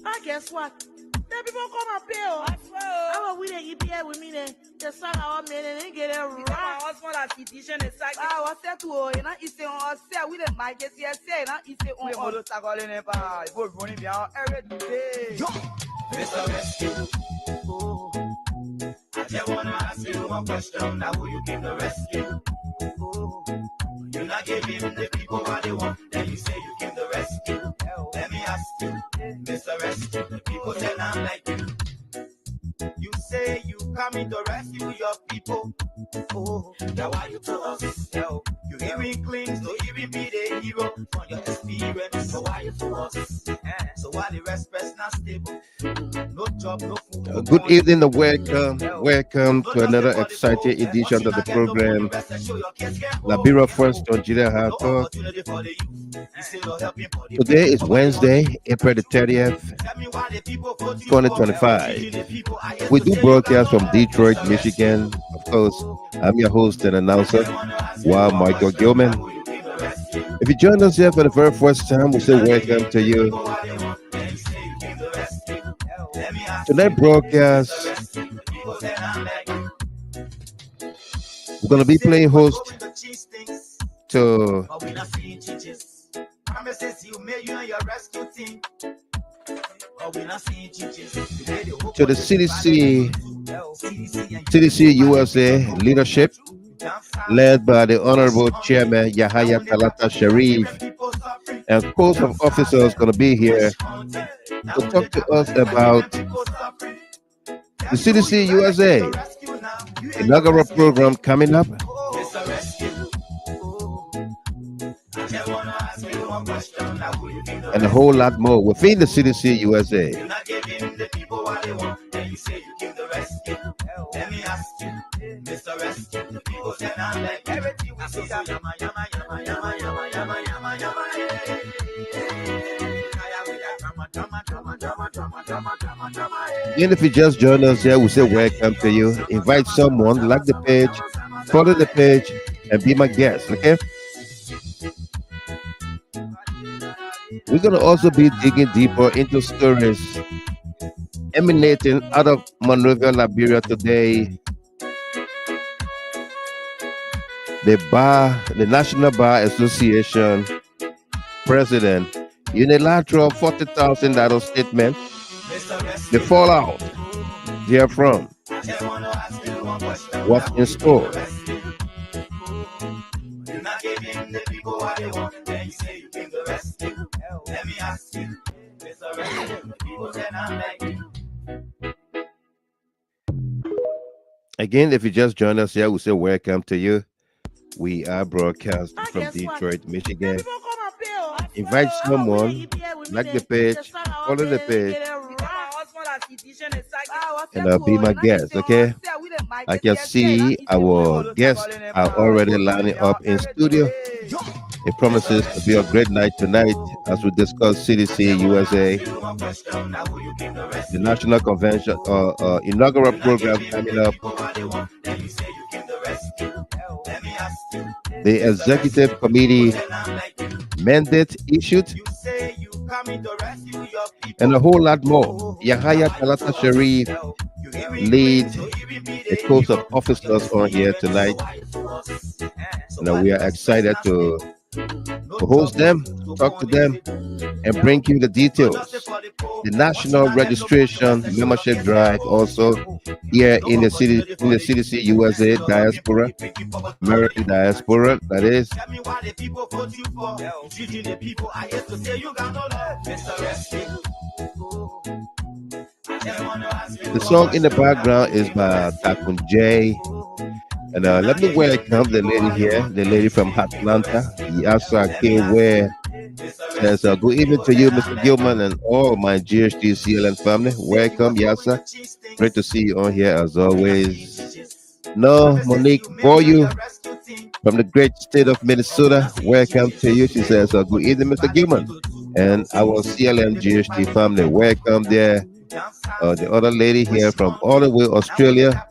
I guess what? The people come and pay. How we they be here with me then? The son our men and they get it right. Husband as petition is like what's that to you? Not is on say we the mic is here say not is on all sagole ne pa. Go running down every day. Mr. Rescue. I just wanna ask you one question. Now will you give the rescue? You're not giving the people what they want. Then you say you give the rescue. Let me ask you, Mr. Rescue. The people say I'm like you. You say you coming to rescue your people. Now why you to us? You even claim to even be the hero from your experience. So why you to us? So why the rest person not stable? No job, no food. Good evening and welcome to another exciting edition of the program. Liberia First Nigeria Hardcore. Today is Wednesday, April the 30th, 2025. We do broadcast from Detroit, Michigan. Of course, I'm your host and announcer, Michael Gilman. If you join us here for the very first time, we say welcome to you. Tonight broadcast, we're going to be playing host to the CDC USA leadership, led by the Honorable Chairman Yahaya Talata Sharif, and host of officers going to be here to talk to us about the CDC USA inaugural program coming up, and a whole lot more within the CDC USA. And if you just join us here, we say welcome to you. Invite someone, like the page, follow the page, and be my guest, okay? We're going to also be digging deeper into stories emanating out of Monrovia, Liberia today. The National Bar Association President, unilateral $40,000 statement, the fallout therefrom, what's in store. Again, if you just joined us here, we say welcome to you. We are broadcasting from Detroit, Michigan. Invite someone, like the page, follow the page, and I'll be my guest, okay? I can see our guests are already lining up in studio. It promises to be a great night tonight as we discuss CDC USA, the National Convention, inaugural program coming up, the Executive Committee mandate issued, and a whole lot more. Yahaya Talata Sharif lead a course of officers on here tonight. And we are excited to host them, talk to them, and bring you the details. The national registration membership drive also here in the CDC USA diaspora, American diaspora, that is. The song in the background is by Takun J. And let me welcome the lady here, the lady from Atlanta, Yasa K. Says, good evening to you, Mr. Gilman, and all my GHD CLN family. Welcome, Yasa. Great to see you on here as always. No, Monique Boyu from the great state of Minnesota. Welcome to you. She says, good evening, Mr. Gilman, and our CLN GHD family. Welcome there. The other lady here from all the way Australia,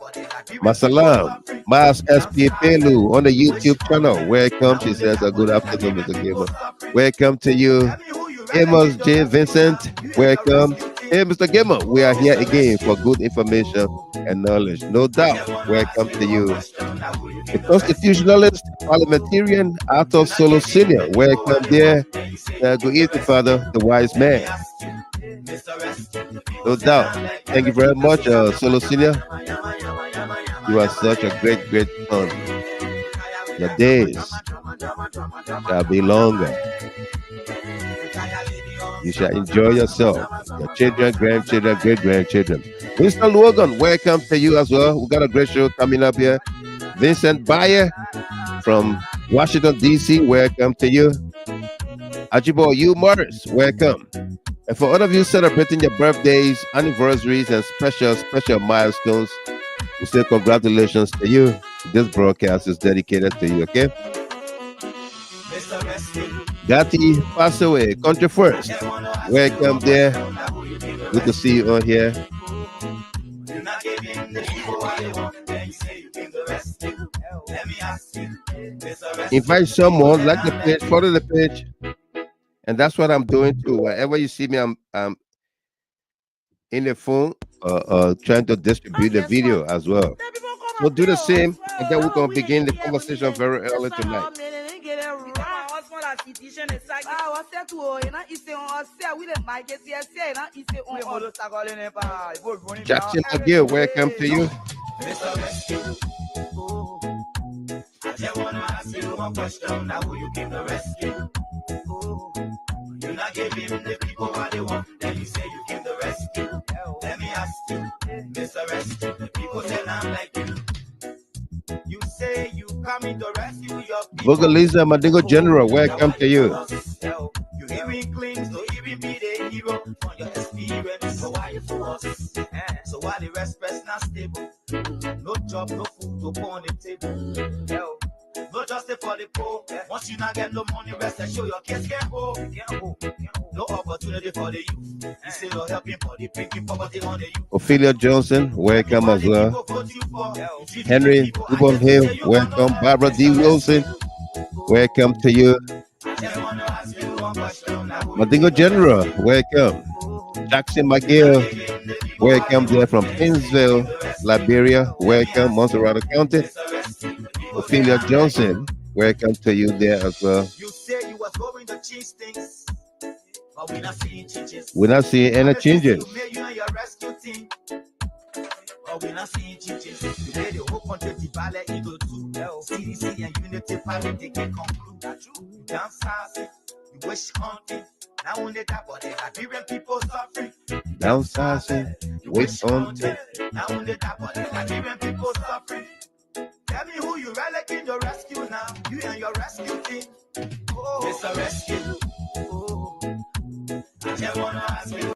Masalam, Mas SP Pelu on the YouTube channel. Welcome. She says, good afternoon, Mr. Gilman. Welcome to you, Amos J. Vincent. Welcome. Hey, Mr. Gamer, we are here again for good information and knowledge. No doubt, welcome to you. The constitutionalist, parliamentarian, Arthur Solo Sr., welcome there. Good evening, Father, the wise man. No doubt. Thank you very much, Solo Senior. You are such a great, great son. Your days shall be longer. You shall enjoy yourself. Your children, grandchildren, great-grandchildren. Winston Logan, welcome to you as well. We got a great show coming up here. Vincent Bayer from Washington, D.C., welcome to you. Ajibo U. Morris, welcome. And for all of you celebrating your birthdays, anniversaries, and special milestones, we say congratulations to you. This broadcast is dedicated to you, okay? Gatti passed away, country first. Welcome there. Good to see you on here. Invite someone, like the page, follow the page. And that's what I'm doing too. Wherever you see me, I'm in the phone trying to distribute the video as well. So do the same, and then we're going to begin the conversation very early tonight. Jackson McGill, welcome to you. I just want to ask you one question. Now will you give the rescue? You're not giving the people what they want. Then you say you give the rescue. Let me ask you, Mr. Rescue. The people say I'm like you. You say you coming to rescue your people. Vocaliza Madigo General, welcome to you. You hearing claims to even be the hero from your experience. So why you for us? So why the rest not stable? No job, no food to put on the table. No justice for the poor. Once you not get no money, rest and show your kids can't go. No opportunity for the youth. You say you're helping for the breaking poverty on the youth. Ophelia Johnson, welcome as well. Henry Ubon Hill, welcome. Barbara D. Wilson, welcome to you. Madigo General, welcome. Jackson McGill, welcome there from Painesville, Liberia, welcome. Monserrato County. Ophelia Johnson, welcome to you there as well. You say you was going to change things, but we're not seeing changes. We're not seeing any changes. You and your rescue team, but we're not seeing changes. You made the whole country divided into two. CDC and Unity Party, they can conclude that you downsizing, you wish hunting. Now only that, but the Liberian people suffering. Downsizing, wish hunting. Now only that, but the Liberian people suffering. Tell me who you relic in your rescue now. You and your rescue team. Oh, it's a rescue. Oh, I just want to ask you.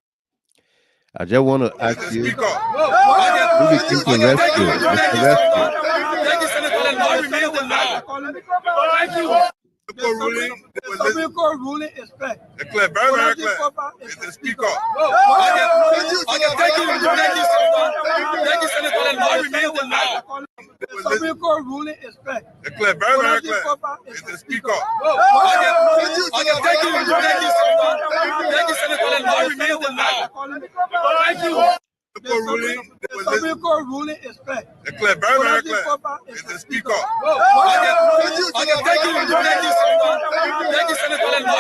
I just want to ask you, who became the rescue? Mr. Rescue. The Supreme Court ruling is clear. Clear, very clear. It's the speaker. Thank you, Senator. The Supreme Court ruling is clear. Clear, very clear. It's the speaker. Thank you, Senator. Thank you. The Supreme Court ruling is clear. Clear, very clear. It's the speaker. Thank you, Senator.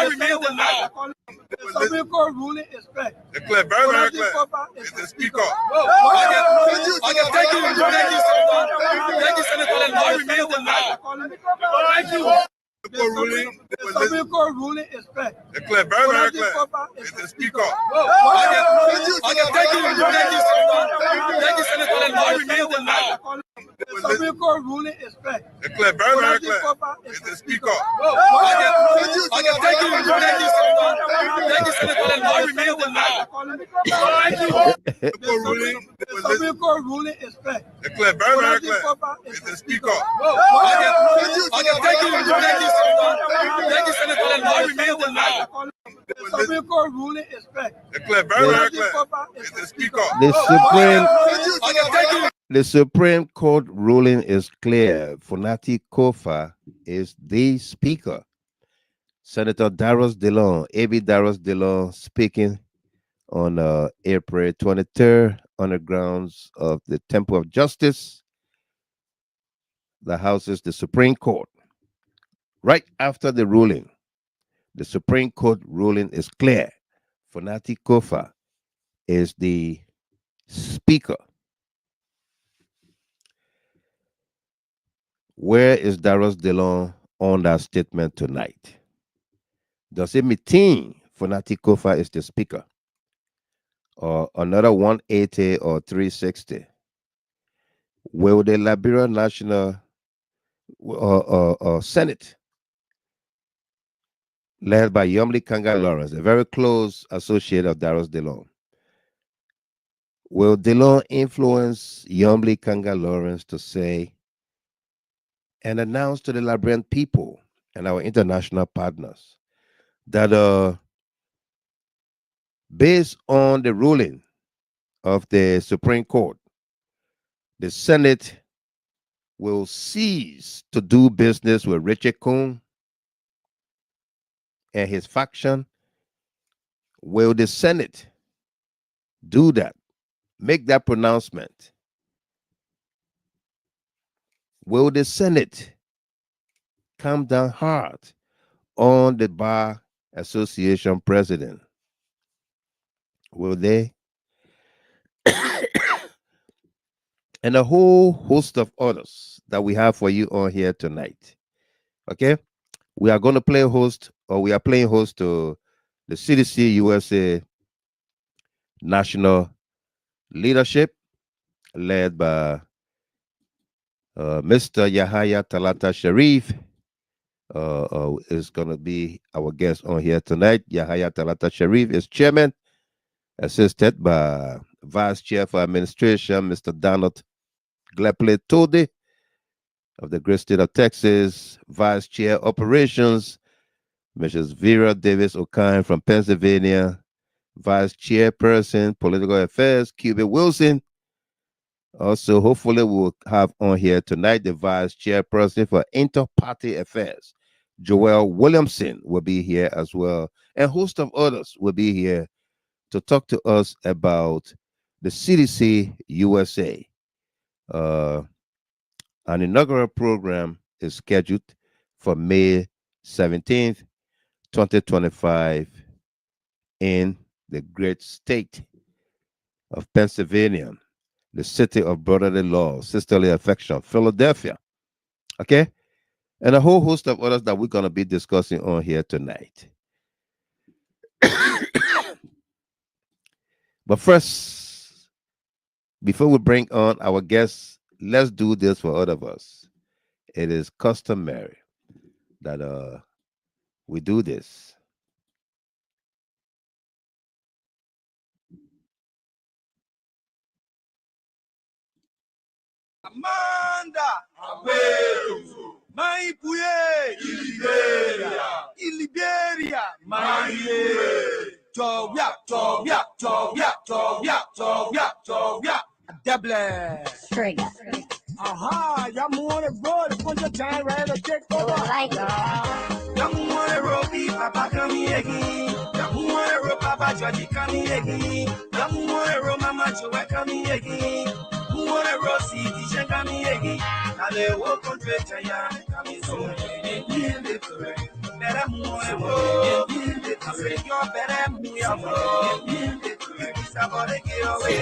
The Supreme Court ruling is clear. Clear, very clear. It's the speaker. Thank you, Senator. Thank you. The Supreme Court ruling is clear. Clear, very clear. It's the speaker. Thank you, Senator. The Supreme Court ruling is clear. Clear, very clear. It's the speaker. Thank you, Senator. The Supreme Court ruling is clear. Clear, very clear. It's the speaker. Thank you, Senator. The Supreme Court ruling is clear. Clear, very clear. It's the speaker. The Supreme Court ruling is clear. Funati Kofa is the speaker. Senator Darius DeLong, A.B. Darius DeLong, speaking on April 23rd on the grounds of the Temple of Justice. The House is the Supreme Court. Right after the ruling, the Supreme Court ruling is clear. Fonati Kofa is the Speaker. Where is Darius Delon on that statement tonight? Does it mean Fonati Kofa is the Speaker? Or another 180 or 360? Will the Liberian National Senate, led by Yomli Kanga Lawrence, a very close associate of Darius Delon, will Delon influence Yomli Kanga Lawrence to say and announce to the Liberian people and our international partners that based on the ruling of the Supreme Court, the Senate will cease to do business with Richard Coon and his faction? Will the Senate do that? Make that pronouncement? Will the Senate come down hard on the Bar Association president? Will they? And a whole host of others that we have for you on here tonight. Okay? We are going to play host, or we are playing host to the CDC USA National Leadership, led by Mr. Yahaya Talata Sharif. Is going to be our guest on here tonight. Yahaya Talata Sharif is chairman, assisted by Vice Chair for Administration, Mr. Donald Glepley Tode of the great state of Texas, Vice Chair Operations, Mrs. Vera Davis O'Kine from Pennsylvania, Vice Chairperson, Political Affairs, Cuba Wilson. Also, hopefully, we'll have on here tonight the Vice Chairperson for Inter-Party Affairs, Joel Williamson, will be here as well. And a host of others will be here to talk to us about the CDC USA. An inaugural program is scheduled for May 17th, 2025 in the great state of Pennsylvania, the city of brotherly love, sisterly affection, Philadelphia. Okay? And a whole host of others that we're going to be discussing on here tonight. But first, before we bring on our guests, let's do this for all of us. It is customary that we do this. Amanda, Maipuye, Liberia, Double. Straight. Aha, y'all want to roll, put your time right to take over. Like Y'all want to roll, Papa come here again. Y'all want to roll, Papa Georgie come here again. Y'all want to roll, Mama Joe come here again. Who want to roll, see the come here again. Now they walk on the Chaya, come so better move, you're better move. Somebody get away,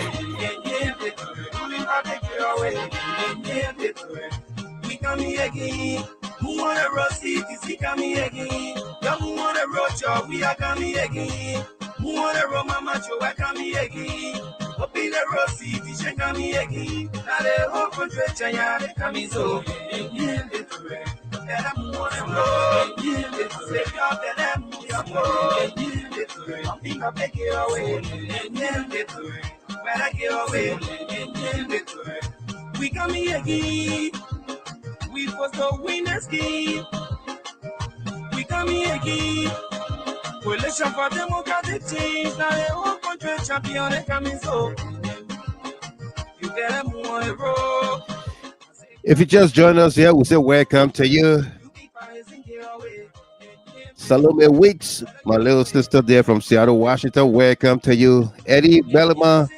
we come here again. Who wanna roll CTC come here again? Who wanna roll job, we are coming again. Who wanna roll Mama Joe, I come here again. Open the roll CTC come here again. Now they whole country China coming so. Better move on roll, save your better move your roll. I'm think I'll take you away, better get away. We come here again. We was the winners game. We come here again. Coalition for democratic change. Now the whole country champion they coming so. You better move on the road. If you just joined us here, we say welcome to you. Salome Weeks, my little sister there from Seattle, Washington. Welcome to you. Eddie Bellema,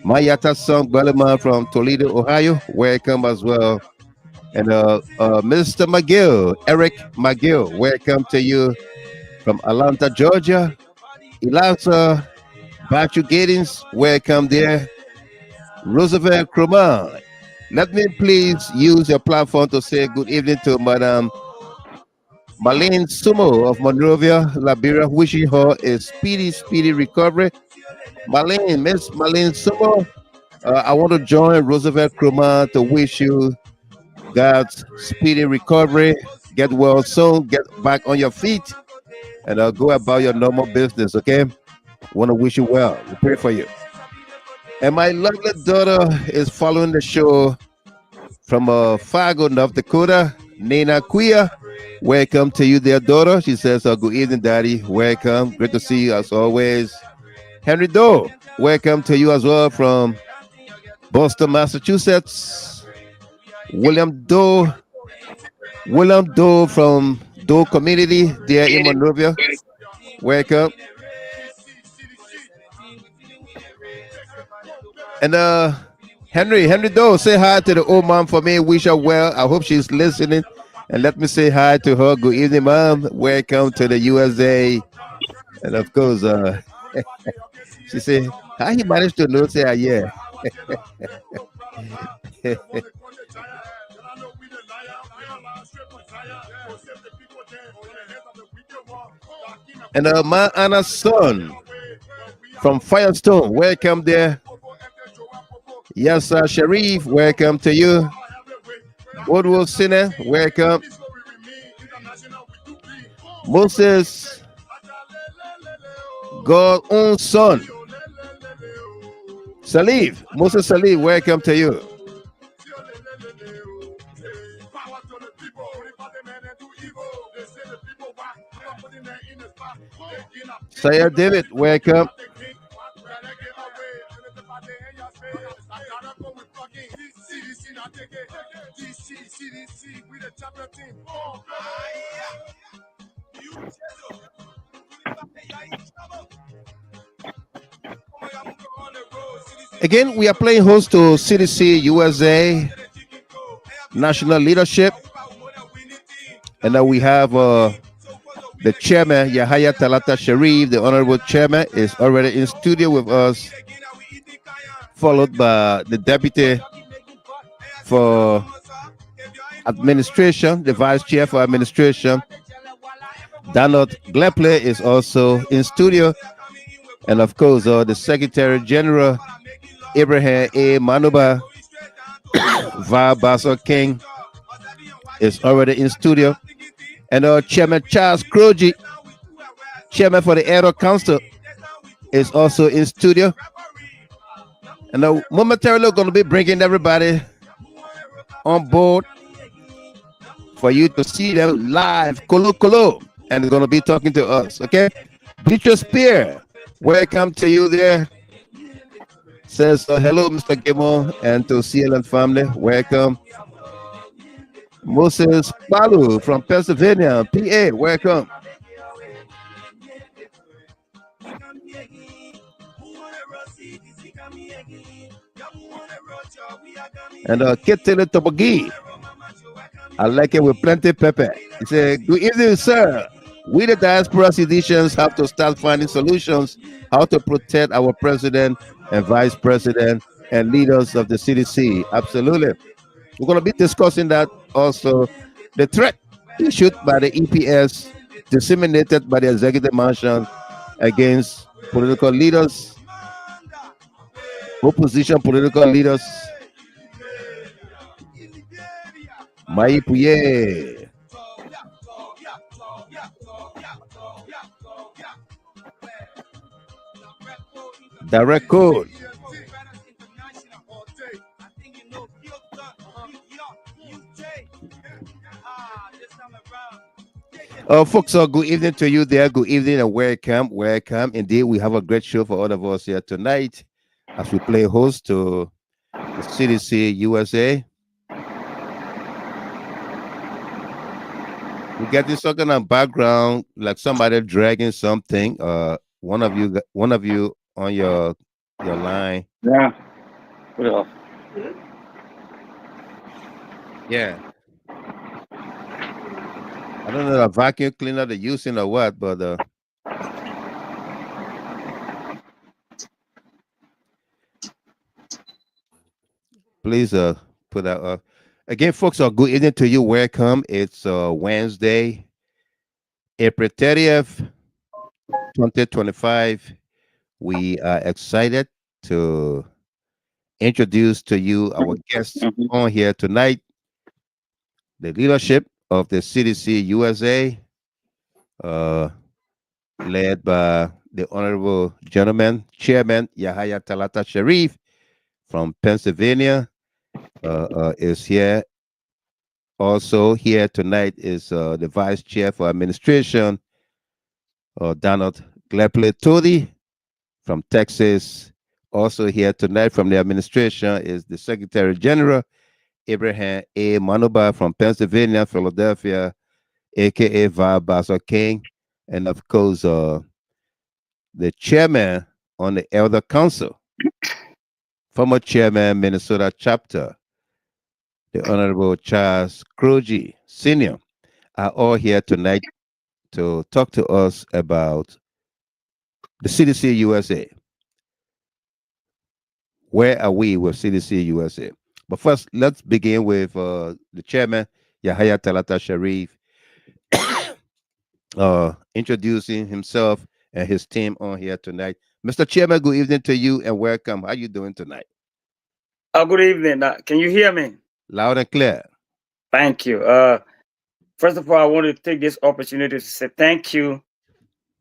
Mayata Song Bellema from Toledo, Ohio. Welcome as well. And Mr. McGill, Eric McGill, welcome to you from Atlanta, Georgia. Elasa Bachu Giddings, welcome there. Roosevelt Krumah, let me please use your platform to say good evening to Madam Marlene Sumo of Monrovia, Liberia, wishing her a speedy recovery. Miss Marlene Sumo, I want to join Roosevelt Krumah to wish you God's speedy recovery. Get well soon, get back on your feet, and go about your normal business, okay? Want to wish you well. We pray for you. And my lovely daughter is following the show from Fargo, North Dakota. Nina Quia, welcome to you there, daughter. She says, good evening, Daddy. Welcome. Great to see you as always. Henry Doe, welcome to you as well from Boston, Massachusetts. William Doe from Doe Community there in Monrovia. Welcome. And Henry Doe, say hi to the old mom for me. Wish her well. I hope she's listening. And let me say hi to her. Good evening, mom. Welcome to the USA. And of course, she said, how he managed to know? Say, yeah. And my Anna's son from Firestone, welcome there. Yes, sir, Sharif, welcome to you. Woodward Sinner, welcome. Moses, God's own son. Salif, Moses Salif, welcome to you. Sayed David, welcome. Again, we are playing host to CDC USA National Leadership. And now we have the chairman, Yahaya Talata Sharif, the honorable chairman, is already in studio with us, followed by the deputy for administration, the vice chair for administration, Donald Glepley, is also in studio. And of course, the Secretary General, Abraham A. Manuba Val Basel King, is already in studio. And Chairman Charles Croji, Chairman for the Aero Council, is also in studio. And momentarily we're going to be bringing everybody on board for you to see them live, Kolo, and they're going to be talking to us, okay? Beatrice Spear, welcome to you there. Says hello, Mr. Gimmo, and to CLN family, welcome. Moses Palu from Pennsylvania, PA, welcome. And Kitele Tobogi, I like it with plenty pepper. He said, good evening, sir. We the diaspora citizens have to start finding solutions how to protect our president and vice president and leaders of the CDC. Absolutely. We're going to be discussing that also. The threat issued by the EPS, disseminated by the executive mansion against political leaders, opposition political leaders. Maipuye. Direct code. Folks, good evening to you there. Good evening and welcome. Welcome. Indeed, we have a great show for all of us here tonight as we play host to the CDC USA. We get this sort of background, like somebody dragging something. One of you on your line. Yeah. Put it off. Yeah. I don't know the vacuum cleaner they're using or what, but please put that up. Again, folks, good evening to you. Welcome. It's Wednesday, April 30th, 2025. We are excited to introduce to you our guests on here tonight, the leadership of the CDC USA, led by the Honorable Gentleman, Chairman Yahaya Talata Sharif from Pennsylvania, is here. Also here tonight is the Vice Chair for Administration, Donald Glepley Todi from Texas. Also here tonight from the administration is the Secretary General, Abraham A. Manuba from Pennsylvania, Philadelphia, aka Vabasa King, and of course the chairman on the Elder Council, former chairman Minnesota chapter, the Honorable Charles Kroji Sr. are all here tonight to talk to us about the CDC USA. Where are we with CDC USA? But first, let's begin with the chairman, Yahaya Talata Sharif, introducing himself and his team on here tonight. Mr. Chairman, good evening to you and welcome. How you doing tonight? Good evening. Can you hear me? Loud and clear. Thank you. First of all, I want to take this opportunity to say thank you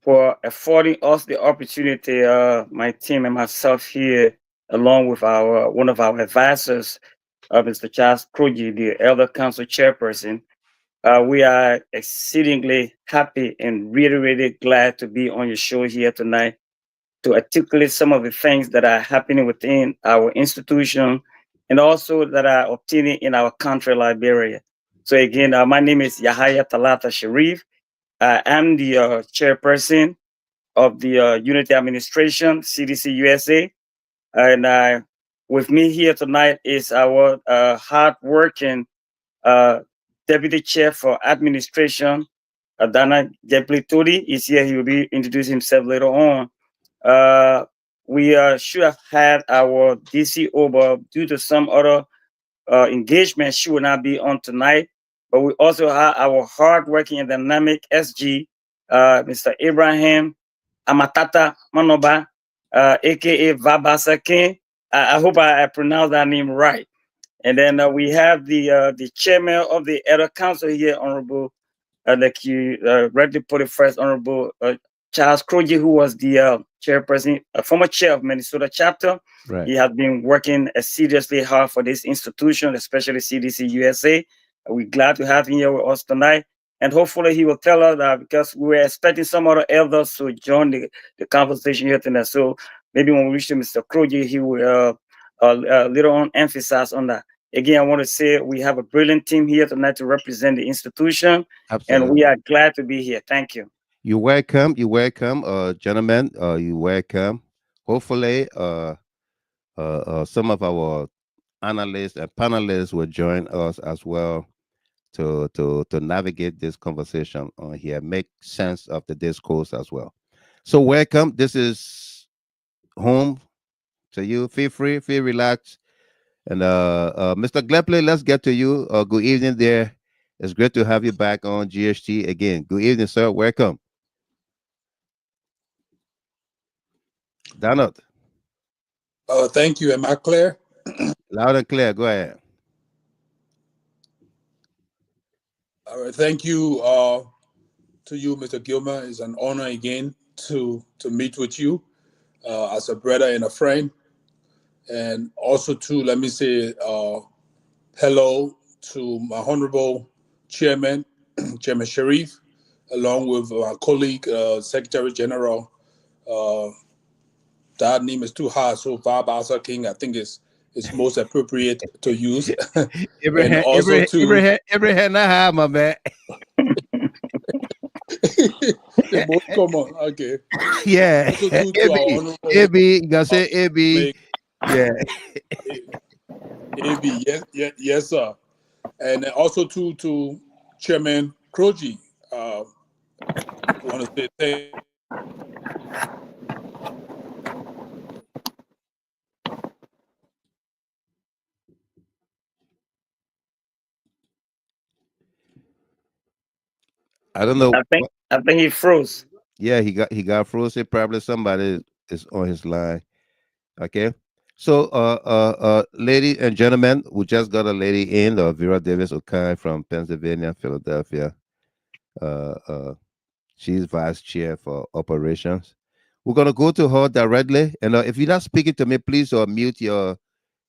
for affording us the opportunity, my team and myself here, along with one of our advisors, Mr. Charles Kroji, the Elder Council Chairperson. We are exceedingly happy and really glad to be on your show here tonight to articulate some of the things that are happening within our institution and also that are obtaining in our country, Liberia. So again, my name is Yahaya Talata Sharif. I am the chairperson of the Unity Administration, CDC USA. And with me here tonight is our hardworking Deputy Chair for Administration, Dana Jeplituri is here. He will be introducing himself later on. We should have had our DCO, but due to some other engagement, she will not be on tonight. But we also have our hardworking and dynamic SG, Mr. Abraham Amatata Manoba, aka Vabasa King. I hope I pronounced that name right. And then we have the chairman of the Elder Council here, Honorable, like you rightly put it first, Honorable Charles Kroji, who was the chairperson, former chair of Minnesota chapter. Right. He has been working assiduously hard for this institution, especially CDC USA. We're glad to have him here with us tonight. And hopefully he will tell us that because we were expecting some other elders to join the conversation here tonight. So maybe when we reach to Mr. Kroji, he will later on emphasize on that. Again, I want to say we have a brilliant team here tonight to represent the institution. Absolutely. And we are glad to be here. Thank you. You're welcome. You're welcome, gentlemen. You're welcome. Hopefully, some of our analysts and panelists will join us as well to navigate this conversation on here, make sense of the discourse as well. So welcome. This is home to you. Feel free, feel relaxed. And Mr. Glepley, let's get to you. Good evening there. It's great to have you back on GHT again. Good evening, sir. Welcome. Donald. Thank you. Am I clear? Loud and clear. Go ahead. All right. Thank you to you, Mr. Gilmer. It's an honor again to meet with you as a brother and a friend. And also, too, let me say hello to my honorable chairman, Chairman Sharif, along with my colleague, Secretary General. That name is too hard, so Vabasa King, I think it's most appropriate to use. Abraham, my man. The most common. Okay. Yeah. Also due to our honorable AB, you gotta say AB. make Yeah. AB. Yes, sir. And also to Chairman Kroji. Want to say thank I don't know. I think he froze. Yeah, he got frozen. Probably somebody is on his line. Okay. So ladies and gentlemen, we just got a lady in, Vera Davis Okai from Pennsylvania, Philadelphia. Uh she's vice chair for operations. We're gonna go to her directly. And if you're not speaking to me, please mute your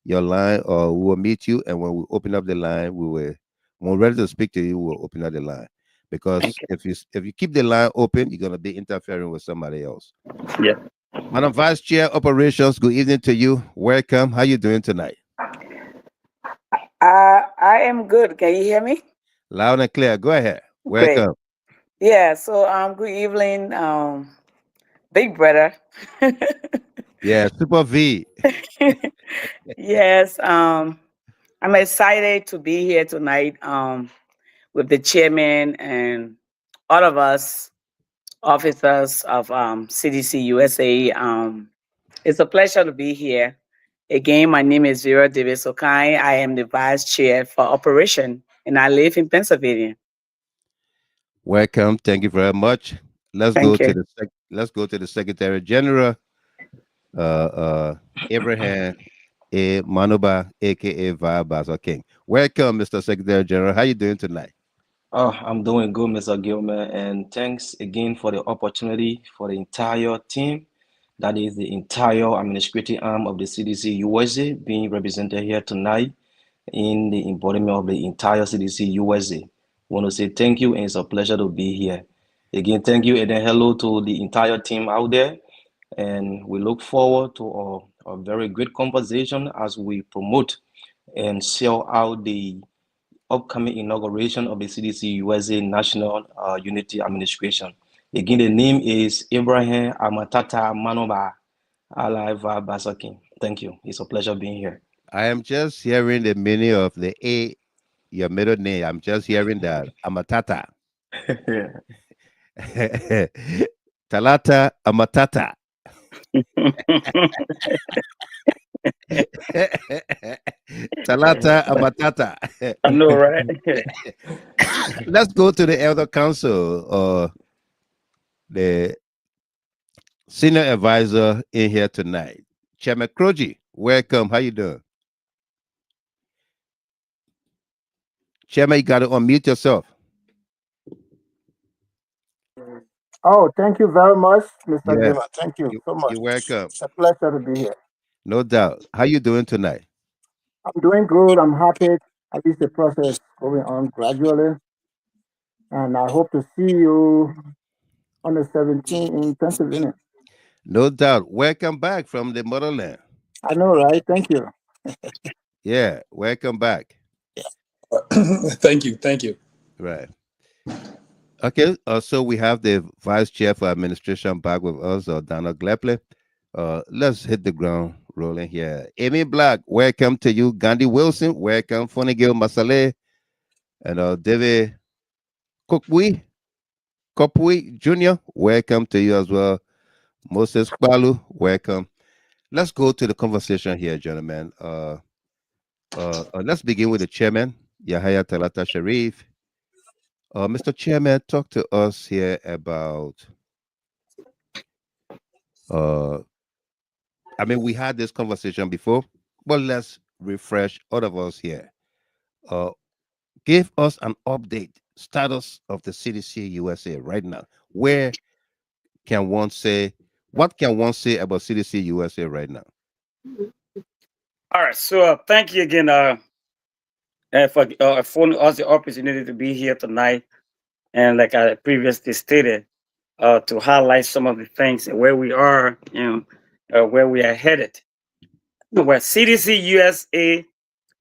line, or we will meet you. And when we open up the line, we will, when we're ready to speak to you, we'll open up the line. Because if you keep the line open, you're gonna be interfering with somebody else. Yeah. Madam Vice Chair Operations, good evening to you. Welcome. How you doing tonight? I am good. Can you hear me? Loud and clear. Go ahead. Great. Welcome. Yeah. So good evening, big brother. Yeah, Super V. Yes. I'm excited to be here tonight. With the chairman and all of us officers of CDC USA. It's a pleasure to be here. Again, my name is Vera Davis Okai. I am the vice chair for operation, and I live in Pennsylvania. Welcome. Thank you very much. Let's go Thank to you. the Secretary General, Abraham A. Manuba, aka Vibas King. Welcome, Mr. Secretary General. How you doing tonight? I'm doing good, Mr. Gilman, and thanks again for the opportunity for the entire team, that is the entire administrative arm of the CDC USA, being represented here tonight in the embodiment of the entire CDC USA. Want to say thank you, and it's a pleasure to be here. Again, thank you, and then hello to the entire team out there, and we look forward to a very good conversation as we promote and sell out the upcoming inauguration of the CDC USA National Unity Administration. Again, the name is Ibrahim Amatata Manoba Alaiva Basakin. Thank you. It's a pleasure being here. I am just hearing the meaning of the A, your middle name. I'm just hearing that. Amatata. Yeah. Talata Amatata. Talata Amatata. I know, right? Let's go to the Elder Council, the senior advisor in here tonight. Chairman Kroji, welcome. How you doing? Chairman, you got to unmute yourself. Oh, thank you very much, Mr. Yeah, Gilman. Thank you so much. you're welcome. It's a pleasure to be here. No doubt. How you doing tonight? I'm doing good. I'm happy. At least the process is going on gradually. And I hope to see you on the 17th in Pennsylvania. No doubt. Welcome back from the motherland. I know, right? Thank you. Yeah, welcome back. Thank you. Right. Okay, so we have the Vice Chair for Administration back with us, Donna Glepley. Let's hit the ground rolling here. Amy Black, welcome to you. Gandhi Wilson, welcome. Fonigil Masale, and David Kokwi Jr., welcome to you as well. Moses Balu, welcome. Let's go to the conversation here, gentlemen. Let's begin with the chairman, Yahaya Talata Sharif. Mr. Chairman, talk to us here about. I mean, we had this conversation before, but let's refresh all of us here. Uh, give us an update status of the CDC USA right now. Where can one say? What can one say about CDC USA right now? All right. So thank you again for affording us the opportunity to be here tonight. And like I previously stated, to highlight some of the things and where we are and where we are headed. Well, CDC USA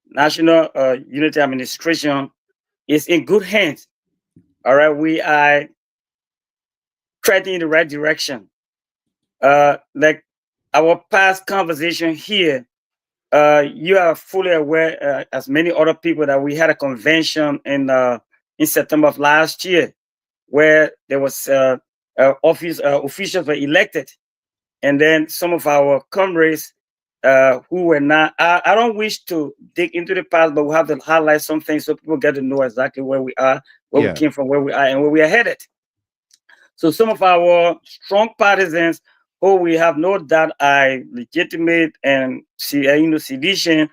National Unity Administration is in good hands. All right, we are treading in the right direction. Like our past conversation here, you are fully aware, as many other people, that we had a convention in September of last year, where there was officials were elected, and then some of our comrades who were not. I don't wish to dig into the past, but we have to highlight some things so people get to know exactly where we are, where we came from, where we are, and where we are headed. So some of our strong partisans, who we have no doubt are legitimate and sedition,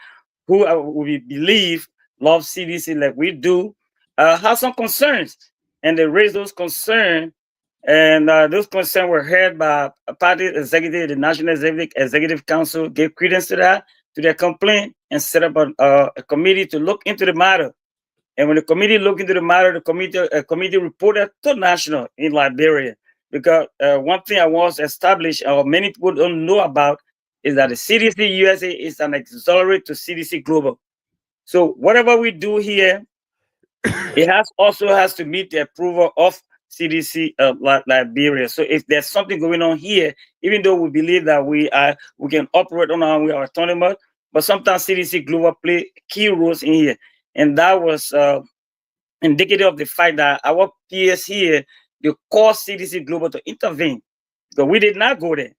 who we believe love CDC like we do, have some concerns, and they raise those concerns. And those concerns were heard by a party executive, the National Executive Council, gave credence to that, to their complaint, and set up a committee to look into the matter. And when the committee looked into the matter, the committee reported to National in Liberia. Because one thing I want to establish, or many people don't know about, is that the CDC USA is an auxiliary to CDC Global. So whatever we do here, it also has to meet the approval of CDC Liberia. So if there's something going on here, even though we believe that we can operate on our own, we are autonomous, but sometimes CDC Global play key roles in here. And that was indicative of the fact that our peers here, they caused CDC Global to intervene, because we did not go there.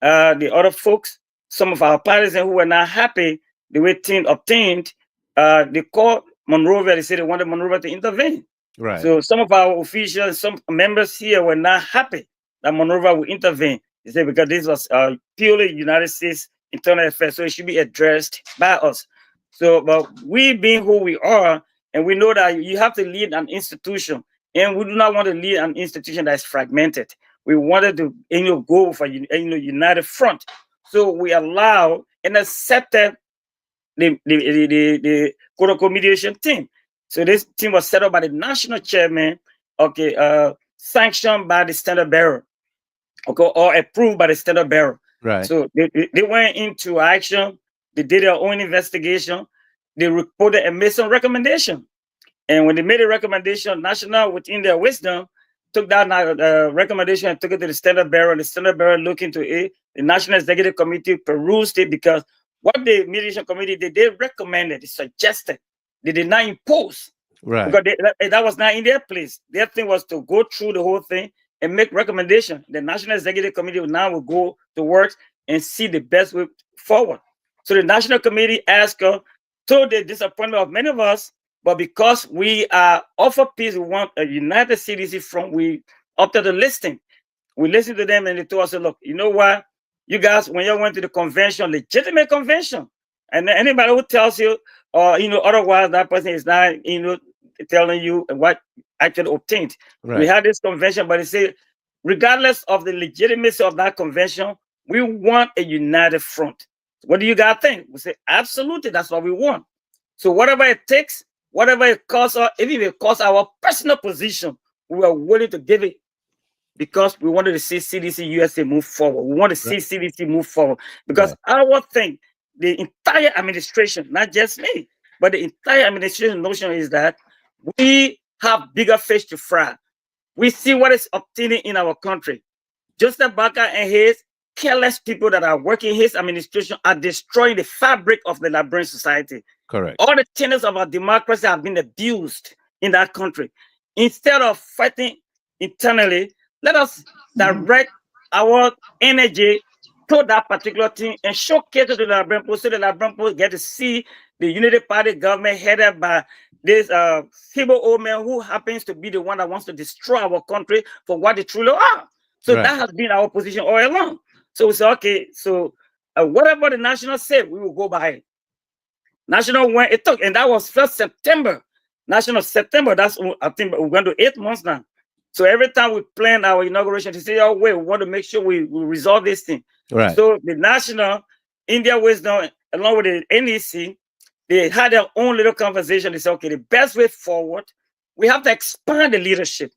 The other folks, some of our partisans who were not happy the way things obtained, they called Monrovia. They said they wanted Monrovia to intervene. Right. So some of our officials, some members here were not happy that Monrovia would intervene. They said because this was purely United States internal affairs, so it should be addressed by us. So, but we being who we are, and we know that you have to lead an institution, and we do not want to lead an institution that is fragmented. We wanted to go for united front. So we allow and accepted the quote-unquote mediation team. So this team was set up by the national chairman, sanctioned by the standard bearer, or approved by the standard bearer. Right. So they went into action. They did their own investigation. They reported and made some recommendation. And when they made a recommendation, national, within their wisdom, took that recommendation and took it to the standard bearer. The standard bearer looked into it. The National Executive Committee perused it, because what the mediation committee did, they recommended, they suggested, they did not impose. Right. Because that was not in their place. Their thing was to go through the whole thing and make recommendations. The National Executive Committee now will go to work and see the best way forward. So the National Committee asked her, to the disappointment of many of us, but because we are offer peace, we want a united CDC front, we opted the listing. We listened to them and they told us, look, you know what? You guys, when you went to the convention, legitimate convention, and anybody who tells you, otherwise, that person is not, telling you what actually obtained. Right. We had this convention, but they say, regardless of the legitimacy of that convention, we want a united front. What do you guys think? We say, absolutely, that's what we want. So whatever it takes, whatever it costs, or even if it costs our personal position, we are willing to give it, because we wanted to see CDC USA move forward. We want to see CDC move forward, because our thing, the entire administration, not just me, but the entire administration notion is that we have bigger fish to fry. We see what is obtaining in our country. Joseph Barker and his careless people that are working his administration are destroying the fabric of the Liberian society. Correct. All the tenets of our democracy have been abused in that country. Instead of fighting internally, let us direct our energy to that particular thing and showcase to the Liberian people, so the Liberian people get to see the Unity Party government headed by this feeble old man who happens to be the one that wants to destroy our country for what they truly are. So that has been our position all along. So we say, okay, so whatever the national said, we will go by it. National went, it took, and that was 1st September. National September, that's, I think we're going to 8 months now. So every time we plan our inauguration, they say, oh, wait, we want to make sure we resolve this thing. Right. So the national, in their wisdom, along with the NEC, they had their own little conversation. They said, okay, the best way forward, we have to expand the leadership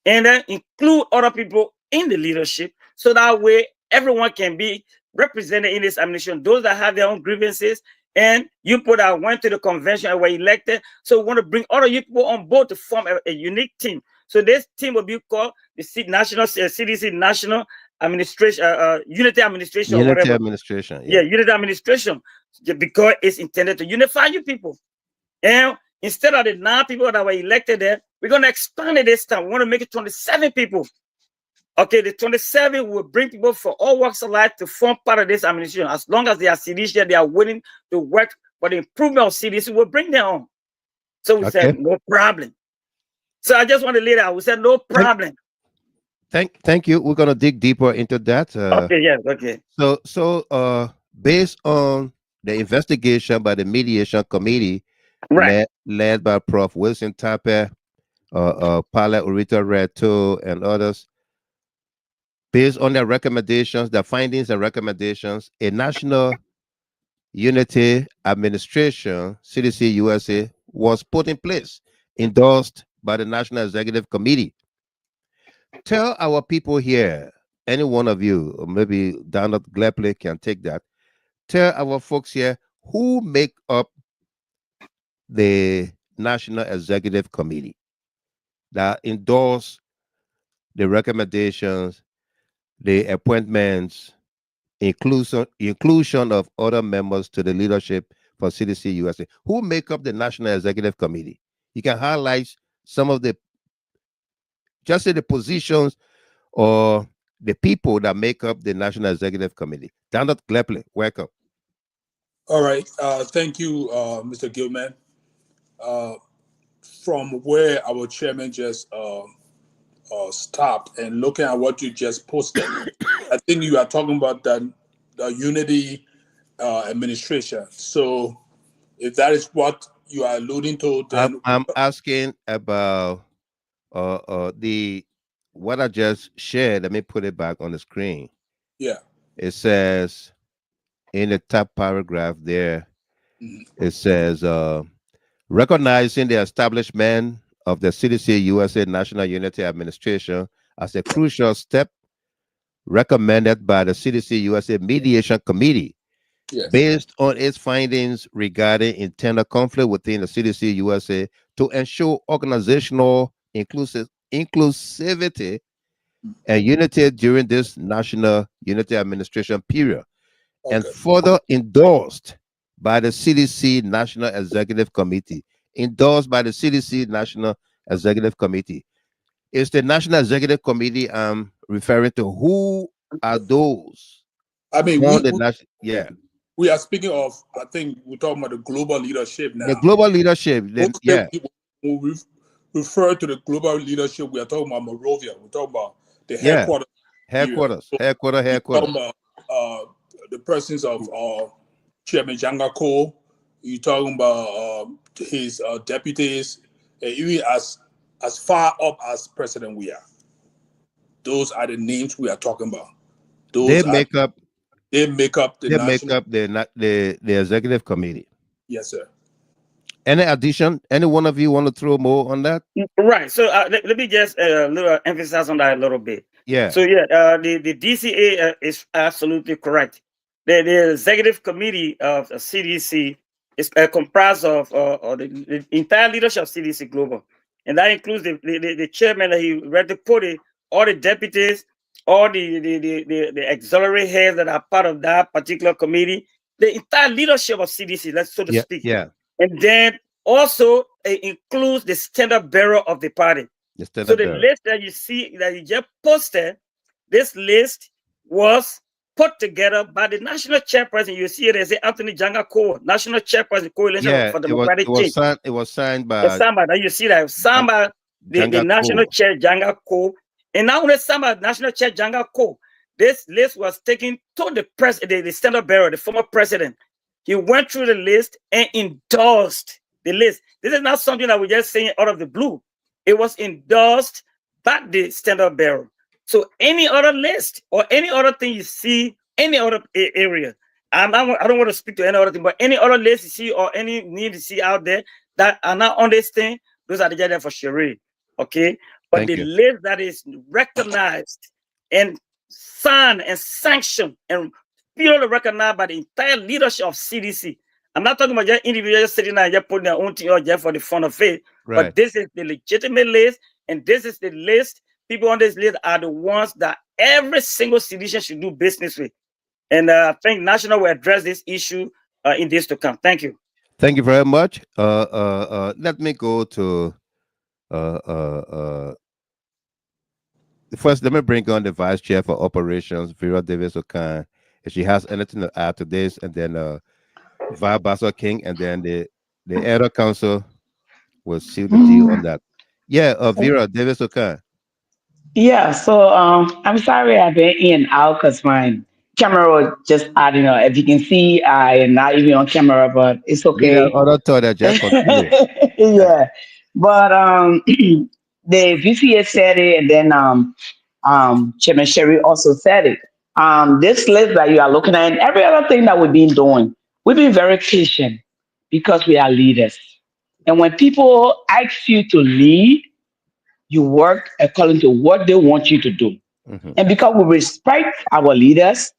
and then include other people in the leadership, so that way everyone can be represented in this administration. Those that have their own grievances, and you put out, went to the convention and were elected. So we want to bring other people on board to form a unique team. So this team will be called the National CDC National Administration, Unity Administration, or Unity whatever. administration. Yeah, Unity Administration, because it's intended to unify you people. And instead of the 9 people that were elected there, we're going to expand it this time. We want to make it 27 people. Okay, the 27 will bring people from all walks of life to form part of this administration. As long as they are CDC, they are willing to work for the improvement of CDC, we'll bring them on. So we said, no problem. So I just want to lay that out. We said, no problem. Thank you. We're going to dig deeper into that. Okay, yes, okay. So based on the investigation by the Mediation Committee, right, led by Prof. Wilson Tape, Paula Urita Reto, and others, based on their recommendations, their findings and recommendations, a National Unity Administration, CDC USA, was put in place, endorsed by the National Executive Committee. Tell our people here, any one of you, or maybe Donald Glepley can take that. Tell our folks here who make up the National Executive Committee that endorse the recommendations, the appointments, inclusion of other members to the leadership for CDC USA. Who make up the National Executive Committee? You can highlight some of the, just say the positions or the people that make up the National Executive Committee. Donald Glepley, welcome. All right. Thank you, Mr. Gilman. From where our chairman just stopped and looking at what you just posted, I think you are talking about the Unity Administration. So if that is what you are alluding to, then I'm asking about what I just shared. Let me put it back on the screen. Yeah. It says in the top paragraph there, it says recognizing the establishment of the CDC USA National Unity Administration as a crucial step recommended by the CDC USA Mediation Committee, yes, based on its findings regarding internal conflict within the CDC USA to ensure organizational inclusivity and unity during this National Unity Administration period, and further endorsed by the CDC National Executive Committee. Endorsed by the CDC National Executive Committee. Is the National Executive Committee I'm referring to? Who are those? I mean, we are speaking of, I think we're talking about the global leadership now. The global leadership, when we refer to the global leadership, we are talking about Monrovia. We're talking about the headquarters. Headquarters. We're talking about the presence of Chairman Janga Ko. You're talking about his deputies, even as far up as President we are. Those are the names we are talking about. They make up the executive committee. Yes, sir. Any addition? Any one of you want to throw more on that? Right. So let me just emphasize on that a little bit. Yeah. So the DCA is absolutely correct. The executive committee of CDC is comprised of the entire leadership of CDC Global, and that includes the chairman that he read the put all the deputies, all the auxiliary heads that are part of that particular committee, the entire leadership of CDC, so to speak. Yeah. And then also it includes the standard bearer of the party. So the list that you see that you just posted, this list was put together by the national chairperson. You see it as Anthony Janga Ko, national chairperson coalition for democratic change. It was signed by. You see that signed by the national chair Janga Ko, and now when it's signed by national chair Janga Ko, this list was taken to the president, the standard bearer, the former president. He went through the list and endorsed the list. This is not something that we're just saying out of the blue. It was endorsed by the standard bearer. So any other list or any other thing you see, any other area, I don't want to speak to any other thing, but any other list you see or any need to see out there that are not on this thing, those are the judges for Cherie. Okay? But the list that is recognized and signed and sanctioned and purely recognized by the entire leadership of CDC. I'm not talking about just individuals sitting there just putting their own thing or just for the fun of it. Right. But this is the legitimate list. And this is the list. People on this list are the ones that every single citizen should do business with. And I think National will address this issue in days to come. Thank you. Thank you very much. Let me go to first. Let me bring on the Vice Chair for Operations, Vera Davis Okan, if she has anything to add to this, and then Vi Basso King, and then the Elder Council will seal the deal on that. Yeah, Vera Davis Okan. Yeah, so I'm sorry I've been in and out because my camera was just, I don't know, if you can see, I am not even on camera, but it's Yeah, okay. other thought that just continue. Yeah, but the VCA said it, and then Chairman Sherry also said it. This list that you are looking at, and every other thing that we've been doing, we've been very patient because we are leaders. And when people ask you to lead, you work according to what they want you to do. Mhm. And because we respect our leaders,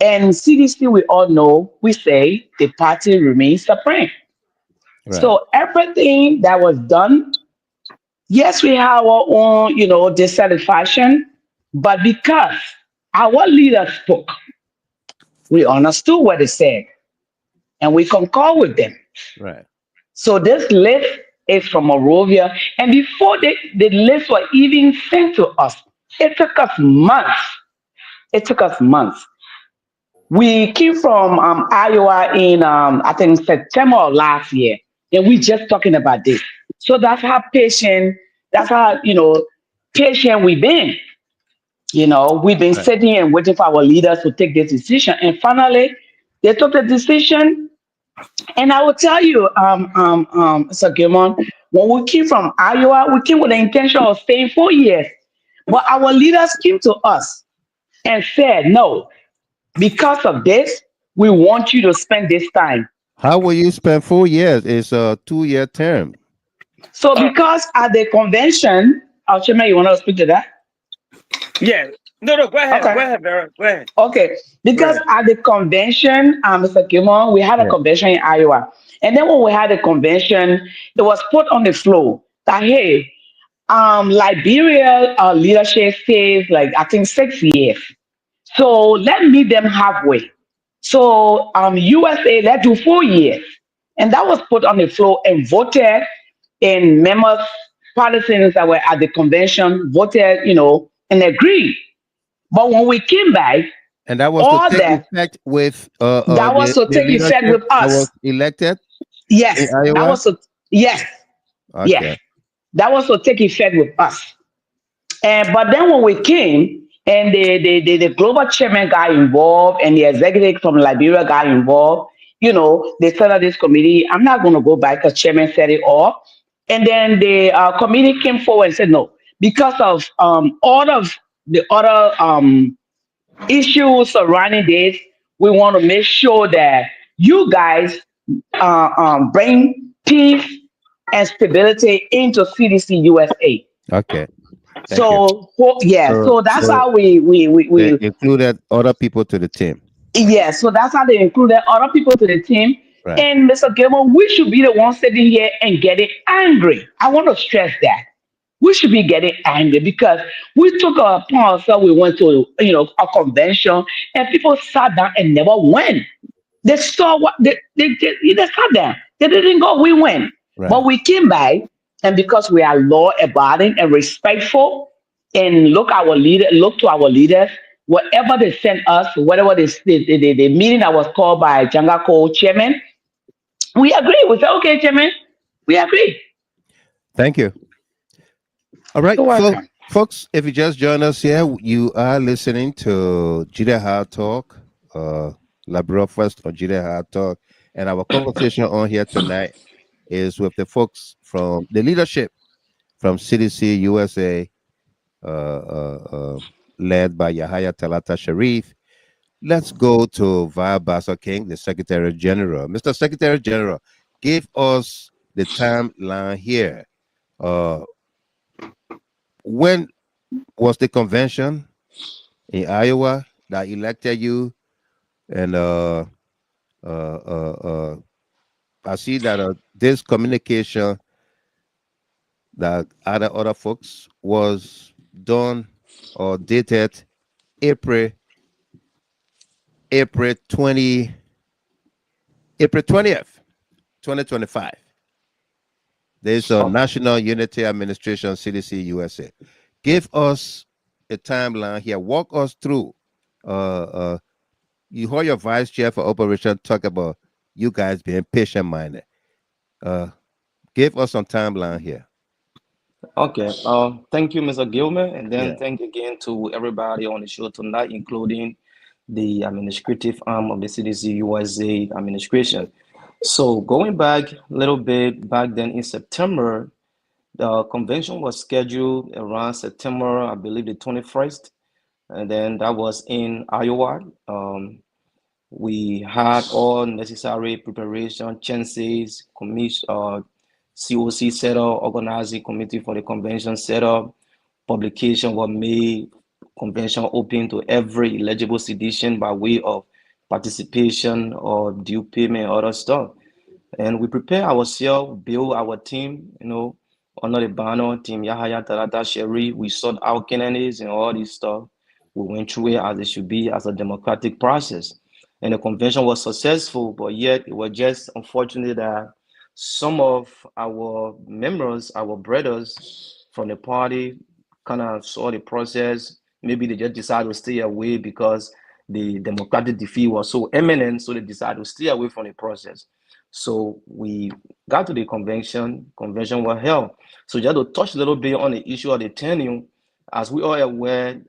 and CDC, we all know, we say the party remains supreme. Right. So everything that was done, yes, we have our own, dissatisfaction, but because our leaders spoke, we understood what they said, and we concur with them. Right. So this list is from Morovia, and before the list was even sent to us, it took us months. It took us months. We came from Iowa in I think September of last year, and we just talking about this. So that's how patient. That's how patient we've been. We've been Right. sitting and waiting for our leaders to take this decision, and finally, they took the decision. And I will tell you, Sir Gilmon, when we came from Iowa, we came with the intention of staying 4 years, but our leaders came to us and said, "No, because of this, we want you to spend this time." How will you spend 4 years? It's a 2-year term. So, because at the convention, Chairman, you want to speak to that? Yeah. No, go ahead. Okay. Go ahead, Vera. Go ahead. Okay. Because ahead. at the convention, Mr. Gilmore, we had a Yeah. convention in Iowa. And then when we had a convention, it was put on the floor that, hey, Liberia leadership says, like, I think 6 years. So let's meet them halfway. So USA, let's do 4 years. And that was put on the floor and voted, and members, partisans that were at the convention voted, and agreed. But when we came back, And that was to all take that, effect with that was to the take effect leadership with that was us. elected in Yes, that Iowa. was to, yes, Okay. yes, that was to take effect with us. And but then when we came, and the global chairman got involved, and the executive from Liberia got involved, they set up this committee. I'm not going to go back because chairman set it all. And then the committee came forward and said no, because of all of the other issues surrounding this. We want to make sure that you guys bring peace and stability into CDC USA. Okay. Thank you. So yeah, So, so that's so how we they included other people to the team. yeah, so that's how they included other people to the team. Right. And Mr. Gilmore, we should be the ones sitting here and getting angry. I want to stress that. We should be getting angry because we took it upon ourselves. We went to a convention, and people sat down and never went. They saw what they sat down. They didn't go. We went, Right. but we came back, and because we are law abiding and respectful, and look to our leaders. Whatever they sent us, whatever the meeting that was called by Jangako chairman, we agree. We said, okay, chairman, we agree. Thank you. All right, You're welcome. folks, if you just joined us here, you are listening to Jide Talk, Labrador First on Jide Talk. And our conversation on here tonight is with the folks from the leadership from CDC USA, led by Yahaya Talata Sharif. Let's go to Via Bassa King, the Secretary General. Mr. Secretary General, give us the timeline here. When was the convention in Iowa that elected you? And I see that this communication that other folks was done or dated April April 20 April 20th, 2025. There's a Oh, National Unity Administration, CDC USA. Give us a timeline here. Walk us through. You heard your vice chair for operation talk about you guys being patient minded. Uh, give us some timeline here. okay. Thank you, Mr. Gilman, and then Yeah. thank again to everybody on the show tonight, including the administrative arm of the CDC USA administration. So going back a little bit, back then in September, the convention was scheduled around September, I believe the 21st, and then that was in Iowa. We had all necessary preparation, chances, commission, COC set up, organizing committee for the convention set up, publication was made, convention open to every eligible citizen by way of participation or due payment, other stuff. And we prepare ourselves, build our team, under the banner, Team Yahaya, Talata, Sherry. We sort out candidates and all this stuff. We went through it as it should be, as a democratic process. And the convention was successful, but yet it was just unfortunate that some of our members, our brothers from the party, kind of saw the process. Maybe they just decided to stay away because the democratic defeat was so imminent, so they decided to stay away from the process. So we got to the convention was held. So just to touch a little bit on the issue of the tenure, as we are aware,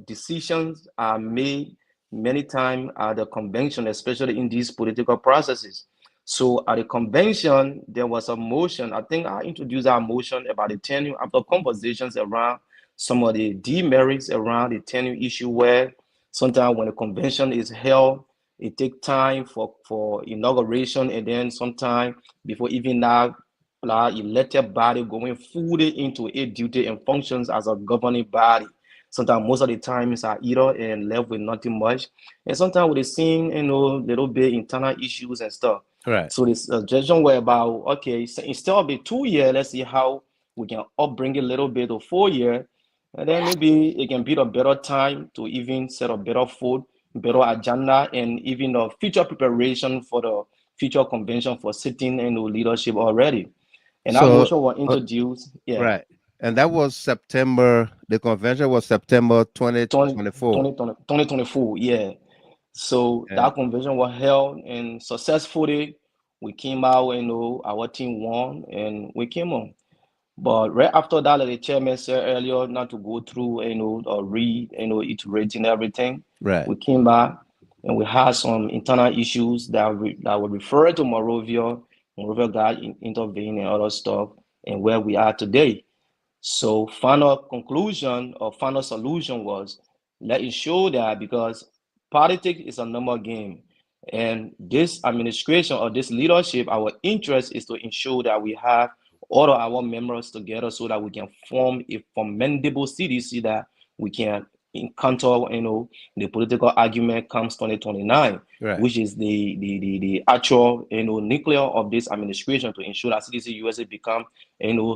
decisions are made many times at the convention, especially in these political processes. So at the convention, there was a motion. I think I introduced our motion about the tenure after conversations around some of the demerits around the tenure issue, where sometimes when a convention is held, it takes time for inauguration, and then sometime before even now, elected body going fully into its duty and functions as a governing body. Sometimes most of the times are either and left with nothing much, and sometimes with the same, little bit internal issues and stuff. Right. So this suggestion were about, okay, so instead of the 2 year, let's see how we can upbring it a little bit to 4 year, and then maybe it can be a better time to even set a better food, better agenda, and even the future preparation for the future convention for sitting in the leadership already. And that So, motion was introduced, yeah, right. And that was September, the convention was September 20, 2024. 2024, yeah. So And that convention was held and successfully we came out, our team won and we came on. But right after that, like the chairman said earlier, not to go through, or read, iterating everything. right. We came back and we had some internal issues that were referred to Morovia. Morovia got intervened and other stuff, and where we are today. So final conclusion or final solution was, let it show that, because politics is a number game. And this administration or this leadership, our interest is to ensure that we have all of our members together so that we can form a formidable CDC that we can encounter, the political argument comes 2029, Right. which is the actual, nuclear of this administration to ensure that CDC USA become,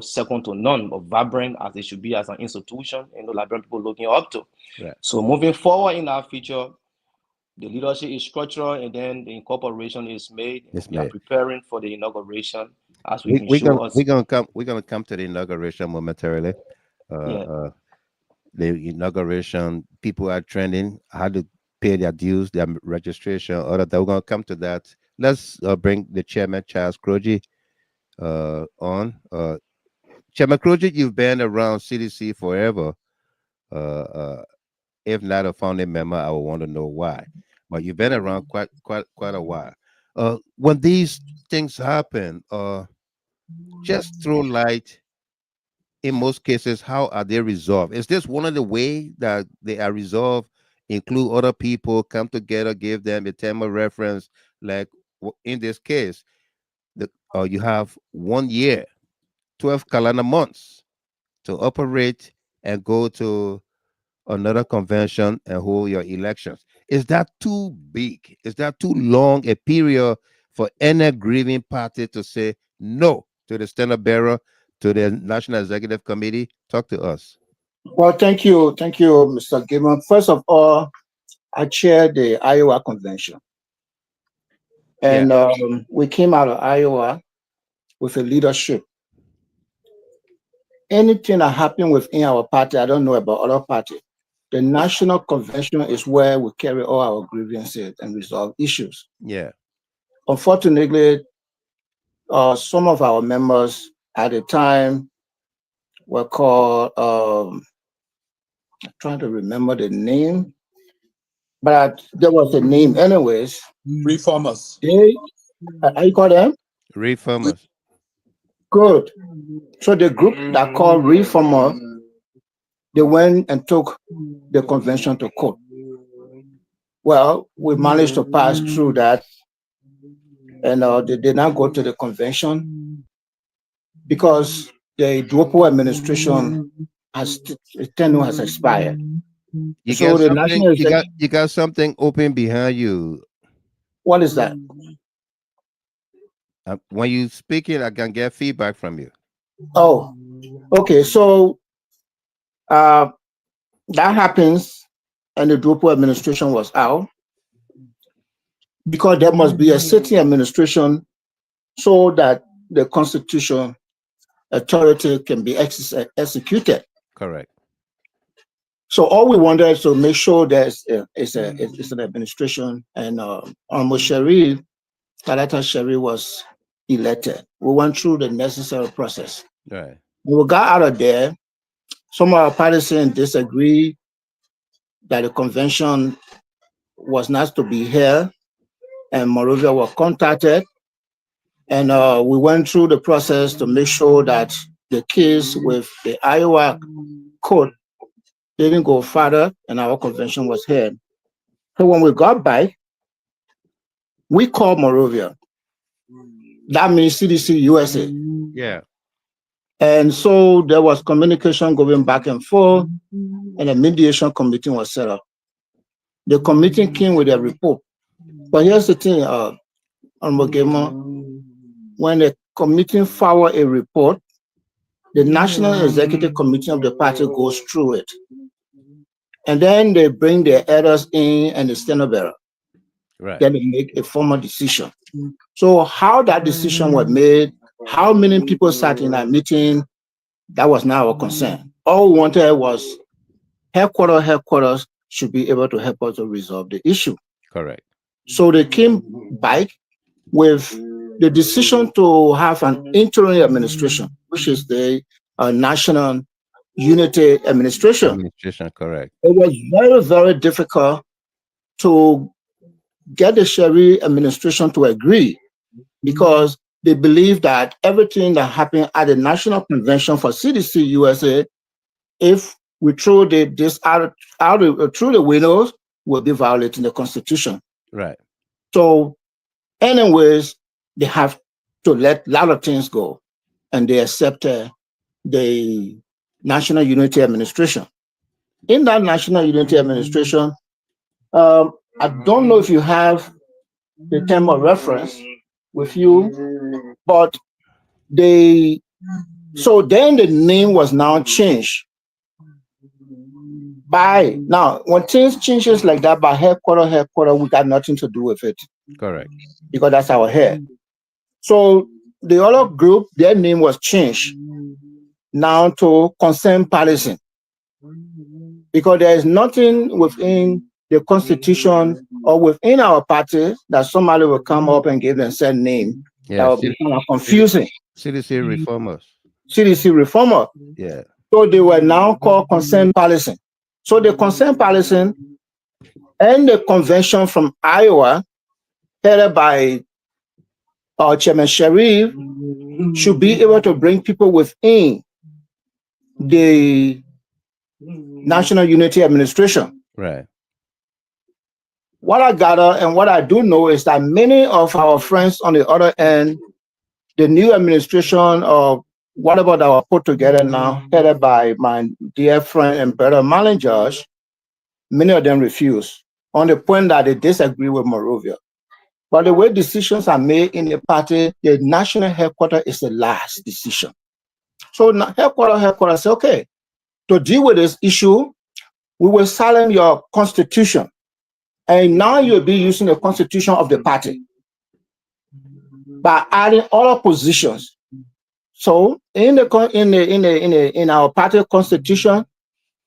second to none, but vibrant as it should be as an institution, Liberian people looking up to. Right. So moving forward in our future, the leadership is structural, and then the incorporation is made. It's We are made. preparing for the inauguration as we We can we show gonna us. we're gonna come to the inauguration momentarily. Uh, Yeah. uh, the inauguration, people are trending how to pay their dues, their registration, all of that. We're gonna come to that. Let's bring the chairman, Charles Croji, on. Chairman Croji, you've been around CDC forever. Uh, uh, if not a founding member, I would want to know why. But you've been around quite a while. When these things happen, just throw light. In most cases, how are they resolved? Is this one of the way that they are resolved? Include other people, come together, give them a term of reference. Like in this case, you have 1 year, 12 calendar months to operate and go to another convention and hold your elections. Is that too big? Is that too long a period for any grieving party to say no to the standard bearer to the National Executive Committee. Talk to us. Well, thank you, Mr. Gilman. First of all, I chair the Iowa Convention. And we came out of Iowa with a leadership. Anything that happened within our party, I don't know about other parties. The National Convention is where we carry all our grievances and resolve issues. Yeah. Unfortunately, some of our members at the time were called, I'm trying to remember the name, but there was a name anyways. Reformers. How you call them? Reformers. Good. So the group that called Reformer, they went and took the convention to court. Well, we managed to pass through that, and they did not go to the convention because the Duopo administration tenure has expired. You So the national you got something open behind you. What is that? When you speaking, I can get feedback from you. Oh, okay. So that happens, and the Duopo administration was out because there must be a sitting administration so that the constitution authority can be executed. Correct. So all we wanted is to make sure there's an administration, and almost Talata Sharif was elected. We went through the necessary process. Right. When we got out of there, some of our partisans disagreed that the convention was not to be held, and Monrovia was contacted, and we went through the process to make sure that the case with the Iowa court didn't go further, and our convention was held. So when we got back, we called Monrovia. That means CDC USA. Yeah. And so there was communication going back and forth, and a mediation committee was set up. The committee came with a report. But here's the thing, Honorable Gamer, when the committee forward a report, the National Executive Committee of the party goes through it. And then they bring their editors in and the stenographer. Right. Then they make a formal decision. So how that decision was made, how many people sat in that meeting, that was not our concern. All we wanted was headquarters should be able to help us to resolve the issue. Correct. So they came back with the decision to have an interim administration, which is the National Unity Administration. Correct. It was very, very difficult to get the Sharif administration to agree because they believe that everything that happened at the National Convention for CDC USA, if we throw this out through the windows, will be violating the Constitution. Right. So, anyways, they have to let a lot of things go, and they accepted the National Unity Administration. In that National Unity Administration, I don't know if you have the term of reference with you, but so then the name was now changed. Now, when things changes like that by headquarters, we got nothing to do with it. Correct. Because that's our head. So the other group, their name was changed now to Concerned Partisan. Because there is nothing within the Constitution or within our party that somebody will come up and give themselves name. Yeah, that will be kind of confusing. CDC Reformers. CDC Reformer. Yeah. So they were now called Concerned Partisan. So the Concerned Partisan and the convention from Iowa, headed by our Chairman Sharif, should be able to bring people within the National Unity Administration. Right. What I gather and what I do know is that many of our friends on the other end, the new administration or whatever that were put together now, headed by my dear friend and brother Marlon Josh, many of them refuse on the point that they disagree with Monrovia. But the way decisions are made in the party, the national headquarters is the last decision. So now headquarters say, okay, to deal with this issue, we will silence your constitution. And now you'll be using the constitution of the party by adding other positions. So in our party constitution,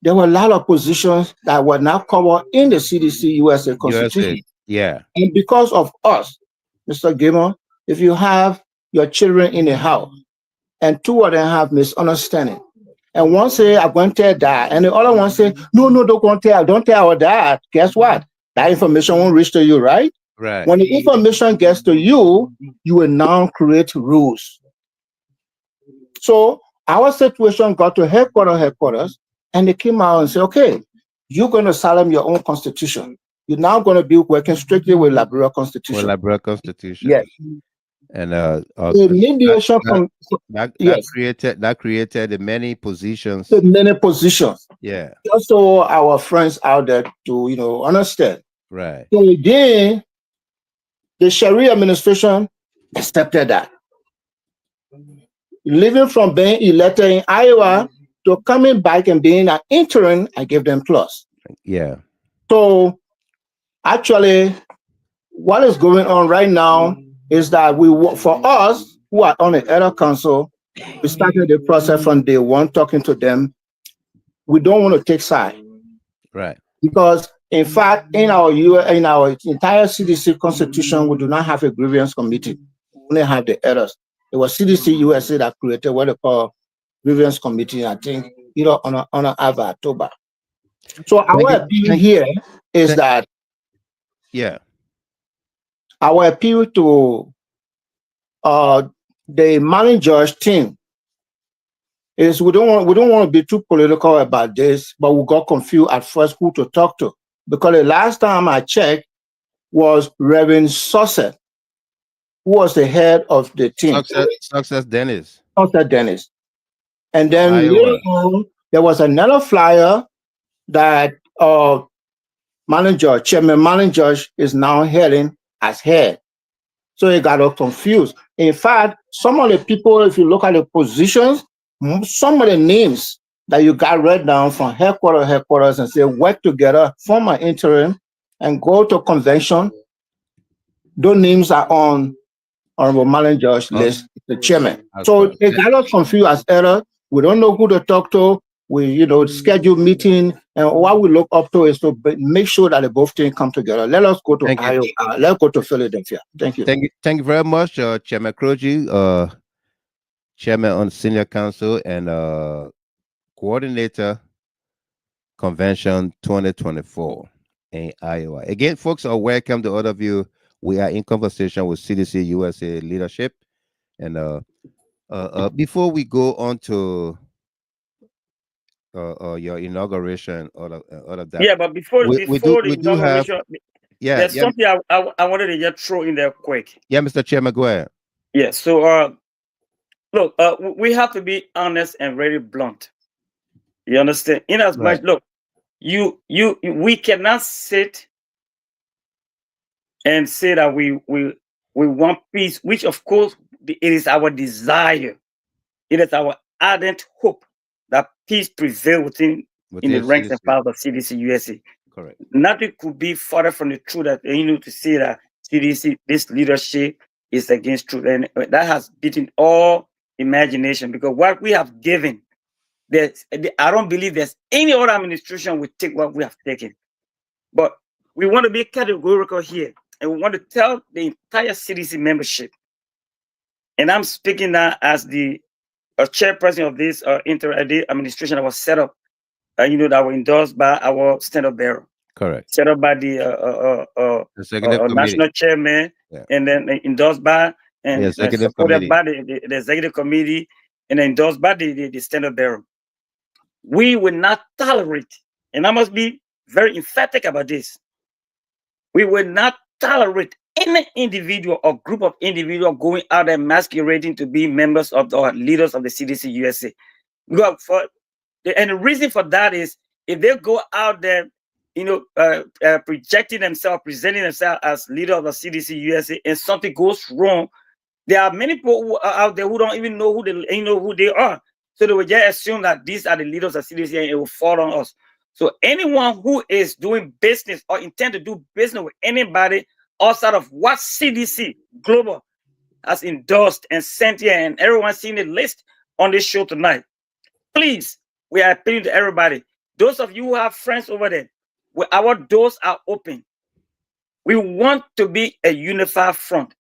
there were a lot of positions that were not covered in the CDC USA Constitution. Yeah. And because of us, Mr. Gilmore, if you have your children in the house and two of them have misunderstanding, and one say, I'm going to tell dad, and the other one say, no, don't tell our dad. Guess what? That information won't reach to you, right? Right. When the information gets to you, you will now create rules. So our situation got to headquarters, and they came out and said, okay, you're going to silence your own constitution. You're now going to be working strictly with Liberia Constitution. With Liberia Constitution. Yes. And the mediation that created the many positions. The many positions. Yeah. Just so our friends out there to understand. Right. So again, the Sharia administration accepted that. Living from being elected in Iowa to coming back and being an interim, I gave them plus. Yeah. So actually, what is going on right now is that for us who are on the Elder Council, we started the process from day one, talking to them. We don't want to take side. Right. Because in fact, in our entire CDC constitution, we do not have a grievance committee. We only have the elders. It was CDC USA that created what they call grievance committee, I think, on October. So our appeal here is that our appeal to the manager's team is we don't want to be too political about this, but we got confused at first who to talk to, because the last time I checked was Reverend Susset, who was the head of the team. Success Dennis. And then later on, there was another flyer that chairman manager is now heading as head. So it got us confused. In fact, some of the people, if you look at the positions, some of the names that you got read down from headquarters and say work together, form an interim, and go to convention, those names are on honorable manager's list, the chairman. So it got us confused as error. We don't know who to talk to. We, schedule meeting, and what we look up to is to make sure that the both things come together. Let us go to Iowa. Let's go to Philadelphia. Thank you. Thank you very much, Chairman Kroji, Chairman on Senior Council and Coordinator Convention 2024 in Iowa. Again, folks are welcome to all of you. We are in conversation with CDC USA leadership, and before we go on to your inauguration, all of that. Yeah, but before the inauguration, there's something I wanted to just throw in there quick. Yeah, Mr. Chairman, go ahead. Yeah, so look, we have to be honest and very blunt. You understand? In as much, look, we cannot sit and say that we want peace, which of course it is our desire. It is our ardent hope that peace prevail within the ranks and files of CDC USA. Correct. Nothing could be further from the truth that to say that CDC, this leadership is against truth, and that has beaten all imagination, because what we have given, I don't believe there's any other administration will take what we have taken. But we want to be categorical here, and we want to tell the entire CDC membership, and I'm speaking now as the chairperson of this administration that was set up, that were endorsed by our stand-up bearer. Correct. Set up by the national chairman, and then endorsed by and supported by the executive committee, and endorsed by the stand-up bearer. We will not tolerate, and I must be very emphatic about this, we will not tolerate any individual or group of individuals going out and masquerading to be members of or leaders of the CDC USA. And the reason for that is, if they go out there, projecting themselves, presenting themselves as leader of the CDC USA, and something goes wrong, there are many people who are out there who don't even know who they are. So they will just assume that these are the leaders of CDC and it will fall on us. So anyone who is doing business or intend to do business with anybody outside of what CDC Global has endorsed and sent here, and everyone seen the list on this show tonight, please, we are appealing to everybody. Those of you who have friends over there, our doors are open. We want to be a unified front.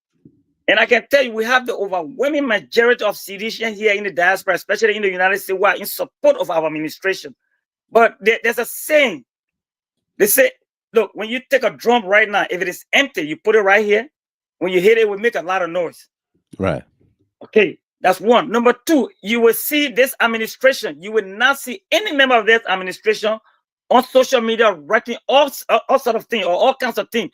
And I can tell you, we have the overwhelming majority of CDCians here in the diaspora, especially in the United States, who are in support of our administration. But there's a saying. They say, look, when you take a drum right now, if it is empty, you put it right here. When you hit it, it will make a lot of noise. Right. Okay, that's one. Number two, you will see this administration. You will not see any member of this administration on social media writing all sort of things or all kinds of things.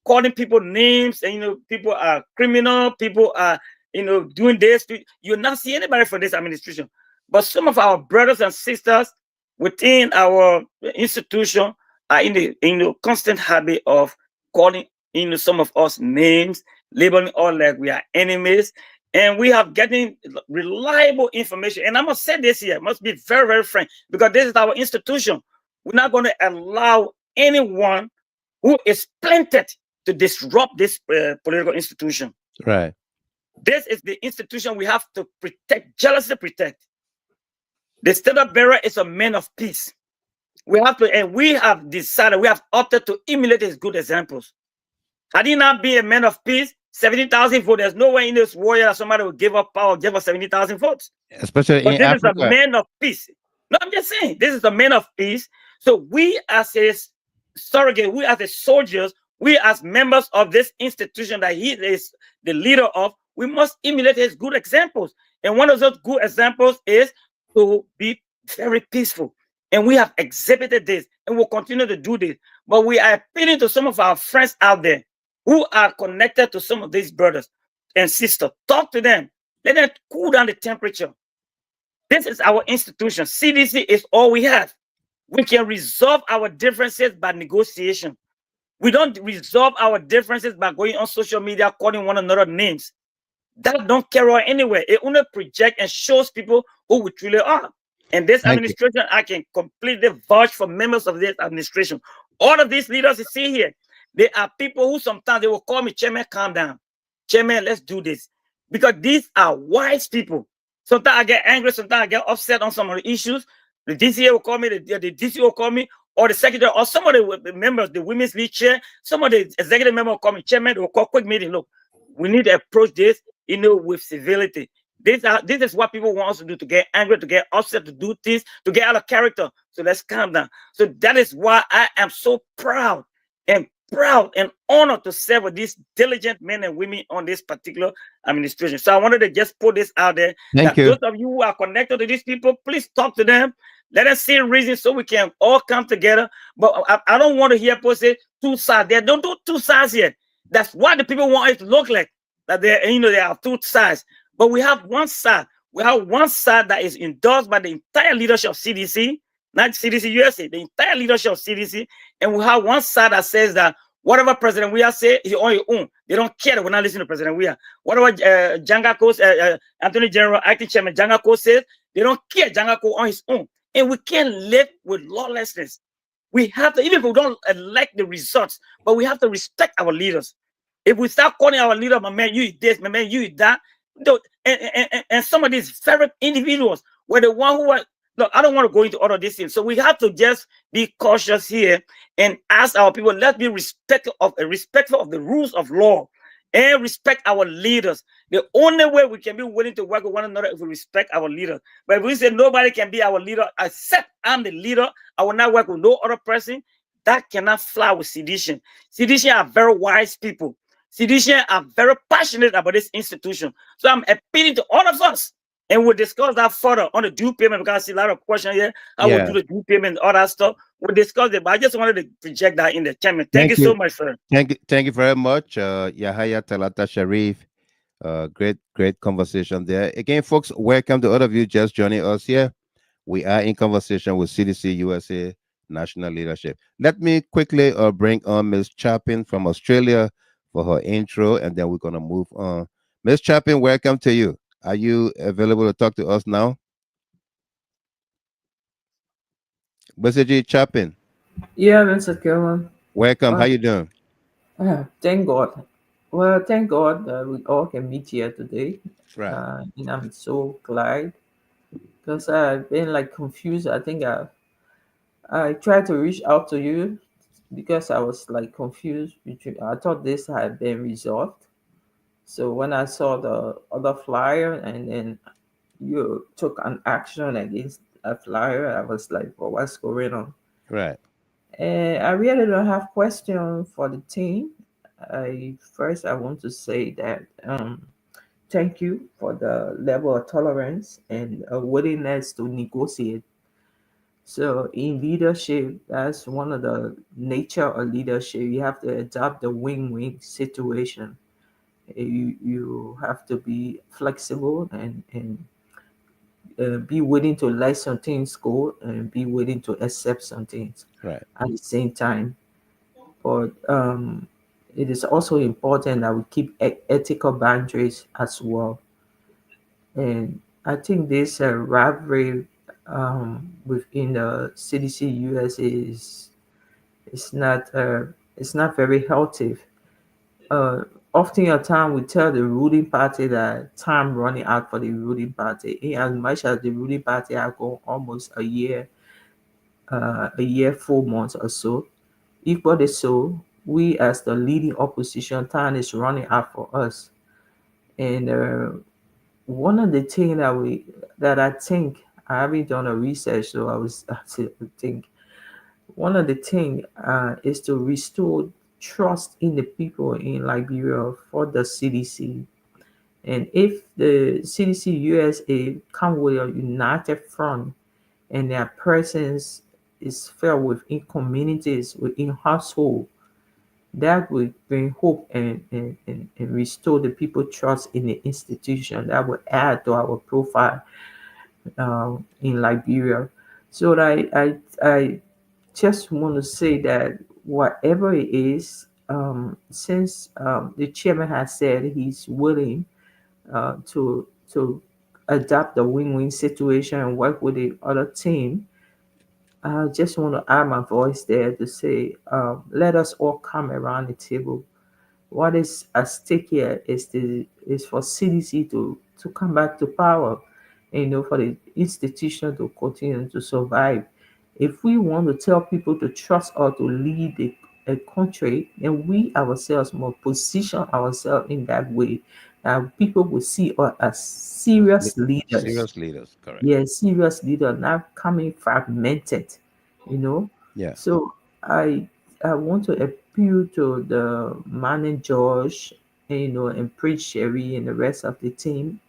Calling people names, and people are criminal, people are doing this. You'll not see anybody from this administration. But some of our brothers and sisters within our institution are in the constant habit of calling some of us names, labeling all like we are enemies, and we have getting reliable information. And I must say this here, must be very, very frank, because this is our institution. We're not going to allow anyone who is planted to disrupt this political institution. Right. This is the institution we have to protect, jealously protect. The standard bearer is a man of peace. We have to, and we have decided, we have opted to emulate his good examples. Had he not been a man of peace, 70,000 votes, there's no way in this warrior that somebody will give up power, give us 70,000 votes. Especially but in this Africa. is a man of peace. No, I'm just saying, this is a man of peace. So we as his surrogate, we as the soldiers, we as members of this institution that he is the leader of, we must emulate his good examples. And one of those good examples is to be very peaceful. And we have exhibited this and will continue to do this. But we are appealing to some of our friends out there who are connected to some of these brothers and sisters. Talk to them. Let them cool down the temperature. This is our institution. CDC is all we have. We can resolve our differences by negotiation. We don't resolve our differences by going on social media, calling one another names. That don't carry on anywhere. It only projects and shows people who we truly are. And this administration, I can completely vouch for members of this administration. All of these leaders you see here, they are people who sometimes they will call me, Chairman, calm down. Chairman, let's do this. Because these are wise people. Sometimes I get angry, sometimes I get upset on some of the issues. The DCA will call me, the DC will call me, or the secretary, or some of the members, the women's league chair, some of the executive members will call me, Chairman, they will call quick meeting. Look, we need to approach this, with civility. This is what people want us to do, to get angry, to get upset, to do things, to get out of character. So let's calm down. So that is why I am so proud and honored to serve with these diligent men and women on this particular administration. So I wanted to just put this out there. Thank you. Those of you who are connected to these people, please talk to them. Let us see reasons so we can all come together. But I don't want to hear people say two sides. They don't do two sides yet. That's what the people want it to look like. That they have two sides. But we have one side. We have one side that is endorsed by the entire leadership of CDC, not CDC USA, the entire leadership of CDC. And we have one side that says that whatever President Weah say, he on his own. They don't care that we're not listening to President Weah. Whatever Attorney General, Acting Chairman Jangako says, they don't care. Jangako on his own. And we can't live with lawlessness. We have to, even if we don't elect the results, but we have to respect our leaders. If we start calling our leader, my man, you eat this, my man, you eat that, and some of these very individuals were the one who were, look, I don't want to go into all of these things. So we have to just be cautious here and ask our people, let's be respectful of the rules of law and respect our leaders. The only way we can be willing to work with one another is if we respect our leaders. But if we say nobody can be our leader except I'm the leader, I will not work with no other person, that cannot fly with sedition. Sedition are very wise people. CDC are very passionate about this institution. So I'm appealing to all of us, and we'll discuss that further on the due payment, because I see a lot of questions here. How we'll do the due payment and all that stuff. We'll discuss it, but I just wanted to project that in the chairman. Thank you so much, sir. Thank you very much, Yahaya, Talata, Sharif. Great conversation there. Again, folks, welcome to all of you just joining us here. We are in conversation with CDC USA National Leadership. Let me quickly bring on Ms. Chapin from Australia for her intro, and then we're going to move on. Ms. Chapin, welcome to you. Are you available to talk to us now? Message Chapin, Yeah, Mr. Gilman. welcome. How Well, you doing? thank God. Well, thank God we all can meet here today. Right, And I'm so glad because I've been like confused. I think I tried to reach out to you because I was like confused. I thought this had been resolved. So when I saw the other flyer and then you took an action against a flyer, I was like, well, what's going on? right, I really don't have question for the team. I want to say that thank you for the level of tolerance and a willingness to negotiate. So in leadership, that's one of the nature of leadership. You have to adapt the win-win situation. You have to be flexible and be willing to let some things go and be willing to accept some things right, at the same time. But it is also important that we keep ethical boundaries as well. And I think this rivalry within the CDC USA is not it's not very healthy. Uh, Often a time we tell the ruling party that time running out for the ruling party. In as much as the ruling party have gone almost a year, 4 months or so. Equally so, we as the leading opposition, time is running out for us. And one of the things that I think I haven't done a research, so I think one of the things is to restore trust in the people in Liberia for the CDC. And if the CDC USA come with a united front and their presence is felt within communities, within household, that will bring hope and restore the people trust in the institution. That will add to our profile in Liberia. So I just want to say that whatever it is, since the chairman has said he's willing to adapt the win-win situation and work with the other team, I just want to add my voice there to say, let us all come around the table. What is at stake here is for CDC to come back to power, and, for the institution to continue to survive. If we want to tell people to trust or to lead a country, then we ourselves must position ourselves in that way. That people will see us as serious leaders. serious leaders, correct. Yes, serious leader, not coming fragmented, you know. Yeah, So I I want to appeal to the man and George, and Prince Sherry and the rest of the team.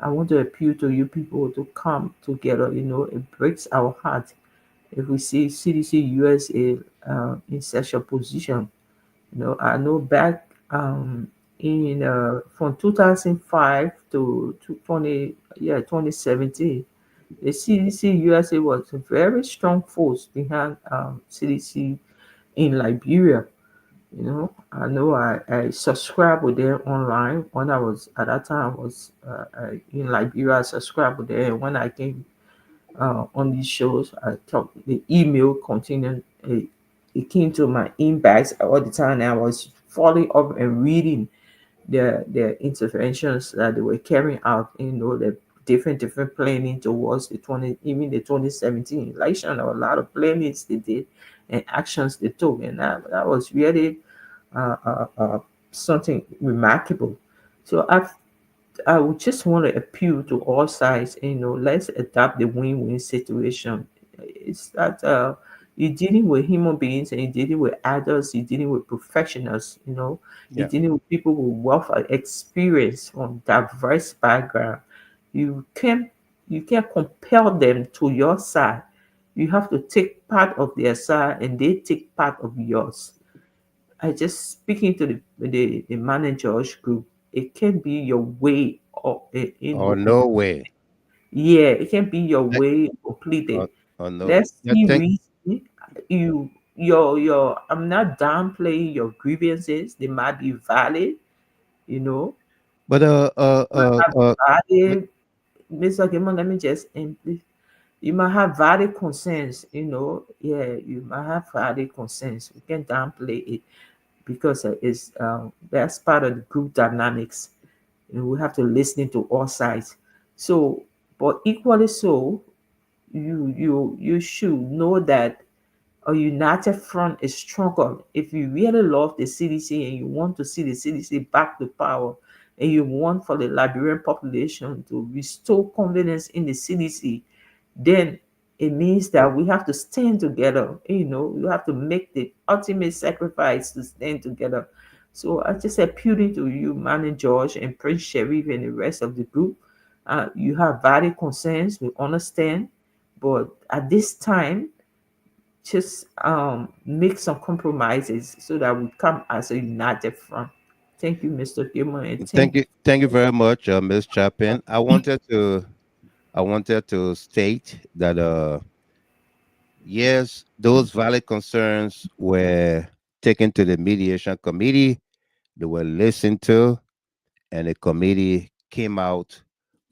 I want to appeal to you people to come together. It breaks our heart if we see CDC USA in such a position. I know back in from 2005 to 2017, the CDC USA was a very strong force behind CDC in Liberia. I know I subscribed with them online when I was at that time I was in Liberia. I subscribed with them. When I came on these shows, I thought the email continued. It came to my inbox all the time. And I was following up and reading their interventions that they were carrying out, the different planning towards even the 2017 election. There were a lot of plannings they did and actions they took, and that was really uh, uh, uh, something remarkable. So I would just want to appeal to all sides, let's adapt the win-win situation. It's that you're dealing with human beings and you're dealing with adults, you're dealing with professionals, you're yeah. dealing with people with wealth of experience from diverse background. You can't you can't compel them to your side. You have to take part of their side and they take part of yours. I just speaking to the managers group. It can be your way or Or no way. yeah, it can be your Like, way completely. or no way. Let's Yeah, see thank. reason your I'm not downplaying your grievances. They might be valid, you know, But Mr. Gilman, let me just you might have valid concerns, yeah, you might have valid concerns. We can downplay it because it's that's part of the group dynamics. We have to listen to all sides. So, but equally so, you should know that a united front is stronger. If you really love the CDC and you want to see the CDC back to power, and you want for the Liberian population to restore confidence in the CDC, then it means that we have to stand together. We have to make the ultimate sacrifice to stand together. So I just appealing to you, Man George and Prince Sheriff and the rest of the group. You have valid concerns, we understand, but at this time, just make some compromises so that we come as a united front. Thank you, Mr. Gilman, and thank you very much, Ms. Chapin. I wanted to state that yes, those valid concerns were taken to the mediation committee. They were listened to, and the committee came out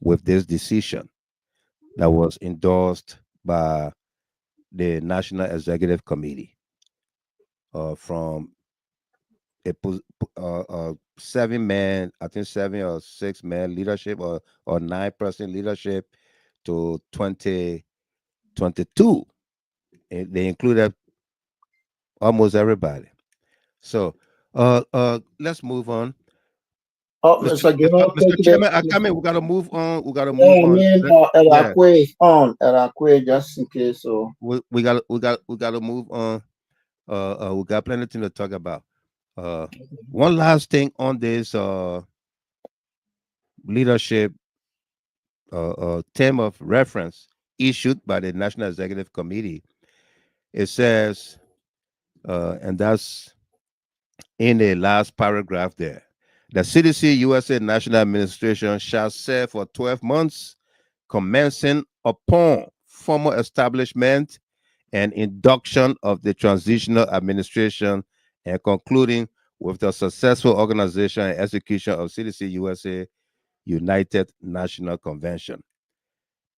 with this decision that was endorsed by the National Executive Committee from a 7 man, I think 7 or 6 man leadership, or 9-person leadership, to 2022. They included almost everybody. So let's move on. Oh, Mr. Gilman, Mr. Chairman, I come in. We gotta move on. I mean, Yeah, just in case. So we gotta move on. We got plenty of things to talk about. One last thing on this leadership term of reference issued by the National Executive Committee. It says, and that's in the last paragraph there, the CDC USA National Administration shall serve for 12 months, commencing upon formal establishment and induction of the transitional administration, and concluding with the successful organization and execution of CDC USA United National Convention.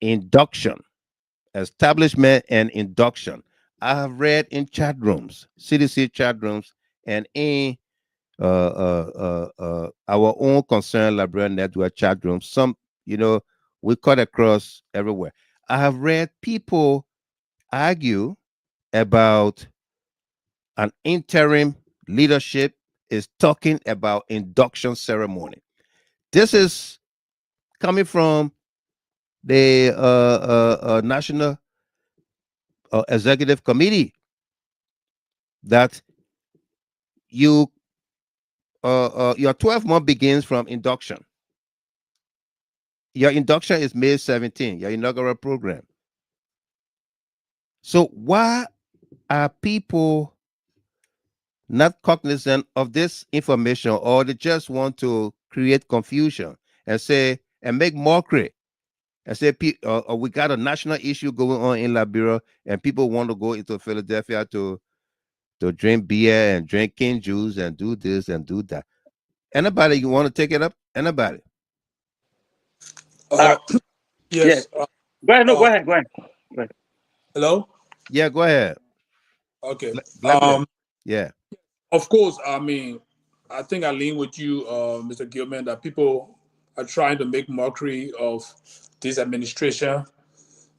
Induction, establishment, and induction. I have read in chat rooms, CDC chat rooms, and in our own concerned Liberian network chat rooms. Some, we cut across everywhere. I have read people argue about an interim leadership is talking about induction ceremony. This is coming from the National Executive Committee, that your 12-month begins from induction. Your induction is May 17, your inaugural program. So why are people not cognizant of this information, or they just want to create confusion and say and make mockery and say we got a national issue going on in Liberia and people want to go into Philadelphia to drink beer and drink cane juice and do this and do that? Anybody you want to take it up? Anybody? Yes. Yeah. Go ahead. No, go ahead. Go ahead. Hello? Yeah, go ahead. Okay. Yeah. Of course, I mean, I think I lean with you, Mr. Gilman, that people are trying to make mockery of this administration,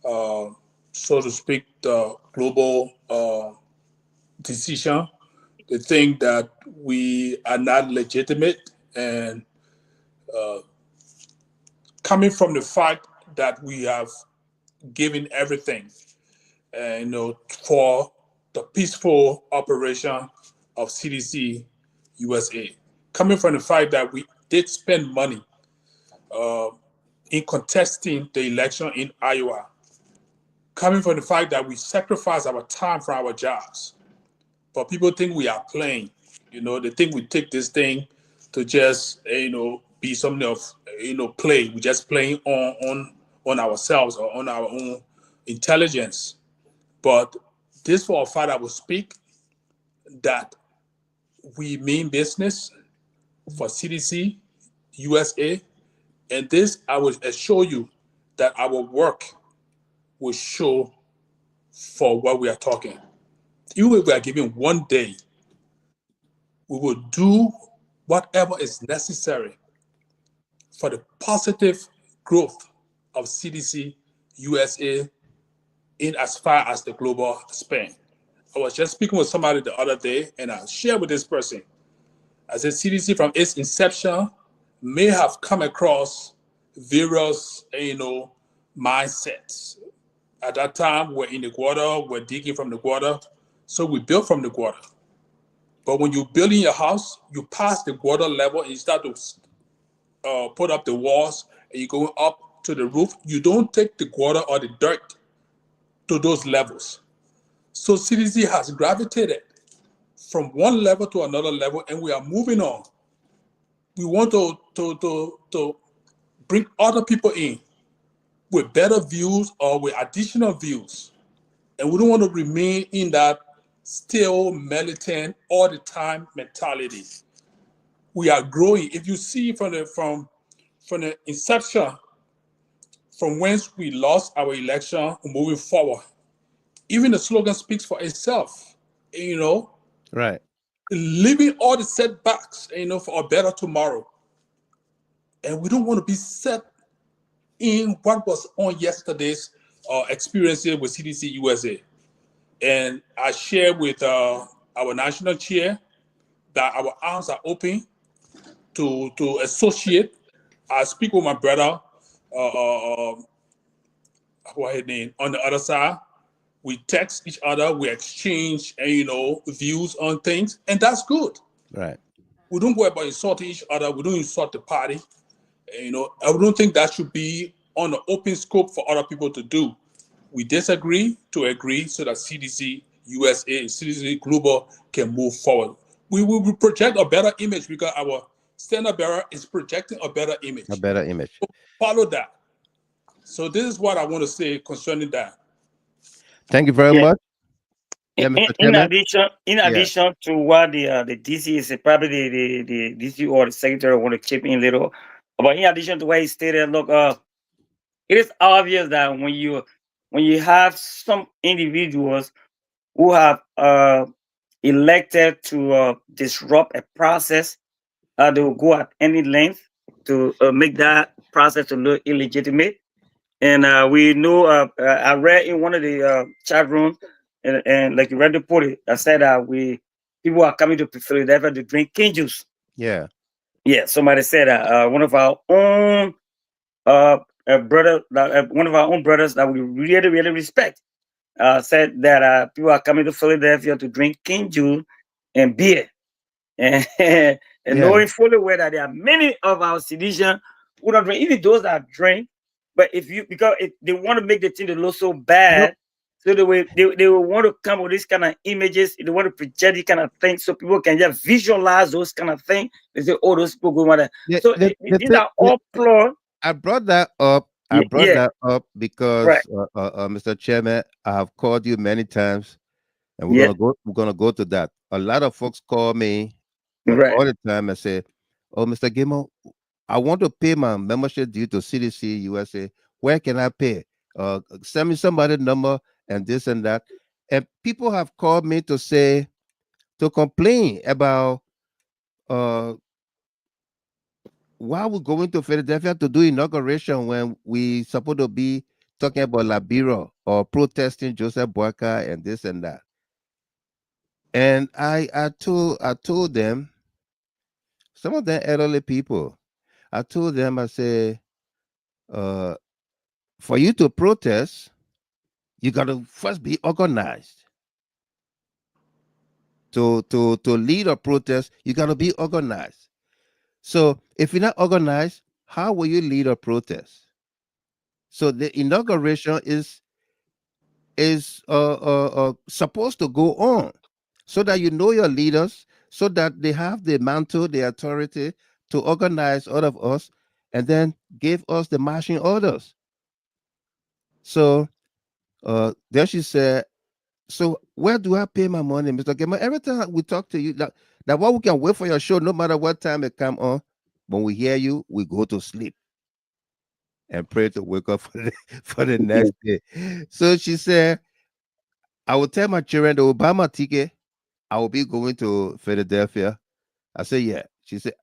so to speak, the global decision. They think that we are not legitimate, and coming from the fact that we have given everything, for the peaceful operation of CDC USA, coming from the fact that we did spend money in contesting the election in Iowa, coming from the fact that we sacrifice our time for our jobs, but people think we are playing. They think we take this thing to just be something of play. We just playing on ourselves or on our own intelligence. But this for a fact I will speak that we mean business for CDC USA. And this, I will assure you that our work will show for what we are talking. Even if we are given 1 day, we will do whatever is necessary for the positive growth of CDC USA in as far as the global span. I was just speaking with somebody the other day, and I shared with this person. I said CDC from its inception may have come across various, mindsets. At that time, we're in the water, we're digging from the water, so we built from the water. But when you build in your house, you pass the water level and you start to put up the walls, and you're going up to the roof. You don't take the water or the dirt to those levels. So CDC has gravitated from one level to another level, and we are moving on. We want to bring other people in with better views or with additional views. And we don't want to remain in that still militant all the time mentality. We are growing. If you see from the inception, from whence we lost our election, moving forward, even the slogan speaks for itself. Right. Living all the setbacks, for a better tomorrow. And we don't want to be set in what was on yesterday's experiences with CDC USA. And I share with our national chair that our arms are open to associate. I speak with my brother, what's his name, on the other side. We text each other, we exchange, views on things, and that's good. Right. We don't go about insulting each other. We don't insult the party. I don't think that should be on the open scope for other people to do. We disagree to agree so that CDC USA and CDC Global can move forward. We will project a better image because our standard bearer is projecting a better image. A better image. So follow that. So this is what I want to say concerning that. Thank you very much. Yeah, Mr. In Chairman? addition to what the DC is probably the DC or the secretary want to chip in a little, but in addition to what he stated, look, it is obvious that when you have some individuals who have elected to disrupt a process, they will go at any length to make that process to look illegitimate. And we know, I read in one of the chat rooms, and like you read the put it, I said that people are coming to Philadelphia to drink cane juice. Yeah. Yeah, somebody said that one of our own one of our own brothers that we really, really respect, said that people are coming to Philadelphia to drink cane juice and beer. And, and knowing fully well that there are many of our citizens who don't drink, even those that drink. But because they want to make the thing to look so bad, so they will want to come with this kind of images. They want to project this kind of thing, so people can just visualize those kind of things. They say, "Oh, those people go want to." So these are all ploy. I brought that up. That up because, Mr. Chairman, I have called you many times, and we're gonna go to that. A lot of folks call me all the time and say, "Oh, Mr. Gilmore, I want to pay my membership due to CDC USA. Where can I pay? Send me somebody's number and this and that." And people have called me to complain about why we're going to Philadelphia to do inauguration when we supposed to be talking about Liberia or protesting Joseph Boyka and this and that. And I told them, some of them elderly people, I told them, I say, for you to protest, you got to first be organized. To lead a protest, you got to be organized. So if you're not organized, how will you lead a protest? So the inauguration is supposed to go on so that you know your leaders, so that they have the mantle, the authority to organize all of us and then give us the marching orders. So there she said, "So where do I pay my money, Mr. Gamer? Every time we talk to you, that what we can wait for your show, no matter what time it come on, when we hear you, we go to sleep and pray to wake up for the next day. So she said, I will tell my children the Obama ticket. I will be going to Philadelphia. I said, yeah. She said,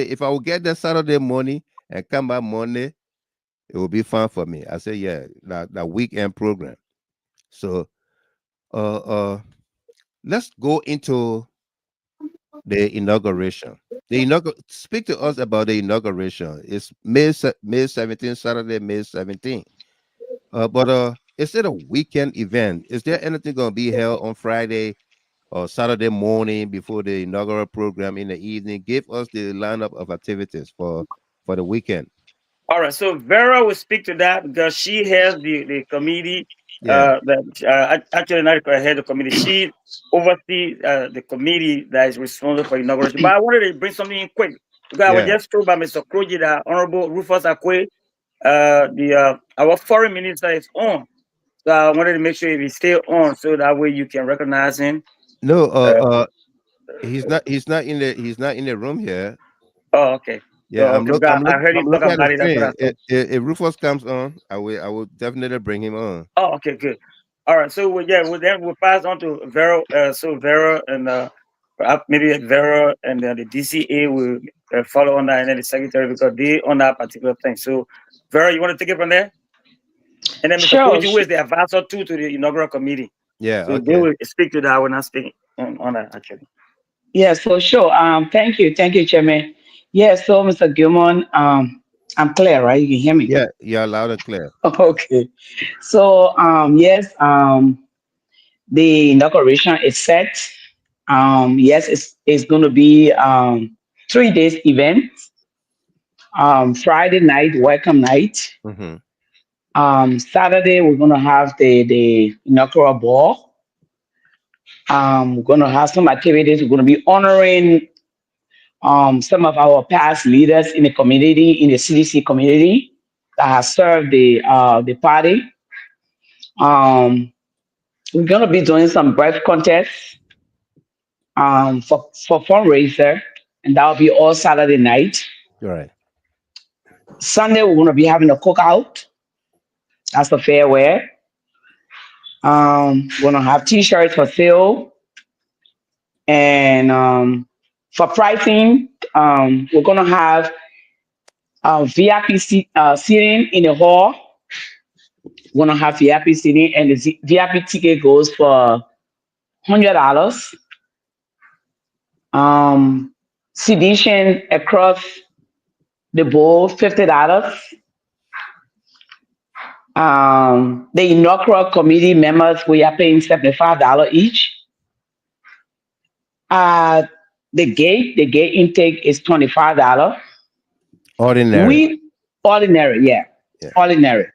if I will get there Saturday morning and come back Monday, it will be fun for me. I said, yeah, that weekend program. So let's go into the inauguration. Speak to us about the inauguration. It's May 17th, Saturday, May 17th. But is it a weekend event? Is there anything going to be held on Friday or Saturday morning before the inaugural program in the evening? Give us the lineup of activities for the weekend. All right, so Vera will speak to that because she has the committee. Yeah. Actually, not head of the committee. She oversees the committee that is responsible for inauguration. But I wanted to bring something in quick because I was Yeah. just told by Mr. Kroji that Honorable Rufus Akwe, our foreign minister, is on. So I wanted to make sure he's still on, so that way you can recognize him. No, he's not in the room here. Oh, okay. Yeah, Okay, because I heard I'm him talk looking at the about it. That's what I screen. thought. If Rufus comes on, I will definitely bring him on. Oh, okay, good. All right, so we'll pass on to Vera. So Vera and maybe Vera and the DCA will follow on that, and then the secretary because they on that particular thing. So Vera, you want to take it from there? And then Mr. Sure. Koji, who is the advisor to the inaugural committee. Yeah, So they okay. will speak to that. I will not speak on that actually. Yes, for sure. Thank you, Chairman. Yes, so Mr. Gilman, I'm clear, right? You can hear me. Yeah, you're loud and clear. Okay. So yes, the inauguration is set. Yes, it's going to be 3 days event. Friday night, welcome night. Mm-hmm. Saturday, we're going to have the inaugural ball. We're going to have some activities. We're going to be honoring some of our past leaders in the community, in the CDC community that has served the party. We're going to be doing some breath contests for fundraiser, and that will be all Saturday night. Right. Sunday, we're going to be having a cookout. That's a fair wear. We're going to have T-shirts for sale. And for pricing, we're going to have VIP seating in the hall. We're going to have VIP seating, and the VIP ticket goes for $100. Sedition across the board, $50. The inaugural committee members, we are paying $75 each. The gate intake is $25. Ordinary. Ordinary, yeah. Ordinary.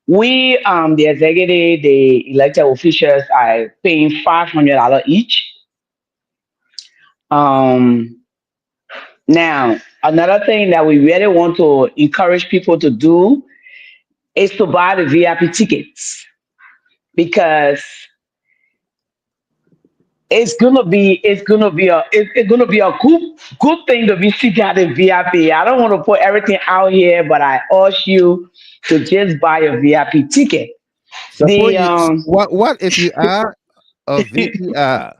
We, the executive, the elected officials are paying $500 each. Now, another thing that we really want to encourage people to do is to buy the VIP tickets, because it's gonna be a good thing to be sitting at the VIP. I don't want to put everything out here, but I urge you to just buy a VIP ticket. What if you are a VPR?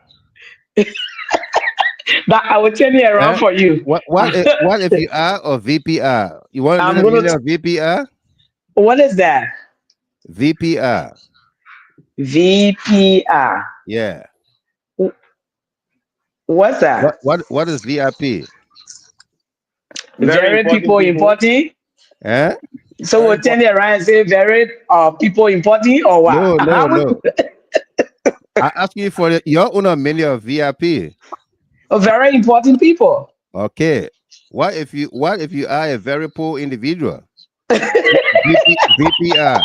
But I will turn it around for you. What if you are a VPR? You want to know a VPR? What is that? VPR. VPR. Yeah. What's that? What is VIP? Very people important. Eh? So we'll turn it around and say very people important or what? No. I ask you for your own many of VIP. Very important people. Okay. What if you are a very poor individual? VPR.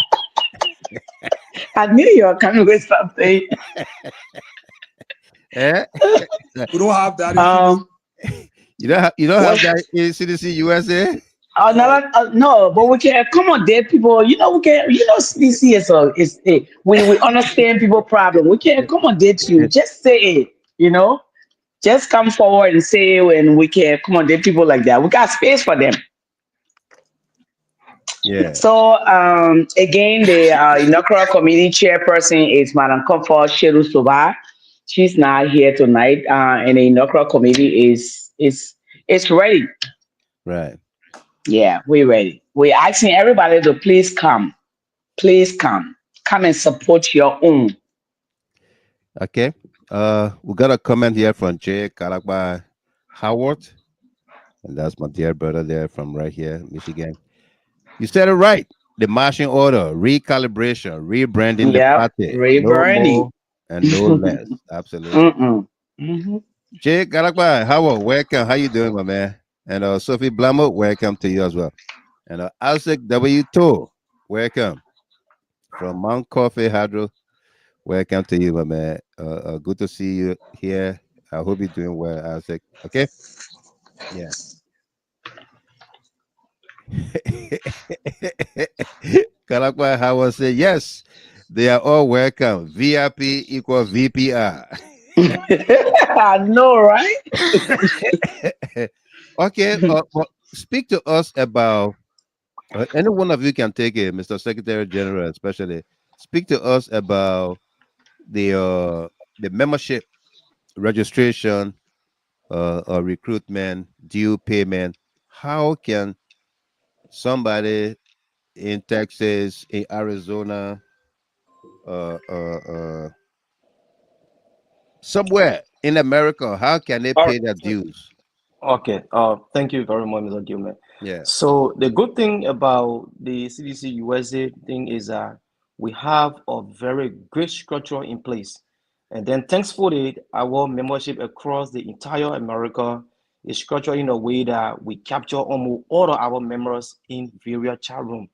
I knew you were coming with something. We don't have that. You don't have that in CDC USA. No, but we can accommodate people. CDC is we understand people's problem. We can accommodate you. Just say it. Just come forward and say when we can accommodate people like that. We got space for them. Yeah. So again, the inaugural committee chairperson is Madam Comfort Sheru Soba. She's not here tonight, and the inaugural committee is ready. Right. Yeah, we're ready. We're asking everybody to please come. Please come. Come and support your own. Okay. We got a comment here from Jay Kalakba Howard, and that's my dear brother there from right here, Michigan. You said it right. The marching order, recalibration, rebranding the Yep, party. Ray No Bernie. more and no less. Absolutely. Mm-mm. Mhm. Jay Kalakba Howard, welcome. How you doing, my man? And Sophie Blamo, welcome to you as well. And Isaac W2, welcome from Mount Coffee Hydro. Welcome to you, my man. Good to see you here. I hope you're doing well, Isaac. Okay? Yeah. Kalakwa Howard said, yes, they are all welcome. VIP equal VPR. I know, right? Okay. Well, speak to us about, any one of you can take it, Mr. Secretary General, especially. Speak to us about the membership registration, recruitment, due payment. How can somebody in Texas, in Arizona, uh, uh, uh, somewhere in America, how can they All pay their dues? Okay. Thank you very much, Mr. Gilman. Yeah, So the good thing about the CDC USA thing is that we have a very great structure in place. And then thankfully, our membership across the entire America is structured in a way that we capture almost all of our members in various chat room.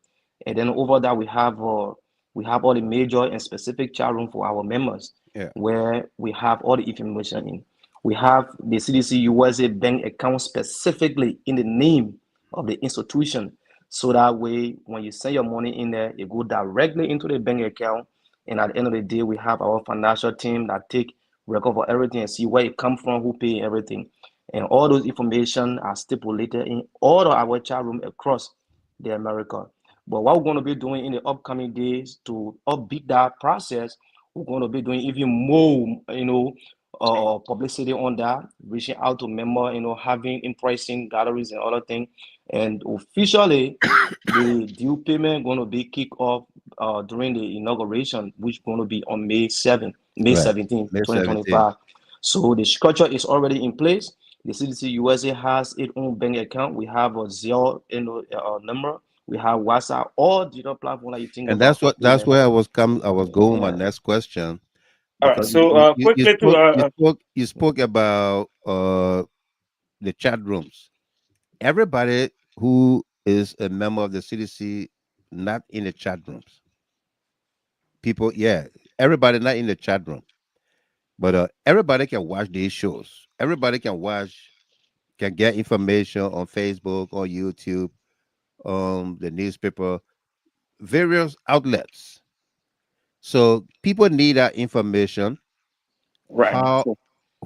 And then over that, we have all the major and specific chat room for our members, yeah, where we have all the information in. We have the CDC USA bank account specifically in the name of the institution. So that way, when you send your money in there, it go directly into the bank account. And at the end of the day, we have our financial team that take record for everything and see where it come from, who pay everything. And all those information are stipulated in all of our chat room across the America. But what we're going to be doing in the upcoming days to upbeat that process, we're going to be doing even more, publicity on that, reaching out to member, having in-person galleries and other things. And officially, the due payment going to be kicked off during the inauguration, which going to be on May 7th, May right. 17th, May 17th. 2025. So the structure is already in place. The CDC USA has its own bank account. We have a Zelle number. We have WhatsApp, all digital platform that you think And about for that's payment. where I was going with my Yeah. next question. all right. Because So quickly to you spoke about the chat rooms. Everybody who is a member of the CDC not in the chat rooms. People, yeah, everybody not in the chat room. But everybody can watch these shows. Everybody can get information on Facebook, on YouTube, on the newspaper, various outlets. So people need that information, right. how, So,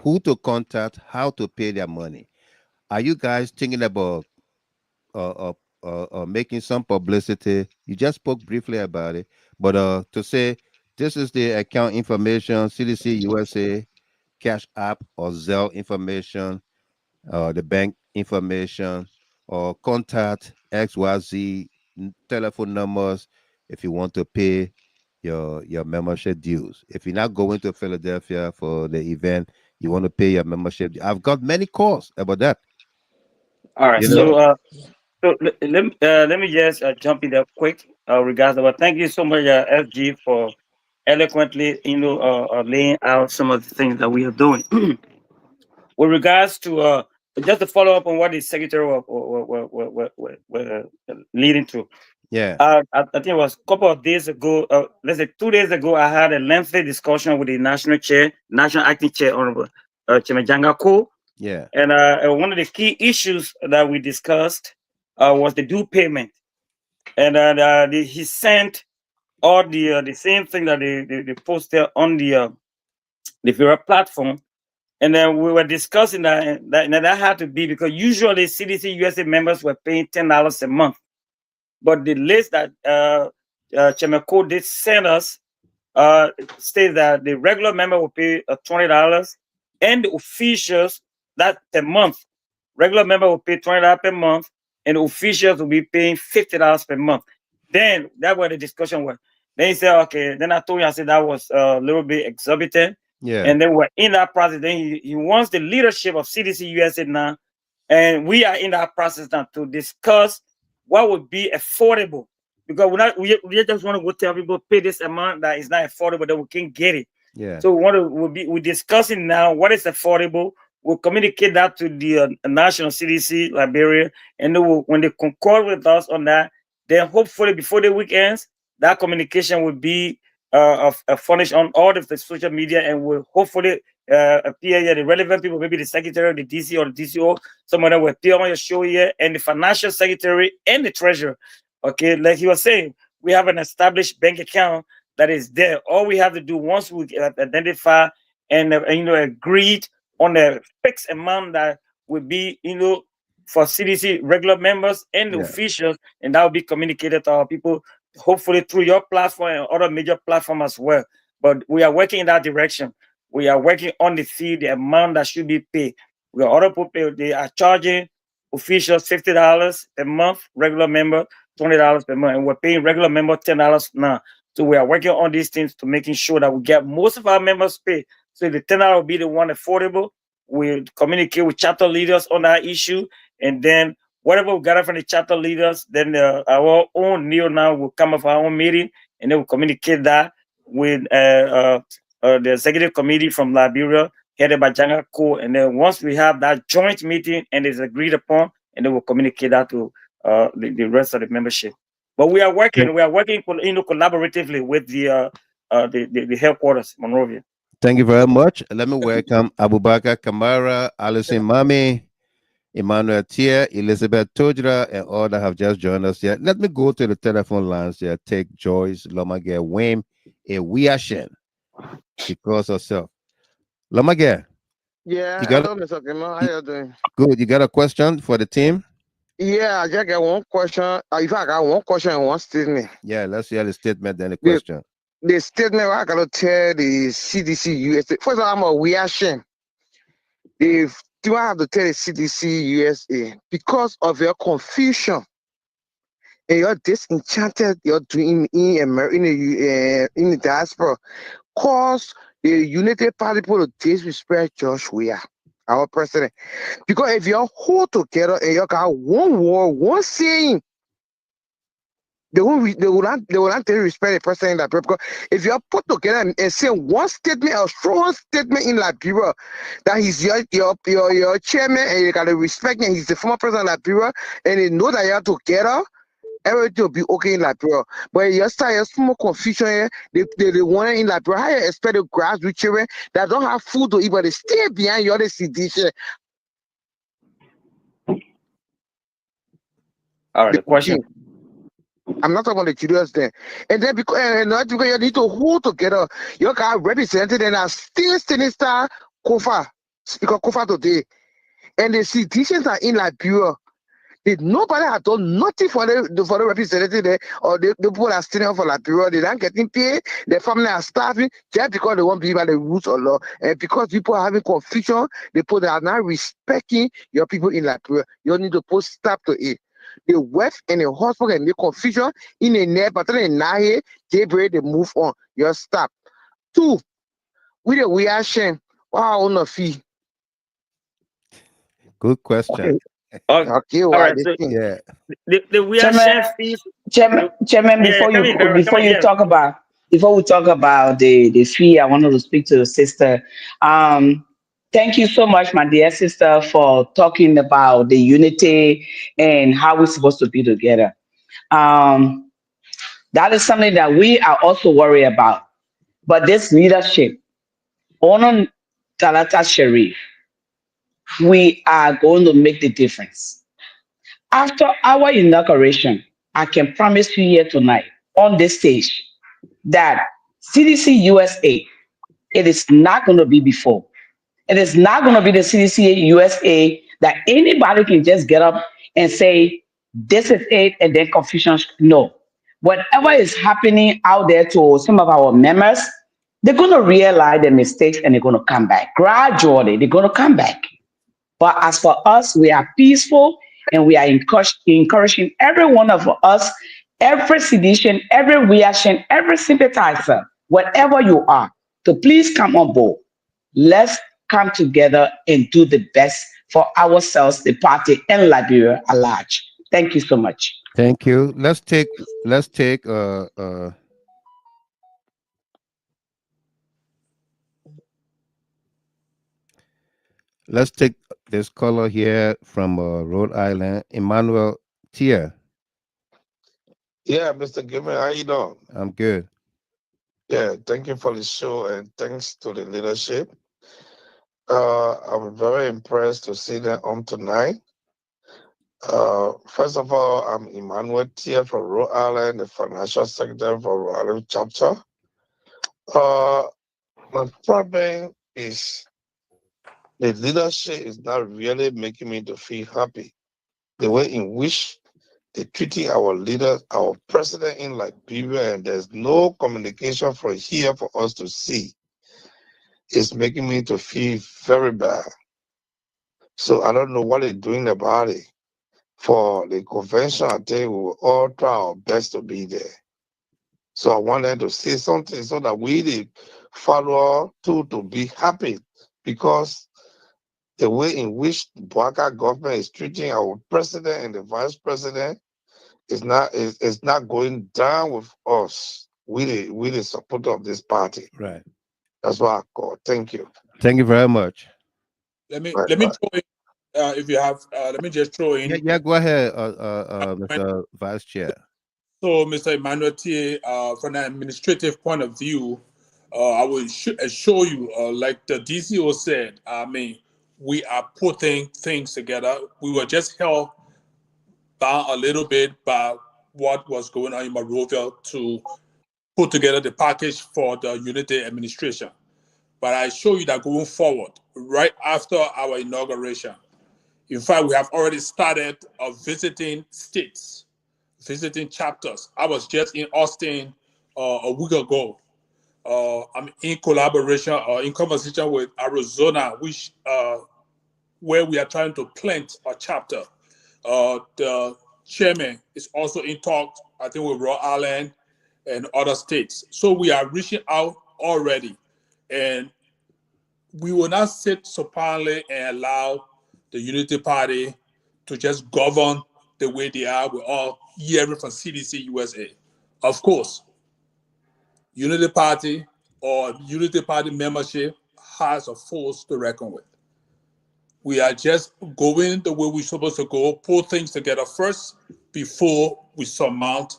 who to contact, how to pay their money. Are you guys thinking about uh, uh, making some publicity? You just spoke briefly about it, but to say this is the account information, CDC USA, Cash App or Zelle information, the bank information, or contact XYZ telephone numbers if you want to pay your membership dues. If you're not going to Philadelphia for the event, you want to pay your membership. I've got many calls about that. all right. You know, So Let me just jump in there quick regards about. Thank you so much, FG, for eloquently, laying out some of the things that we are doing. With regards to just to follow up on what the secretary were leading to. yeah, I think it was a couple of days ago, let's say 2 days ago, I had a lengthy discussion with the national acting chair, Honorable Chimejanga Ko. yeah, And one of the key issues that we discussed was the due payment. And he sent all the same thing that they posted on the Vera platform. And then we were discussing that had to be because usually CDC USA members were paying $10 a month. But the list that Chairman Cole did send us states that the regular member will pay $20 and the officials that per month. Regular member will pay $20 per month and the officials will be paying $50 per month. Then that's where the discussion was. Then he said, okay, then I told you, I said that was a little bit exorbitant. Yeah. And then we're in that process. Then he wants the leadership of CDC USA now. And we are in that process now to discuss what would be affordable. Because we just want to go tell people pay this amount that is not affordable, that we can get it. Yeah. So we're discussing now what is affordable. We'll communicate that to the national CDC Liberia, and when they concord with us on that, then hopefully before the weekends, that communication will be furnished on all of the social media, and will hopefully appear here. The relevant people, maybe the secretary of the DC or the DCO, some of them will appear on your show here, and the financial secretary and the treasurer. Okay, like he was saying, we have an established bank account that is there. All we have to do once we identify and agreed on a fixed amount that would be, for CDC regular members and the officials, and that will be communicated to our people, hopefully through your platform and other major platforms as well. But we are working in that direction. We are working on the fee, the amount that should be paid. We are other people, they are charging officials $50 a month, regular member $20 per month, and we're paying regular member $10 now. So we are working on these things to making sure that we get most of our members paid. So the $10 will be the one affordable. We communicate with chapter leaders on that issue, and then whatever we gather from the chapter leaders, then our own Neo now will come up our own meeting, and then we'll communicate that with the executive committee from Liberia, headed by Janga Ko. And then once we have that joint meeting and it's agreed upon, and then we'll communicate that to the rest of the membership. But we are working collaboratively with the headquarters, Monrovia. Thank you very much. Let me welcome Abubakar Kamara, Alison Mami, Emmanuel Tier, Elizabeth Tojra, and all that have just joined us here. Let me go to the telephone lines here. Take Joyce Lomage Wim, a Wiashen, because herself. Lomage. Yeah, hello, Mr. Kima. How you doing? Good. You got a question for the team? Yeah, I just got one question. In fact, I got one question and one statement. Yeah, let's hear the statement, then the question. The statement I got to tell the CDC USA. First of all, I'm a reaction. Do I have to tell the CDC USA because of your confusion and your disenchanted you're doing in the diaspora, cause the United Party people to disrespect Josh Weah, our president. Because if you hold together and you got one word, one saying, they will not respect the president in Liberia. Because if you put together and say one statement, a strong statement in Liberia, that he's your chairman and you gotta respect him, he's the former president of Liberia, and they know that you're together, everything will be okay in Liberia. But you start small confusion here. They want it in Liberia. How you expect the grassroots children that don't have food to eat, but they stay behind your CDC? All right, the question. I'm not talking about the children there. And then because you need to hold together. You got represented and are still Sinister Kofa, Speaker Kofa today. And the citizens are in Liberia. Nobody has done nothing for the representative there, or the people are standing up for Liberia. They don't getting paid. Their family are starving just because they won't be by the rules of law. And because people are having confusion, the people are not respecting your people in Liberia. You need to put stop to it. The wife and the husband and the confusion in the net, but then now they move on. You stop. 2, with the reaction, wow, on a fee. Good question. Okay, all right. So, yeah. The reaction fees. Chairman, before we talk about the fee, I wanted to speak to the sister. Thank you so much, my dear sister, for talking about the unity and how we're supposed to be together. That is something that we are also worried about. But this leadership, on Talata Sharif, we are going to make the difference. After our inauguration, I can promise you here tonight on this stage that CDC USA, it is not going to be before. It is not going to be the CDC USA that anybody can just get up and say, this is it, and then confusion. No. Whatever is happening out there to some of our members, they're going to realize their mistakes and they're going to come back. Gradually, they're going to come back. But as for us, we are peaceful and we are encouraging every one of us, every sedition, every reaction, every sympathizer, whatever you are, to please come on board. Let's come together and do the best for ourselves, the party, and Liberia at large. Thank you so much. Thank you. Let's take let's take this caller here from Rhode Island, Emmanuel Tia. Yeah, Mr. Gilman, how you doing? I'm good. Yeah, thank you for the show and thanks to the leadership. I'm very impressed to see them on tonight. First of all, I'm Emmanuel Tia from Rhode Island, the financial secretary for Rhode Island chapter. My problem is the leadership is not really making me to feel happy. The way in which they're treating our leaders, our president in Liberia, and there's no communication from here for us to see. It's making me to feel very bad. So I don't know what they're doing about it. For the convention, I think we will all try our best to be there. So I want them to say something so that we, the follower, to be happy, because the way in which the Bwaka government is treating our president and the vice president is not going down with us. We the supporter of this party. Right. That's what I call. Thank you. Thank you very much. Let me throw in, if you have, let me just throw in. Yeah, go ahead, Mr. Vice Chair. So, Mr. Emmanuel T, from an administrative point of view, I will assure you, like the DCO said, I mean, we are putting things together. We were just held down a little bit by what was going on in Monrovia to put together the package for the unity administration. But I assure you that going forward, right after our inauguration, in fact, we have already started visiting states, visiting chapters. I was just in Austin a week ago. I'm in collaboration or in conversation with Arizona, which where we are trying to plant a chapter. The chairman is also in talks, I think, with Rhode Island and other states. So we are reaching out already. And we will not sit supinely and allow the Unity Party to just govern the way they are. We're all hearing from CDC USA. Of course, Unity Party or Unity Party membership has a force to reckon with. We are just going the way we're supposed to go, pull things together first before we surmount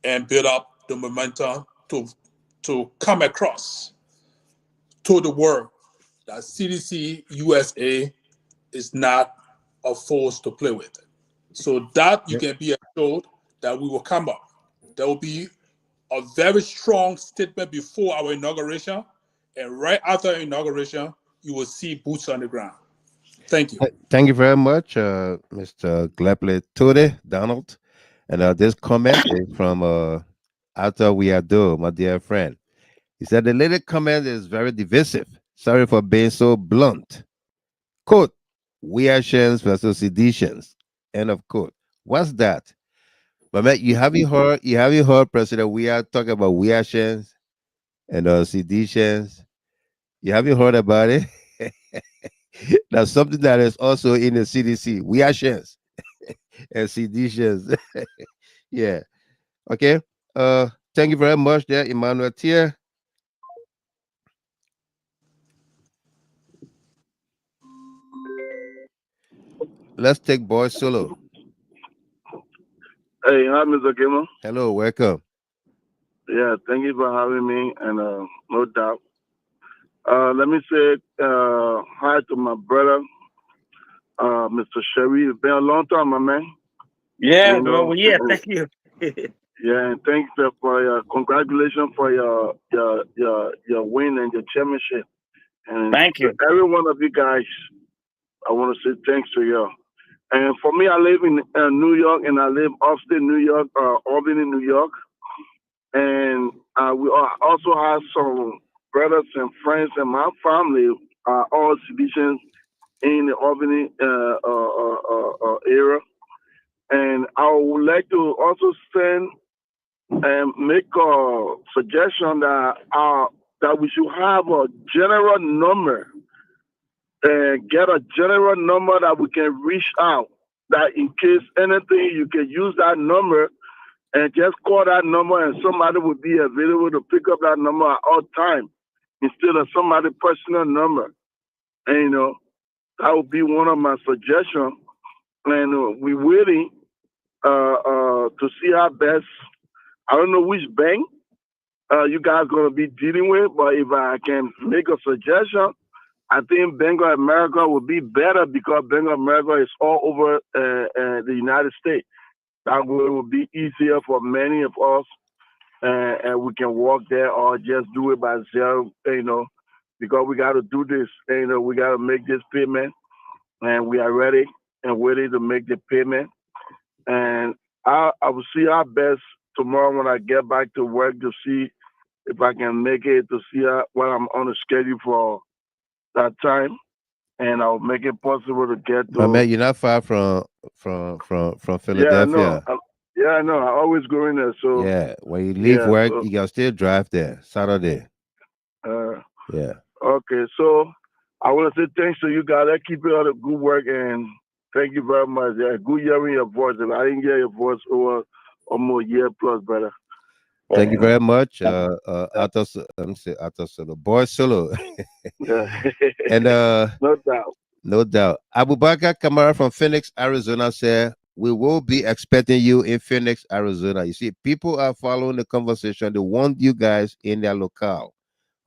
and build up the momentum to come across to the world that CDC USA is not a force to play with. So that you can be assured that we will come up. There will be a very strong statement before our inauguration, and right after inauguration, you will see boots on the ground. Thank you. Thank you very much, Mr. Glepley Tode, Donald. And this comment is from Arthur Wiado, my dear friend. He said the later comment is very divisive. Sorry for being so blunt. Quote, we are Shens versus seditions. End of quote. What's that? But man, you haven't heard President we are talking about we are Shens and seditions. You haven't heard about it? That's something that is also in the CDC. We are Shens and seditions. Yeah. Okay. Thank you very much there, Emmanuel Tier. Let's take Boy Solo. Hey, hi, Mr. Gilman. Hello, welcome. Yeah, thank you for having me, and no doubt. Let me say hi to my brother, Mr. Sherry. It's been a long time, my man. Yeah, bro. Yeah, thank you. Yeah, and thanks for your congratulations for your win and your chairmanship. And Thank to you. every one of you guys, I want to say thanks to you. And for me, I live in New York, and I live upstate New York, Albany, New York. And we also have some brothers and friends in my family, all citizens in the Albany area. And I would like to also send and make a suggestion that we should have a general number, get a general number that we can reach out. That in case anything, you can use that number and just call that number, and somebody will be available to pick up that number at all time instead of somebody's personal number. And that would be one of my suggestions. And we're waiting to see how best. I don't know which bank you guys gonna be dealing with, but if I can make a suggestion, I think Bank of America would be better because Bank of America is all over the United States. That way it will be easier for many of us, and we can walk there or just do it by Zelle, because we got to do this. We got to make this payment, and we are ready and waiting to make the payment. And I will see our best tomorrow when I get back to work to see if I can make it, to see what I'm on the schedule for that time, and I'll make it possible to get to. My man, you're not far from Philadelphia. Yeah, I know. I always go in there. So yeah, when you leave work, you can still drive there Saturday. Yeah. Okay, so I want to say thanks to you guys. Let's keep it all the good work, and thank you very much. Yeah, good hearing your voice. And I didn't hear your voice over almost a year plus, brother. Thank you very much. Atos, Solo, boy Solo. And no doubt. No doubt. Abubakar Kamara from Phoenix, Arizona said, we will be expecting you in Phoenix, Arizona. You see, people are following the conversation. They want you guys in their locale.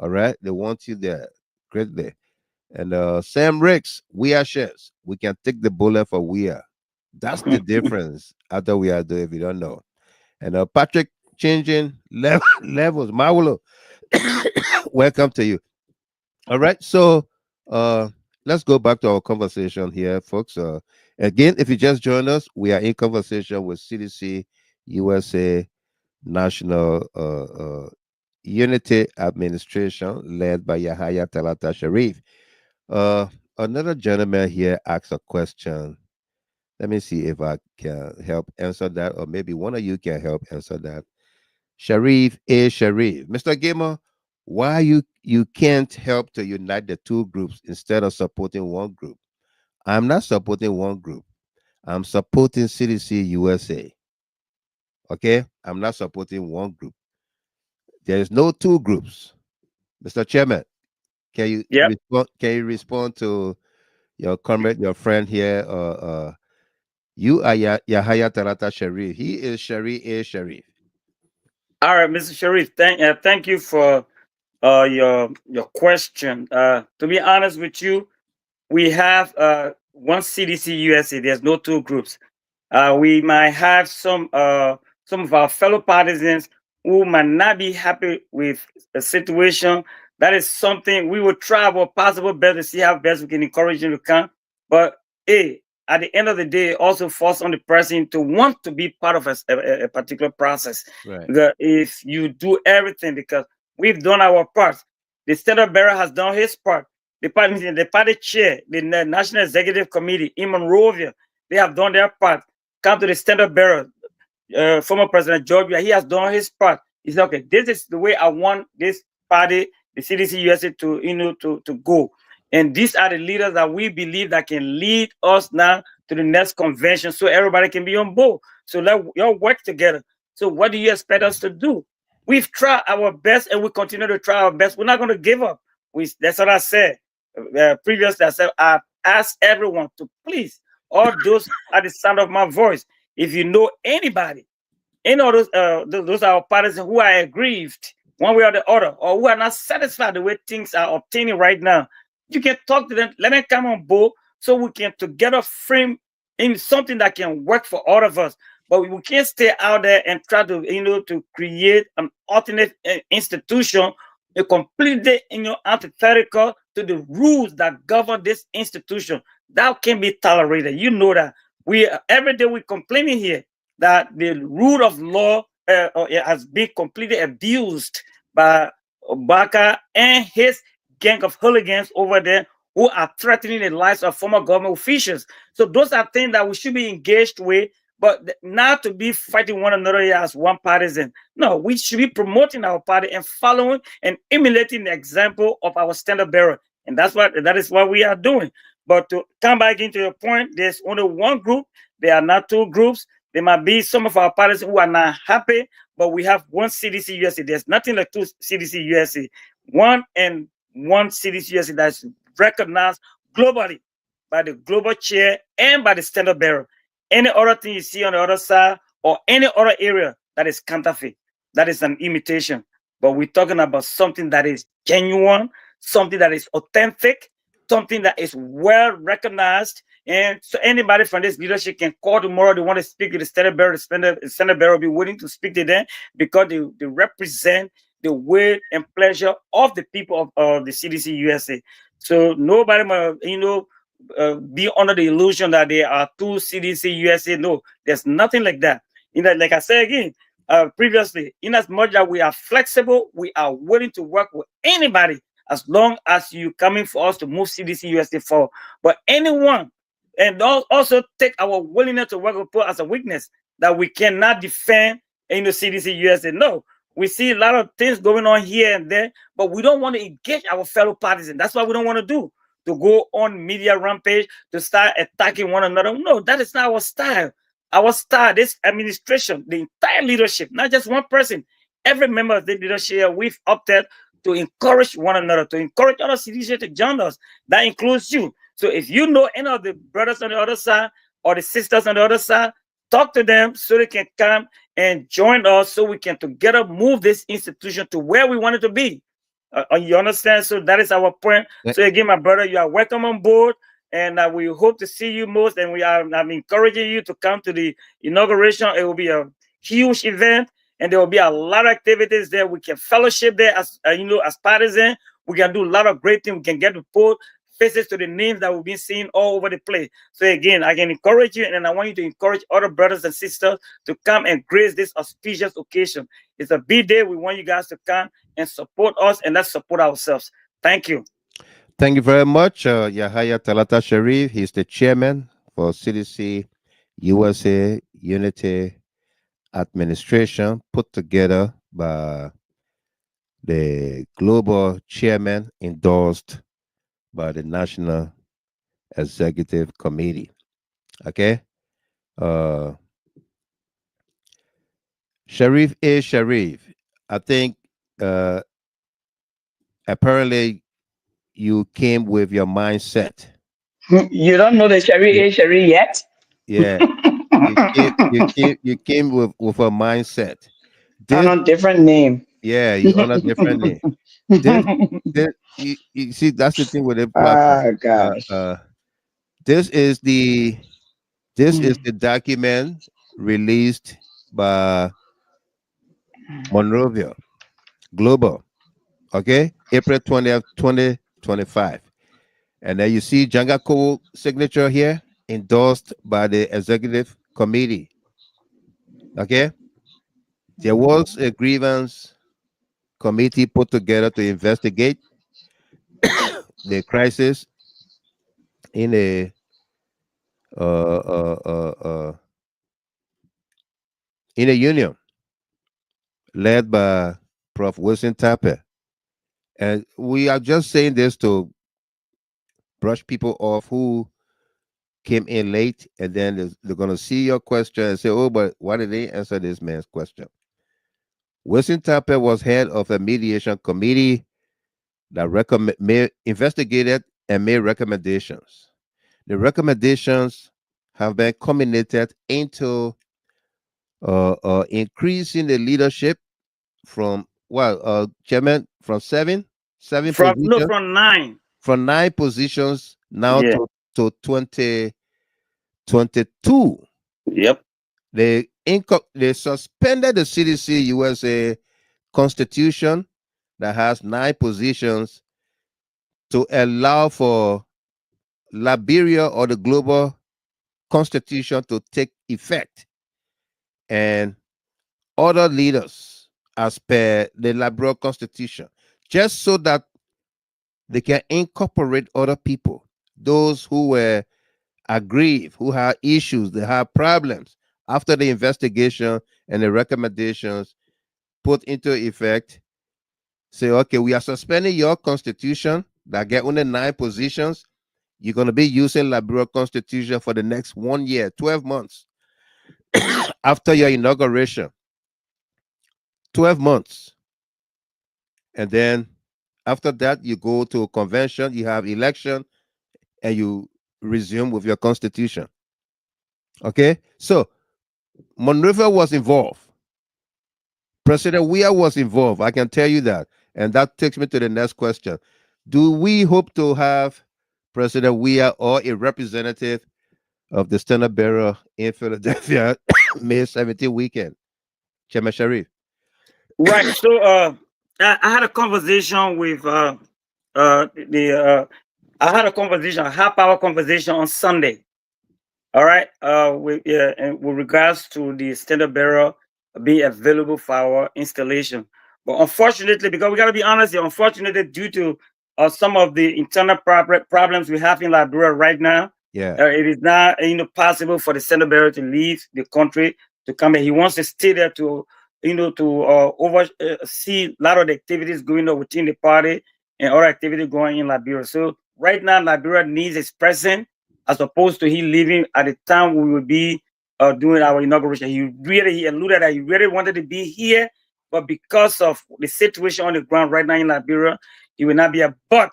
All right? They want you there greatly. And Sam Ricks, we are chefs. We can take the bullet for we are. That's the difference after we are doing, if you don't know. And Patrick changing levels. Mawulo, welcome to you. All right. So let's go back to our conversation here, folks. Again, if you just joined us, we are in conversation with CDC USA National Unity Administration, led by Yahaya Talata Sharif. Another gentleman here asked a question. Let me see if I can help answer that, or maybe one of you can help answer that. Sharif A. Sharif. Mr. Gamer, why you can't help to unite the two groups instead of supporting one group? I'm not supporting one group. I'm supporting CDC USA. Okay? I'm not supporting one group. There is no two groups. Mr. Chairman, can you respond to your comment, your friend here? You are Yahaya Talata Sharif. He is Sharif A. Sharif. All right, Mr. Sharif, thank you for your question. To be honest with you, we have one CDC USA. There's no two groups. We might have some of our fellow partisans who might not be happy with the situation. That is something we will try our possible best to see how best we can encourage them to come. But at the end of the day, also force on the person to want to be part of a particular process. Right. Because if you do everything, because we've done our part, the standard bearer has done his part. The party chair, the National Executive Committee in Monrovia, they have done their part. Come to the standard bearer, former President Georgia, he has done his part. He said, okay, this is the way I want this party, the CDC USA, to go. And these are the leaders that we believe that can lead us now to the next convention, so everybody can be on board. So let y'all work together. So what do you expect us to do? We've tried our best, and we continue to try our best. We're not going to give up. That's what I said previously. I said I asked everyone to please, all those at the sound of my voice, if you know anybody, those are our parties who are aggrieved one way or the other, or who are not satisfied the way things are obtaining right now, you can talk to them. Let them come on board so we can together frame in something that can work for all of us. But we can't stay out there and try to to create an alternate institution completely antithetical to the rules that govern this institution. That can be tolerated. You know that we every day we complaining here that the rule of law has been completely abused by Obaka and his gang of hooligans over there who are threatening the lives of former government officials. So those are things that we should be engaged with, but not to be fighting one another here as one partisan. No, we should be promoting our party and following and emulating the example of our standard bearer. And that is what we are doing. But to come back into your point, there's only one group. There are not two groups. There might be some of our partisans who are not happy, but we have one CDC USA. There's nothing like two CDC USA. One CDC USA that's recognized globally by the global chair and by the standard bearer. Any other thing you see on the other side or any other area that is counterfeit, that is an imitation. But we're talking about something that is genuine, something that is authentic, something that is well recognized. And so anybody from this leadership can call tomorrow. They want to speak to the standard bearer. The standard bearer will be willing to speak to them because they represent the will and pleasure of the people of the CDC USA. So nobody, be under the illusion that there are two CDC USA. No, there's nothing like that. Like I said again previously, in as much that we are flexible, we are willing to work with anybody as long as you coming for us to move CDC USA forward. But anyone, and also take our willingness to work with people as a weakness that we cannot defend in the CDC USA. No, we see a lot of things going on here and there, but we don't want to engage our fellow partisans. That's what we don't want to do. To go on media rampage, to start attacking one another. No, that is not our style. Our style, this administration, the entire leadership, not just one person, every member of the leadership, we've opted to encourage one another, to encourage other citizens to join us. That includes you. So if you know any of the brothers on the other side or the sisters on the other side, talk to them so they can come and join us so we can together move this institution to where we want it to be. You understand? So that is our point. So again, my brother, you are welcome on board, and we hope to see you most. And I'm encouraging you to come to the inauguration. It will be a huge event, and there will be a lot of activities there. We can fellowship there as as partisans. We can do a lot of great things. We can get to put faces to the names that we've been seeing all over the place. So again, I can encourage you, and I want you to encourage other brothers and sisters to come and grace this auspicious occasion. It's a big day. We want you guys to come and support us, and let's support ourselves. Thank you. Thank you very much, Yahaya Talata Sharif. He's the chairman for CDC USA Unity Administration, put together by the global chairman, endorsed by the National Executive Committee. Okay? Sharif is Sharif. I think apparently you came with your mindset. You don't know the Sherry yet? Yeah. you came with a mindset. On a different name. Yeah, you on a different name. You see, that's the thing with the platform. Gosh. This is the document released by Monrovia Global. Okay, April 20th, 2025. And then you see Janga signature here, endorsed by the executive committee. Okay, there was a grievance committee put together to investigate the crisis in a union led by Prof. Wilson Tapper. And we are just saying this to brush people off who came in late, and then they're going to see your question and say, oh, but why did they answer this man's question? Wilson Tapper was head of a mediation committee that investigated and made recommendations. The recommendations have been culminated into increasing the leadership from chairman from seven positions, from 9. From 9 positions now to 22. Yep. They suspended the CDC USA Constitution that has 9 positions to allow for Liberia or the global constitution to take effect, and other leaders as per the Liberal constitution, just so that they can incorporate other people, those who were aggrieved, who had issues, they had problems after the investigation and the recommendations put into effect. Say, okay, we are suspending your constitution that get only 9 positions. You're going to be using Liberal constitution for the next 1 year, 12 months after your inauguration. 12 months. And then after that, you go to a convention, you have election, and you resume with your constitution. Okay? So Monrovia was involved. President Weah was involved. I can tell you that. And that takes me to the next question. Do we hope to have President Weah or a representative of the standard bearer in Philadelphia May 17th weekend? Chairman Sharif. Right. So I had a conversation with I had a conversation, a half-hour conversation on Sunday. All right. And with regards to the standard bearer being available for our installation. But unfortunately, because we got to be honest here, unfortunately, due to some of the internal problems we have in Liberia right now, it is not possible for the standard bearer to leave the country to come here. He wants to stay there to oversee a lot of the activities going on within the party and other activities going in Liberia. So right now, Liberia needs his presence as opposed to he leaving at the time we will be doing our inauguration. He alluded that he really wanted to be here, but because of the situation on the ground right now in Liberia, he will not be here. But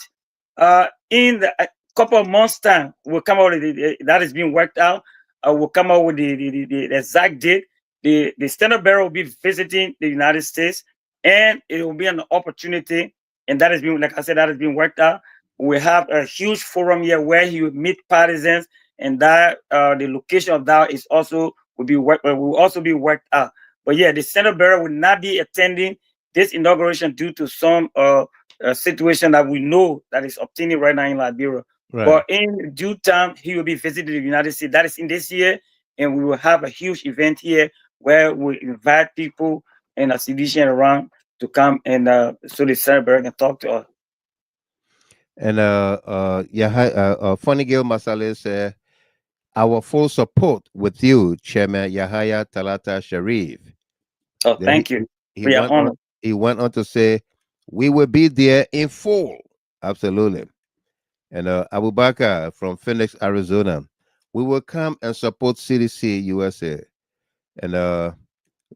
in a couple of months' time, we'll come out with that is being worked out. We'll come out with the exact date. The standard bearer will be visiting the United States, and it will be an opportunity. And that is being, like I said, that is being worked out. We have a huge forum here where he will meet partisans, and that the location of that is also will also be worked out. But yeah, the standard bearer will not be attending this inauguration due to some situation that we know that is obtaining right now in Liberia. Right. But in due time, he will be visiting the United States. That is in this year, and we will have a huge event here where we invite people and a civilian around to come and so the standard bearer can talk to us. And Funny Girl Masale said, our full support with you, Chairman Yahaya Talata Sharif. Oh, thank you. He went on to say, we will be there in full. Absolutely. And Abu Bakr from Phoenix, Arizona, we will come and support CDC USA. And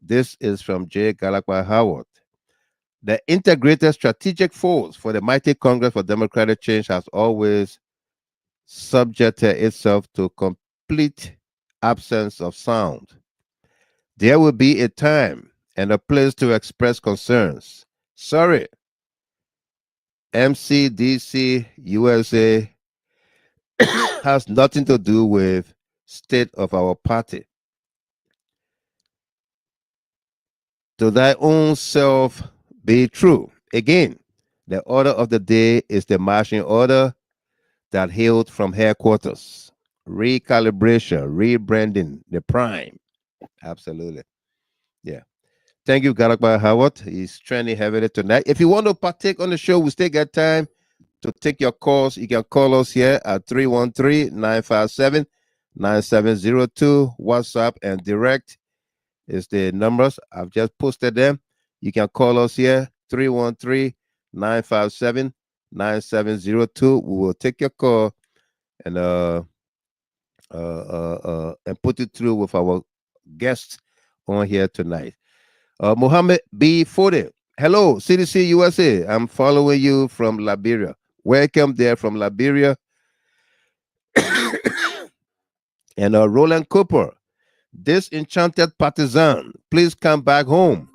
this is from J. Galakwa Howard. The integrated strategic force for the mighty Congress for Democratic Change has always subjected itself to complete absence of sound. There will be a time and a place to express concerns. Sorry, MCDC USA has nothing to do with state of our party. To thy own self be true. Again, the order of the day is the marching order that hailed from headquarters. Recalibration, rebranding, the prime. Absolutely. Yeah. Thank you, Galakba Howard. He's trending heavily tonight. If you want to partake on the show, we still got time to take your calls. You can call us here at 313-957-9702. WhatsApp and direct is the numbers. I've just posted them. You can call us here, 313-957-9702. We will take your call and put it through with our guests on here tonight. Mohammed B. Fode. Hello, CDC USA. I'm following you from Liberia. Welcome there from Liberia. And Roland Cooper. Disenchanted partisan, please come back home.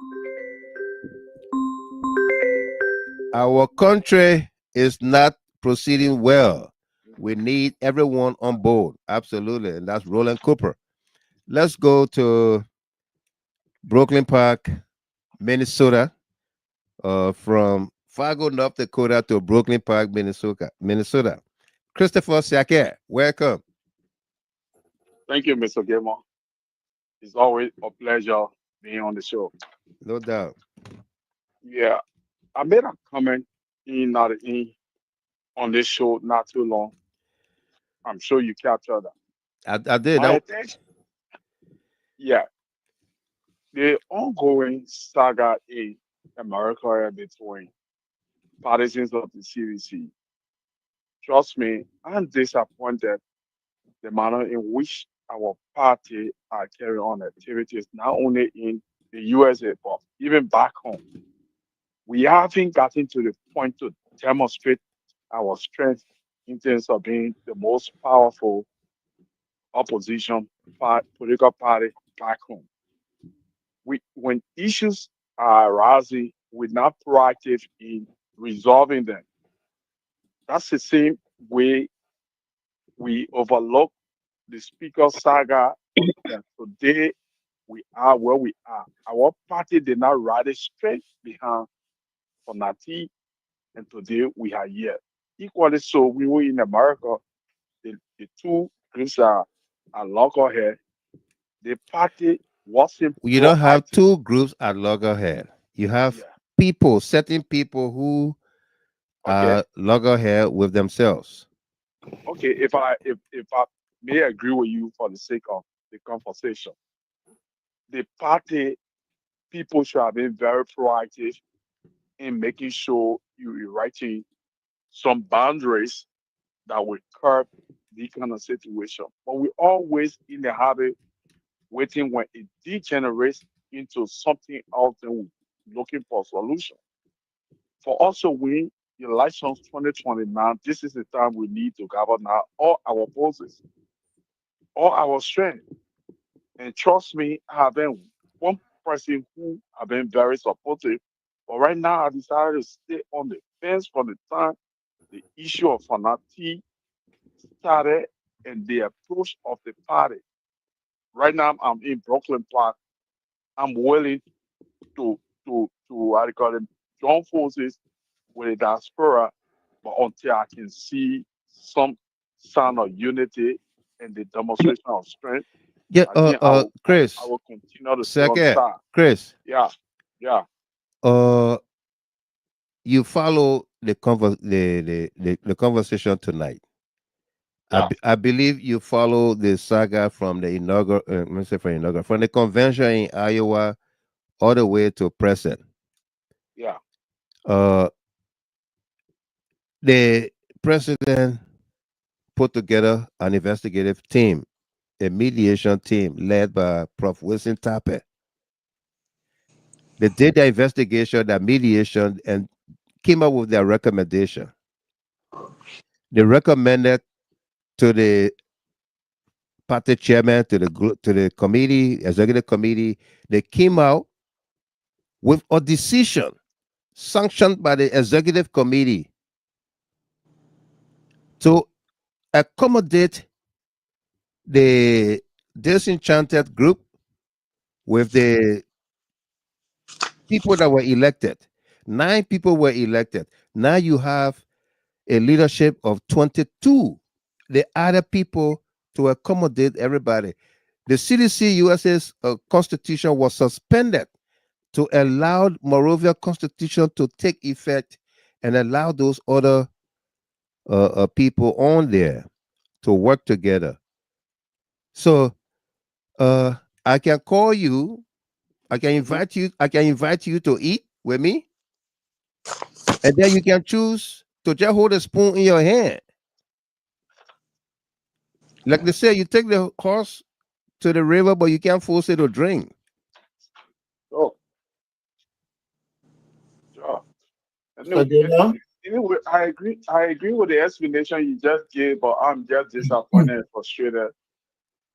Our country is not proceeding well. We need everyone on board. Absolutely. And that's Roland Cooper. Let's go to Brooklyn Park, Minnesota, from Fargo, North Dakota to Brooklyn Park, Minnesota. Christopher Sacker, welcome. Thank you, Mr. Gamer. It's always a pleasure being on the show. No doubt. Yeah, I made a comment not in on this show not too long. I'm sure you captured that. I did. My attention, yeah, the ongoing saga in America between partisans of the CDC. Trust me, I'm disappointed the manner in which our party are carrying on activities not only in the USA but even back home. We haven't gotten to the point to demonstrate our strength in terms of being the most powerful opposition political party back home. When issues are arising, we're not proactive in resolving them. That's the same way we overlook the speaker saga that today we are where we are. Our party did not rally straight behind for Nati, and today we are here. Equally so, we were in America, the two groups are local here. The party wasn't You don't have proactive. two groups at loggerhead. You have Yeah. people, certain people who Okay. are loggerhead with themselves. Okay. If I may agree with you for the sake of the conversation, the party people should have been very proactive in making sure you're writing some boundaries that will curb the kind of situation. But we always in the habit waiting when it degenerates into something else and we're looking for a solution. For us to win elections 2029, this is the time we need to gather now all our forces, all our strength. And trust me, I have been one person who have been very supportive. But right now, I decided to stay on the fence for the time the issue of Fanati started and the approach of the party. Right now, I'm in Brooklyn Park. I'm willing to how do you call it, join forces with the diaspora, but until I can see some sign of unity and the demonstration of strength, Yeah, I think I Chris, will continue to stay on the second, side. Chris, Yeah, yeah, uh, you follow the conversation tonight. yeah, I believe you follow the saga from the inaugural, let me say from inaugural, from the convention in Iowa all the way to present. yeah. Uh, the president put together an investigative team, a mediation team led by Prof. Wilson Tappet. They did the investigation, the mediation, and came up with their recommendation. They recommended to the party chairman, to the committee, executive committee. They came out with a decision sanctioned by the executive committee to accommodate the disenchanted group with the people that were elected. 9 people were elected. Now you have a leadership of 22. The other people to accommodate everybody. The CDC USA's constitution was suspended to allow Morovia constitution to take effect and allow those other people on there to work together. So I can call you. I can Hmm. invite you. I can invite you to eat with me, and then you can choose to just hold a spoon in your hand. Like they say, you take the horse to the river, but you can't force it to drink. Oh, sure. So, Anyway, I agree with the explanation you just gave, but I'm just disappointed and frustrated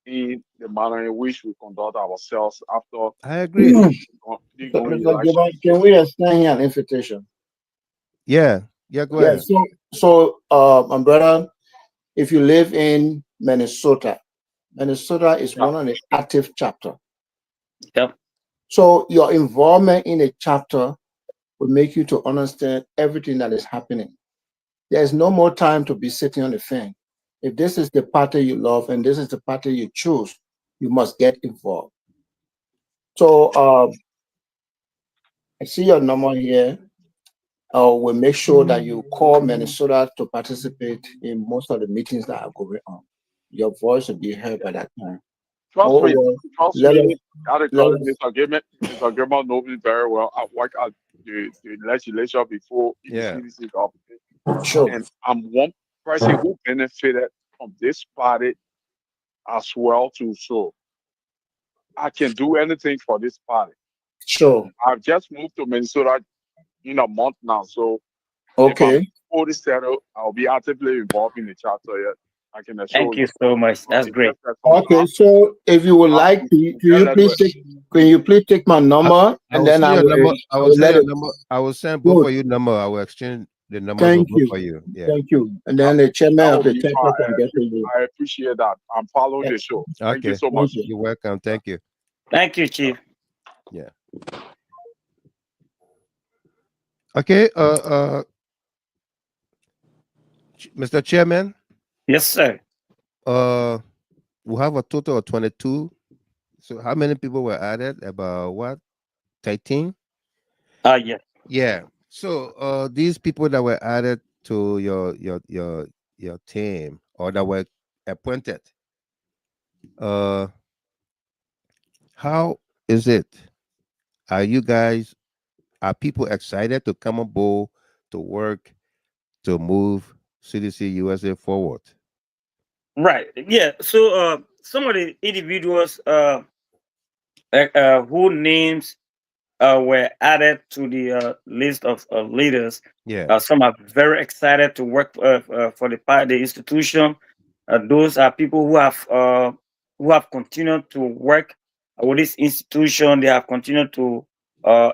in the manner in which we conduct ourselves after I agree. the going Mr. Gilbert, elections. can we extend here an invitation? Yeah, yeah. Go Yeah. ahead. My brother, if you live in Minnesota, Minnesota is one of the active chapter. Yep. So your involvement in a chapter will make you to understand everything that is happening. There is no more time to be sitting on the fence. If this is the party you love and this is the party you choose, you must get involved. So I see your number here. We'll make sure that you call Minnesota to participate in most of the meetings that are going on. Your voice will be heard by that time. Trust me, let us- Mr. Gilman knows me very well. I work at the legislature before in the CDC office. Sure. And I'm one person who benefited from this party as well too. So I can do anything for this party. Sure. I've just moved to Minnesota in a month now. So okay. If I'm fully settled, I'll be actively involved in the chapter. Yet I can assure Thank you so much. That's great. Okay, so if you would like, can you please take my number and then I will let it. I will send both of you number. I will exchange the numbers Thank you. for you. Yeah. Thank you. And then the chairman of the chapter can get to you. I appreciate that. I'm following the show. Thank you so much. You're welcome. Thank you. Thank you, Chief. Yeah. Okay. Mr. Chairman. Yes, sir. We have a total of 22. So how many people were added? About what? 13? Yeah. Yeah. So these people that were added to your team or that were appointed, how is it? Are people excited to come on board to work to move CDC USA forward? Right. Yeah. So some of the individuals who names were added to the list of leaders. Yeah. Some are very excited to work for the institution. Those are people who have continued to work with this institution. They have continued to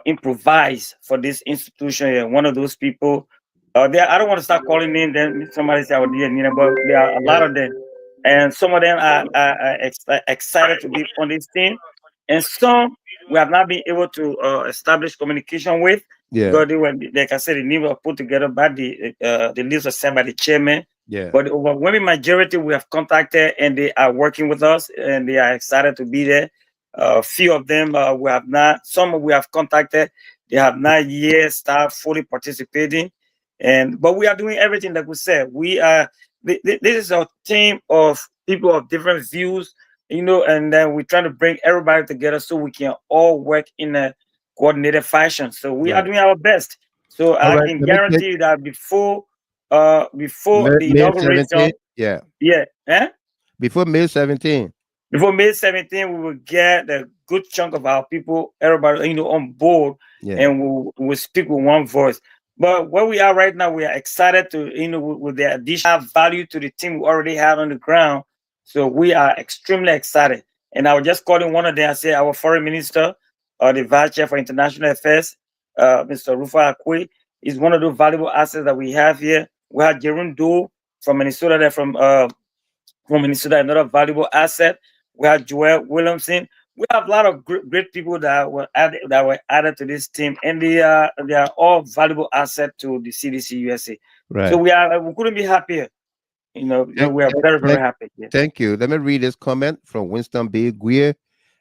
improvise for this institution. Yeah, one of those people. I don't want to start calling names. Then somebody say I would but there are a lot of them, and some of them are excited to be on this team, and some we have not been able to establish communication with. Yeah. Because they were, like I said, the name was put together by the list was sent by the chairman. Yeah. But the overwhelming majority we have contacted and they are working with us and they are excited to be there. A few of them we have not, some we have contacted, they have not yet started fully participating. But we are doing everything that we said. We are this is a team of people of different views, and then we're trying to bring everybody together so we can all work in a coordinated fashion. So we are doing our best. So I can guarantee you that before the inauguration, before May 17. Before May 17, we will get a good chunk of our people, everybody, on board, and we'll speak with one voice. But where we are right now, we are excited to, with the additional value to the team we already have on the ground. So we are extremely excited. And I was just calling one of them. I said, our foreign minister, the vice chair for international affairs, Mr. Rufa Akwe, is one of those valuable assets that we have here. We have Jerome Doe from Minnesota, there from Minnesota, another valuable asset. We have Joel Williamson. We have a lot of great people that were added to this team, and they are all valuable assets to the CDC USA. Right. So we couldn't be happier. We are very, very happy. Yeah. Thank you. Let me read this comment from Winston B. Guier,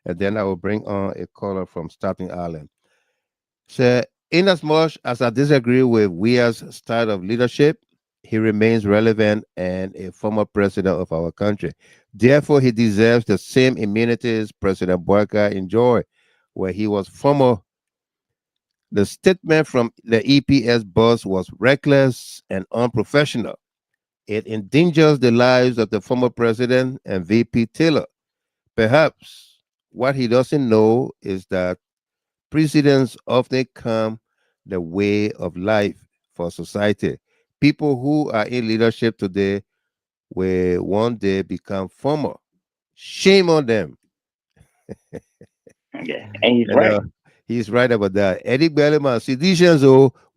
and then I will bring on a caller from Staten Island. So, inasmuch as I disagree with Weir's style of leadership, he remains relevant and a former president of our country. Therefore, he deserves the same immunities President Boyka enjoyed, where he was former. The statement from the EPS boss was reckless and unprofessional. It endangers the lives of the former president and VP Taylor. Perhaps what he doesn't know is that presidents often come the way of life for society. People who are in leadership today will one day become former. Shame on them. Yeah, and he's right. He's right about that. Eddie Belleman, Seditions,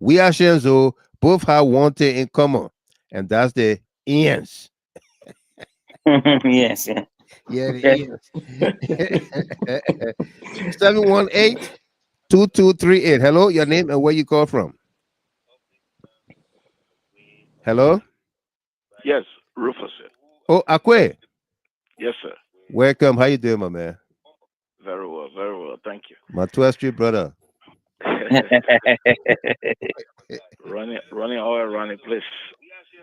we are Shenzo, both have one thing in common, and that's the Ians. Yes, yeah. Yeah, the Ians. 718 2238. Hello, your name and where you call from? Hello? Yes, Rufus. Oh, Akwe. Yes, sir. Welcome. How you doing, my man? Very well, very well. Thank you. My 12th Street brother. running all around the place.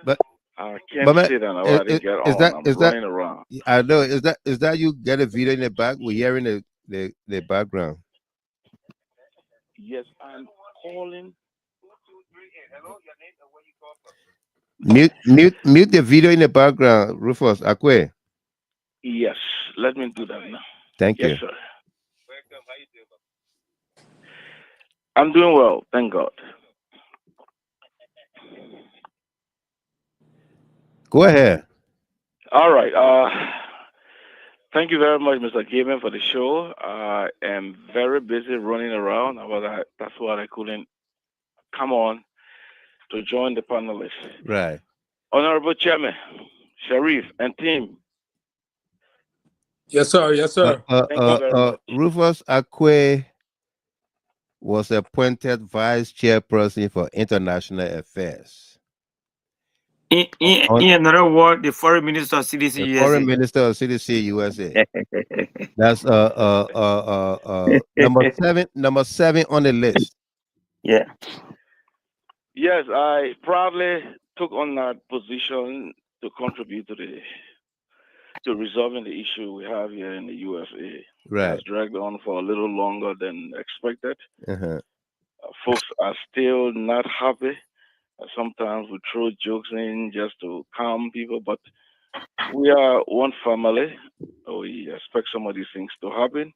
But I can't man, sit and I didn't get on. I'm running around. I know. Is that you get a video in the back? We're hearing the background. Yes, I'm calling. Mute the video in the background, Rufus Akwe. Yes, let me do that now. Thank you. Yes, sir. I'm doing well, thank God. Go ahead. All right. Thank you very much, Mr. Gaiman, for the show. I am very busy running around. That's why I couldn't come on to join the panelists. Right. Honorable Chairman, Sharif, and team. Yes, sir. Yes, sir. Thank you very much. Rufus Akwe was appointed vice chairperson for international affairs. In another word, the foreign minister of CDC the USA. Foreign minister of CDC USA. That's number seven on the list. Yeah. Yes, I proudly took on that position to contribute to resolving the issue we have here in the USA. Right. It has dragged on for a little longer than expected. Uh-huh. Folks are still not happy. Sometimes we throw jokes in just to calm people, but we are one family. We expect some of these things to happen,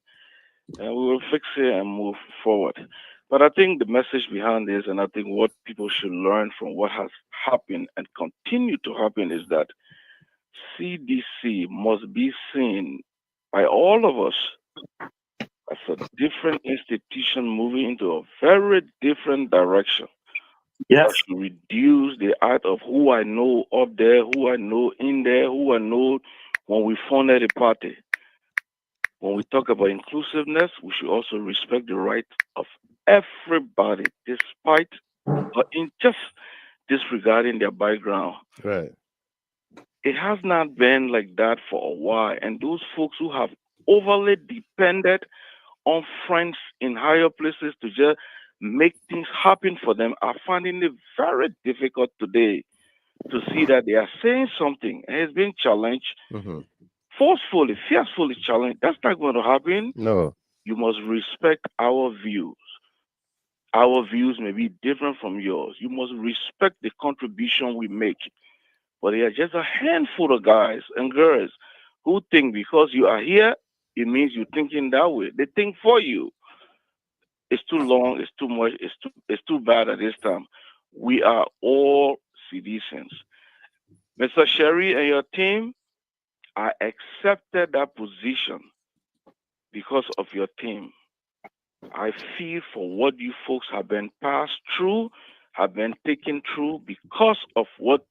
and we will fix it and move forward. But I think the message behind this, and I think what people should learn from what has happened and continue to happen, is that CDC must be seen by all of us as a different institution moving into a very different direction. Yes. That should reduce the art of who I know up there, who I know in there, who I know when we founded a party. When we talk about inclusiveness, we should also respect the right of everybody, despite or in just disregarding their background. Right. It has not been like that for a while, and those folks who have overly depended on friends in higher places to just make things happen for them are finding it very difficult today to see that they are saying something and it's being challenged, forcefully, fiercely challenged. That's not going to happen. No. You must respect our views. Our views may be different from yours. You must respect the contribution we make. But there are just a handful of guys and girls who think because you are here, it means you're thinking that way. They think for you. It's too long, it's too much, it's too bad at this time. We are all citizens. Mr. Sherry and your team, I accepted that position because of your team. I feel for what you folks have been passed through, have been taken through because of what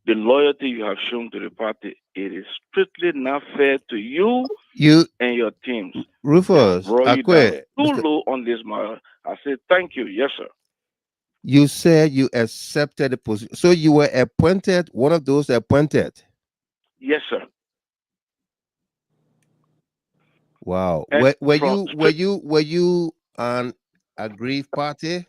the loyalty you have shown to the party. It is strictly not fair to you and your teams. Rufus Akwe, too low on this matter. I said thank you. Yes, sir. You said you accepted the position. So you were appointed, one of those appointed? Yes, sir. Wow. And Were you an aggrieved party?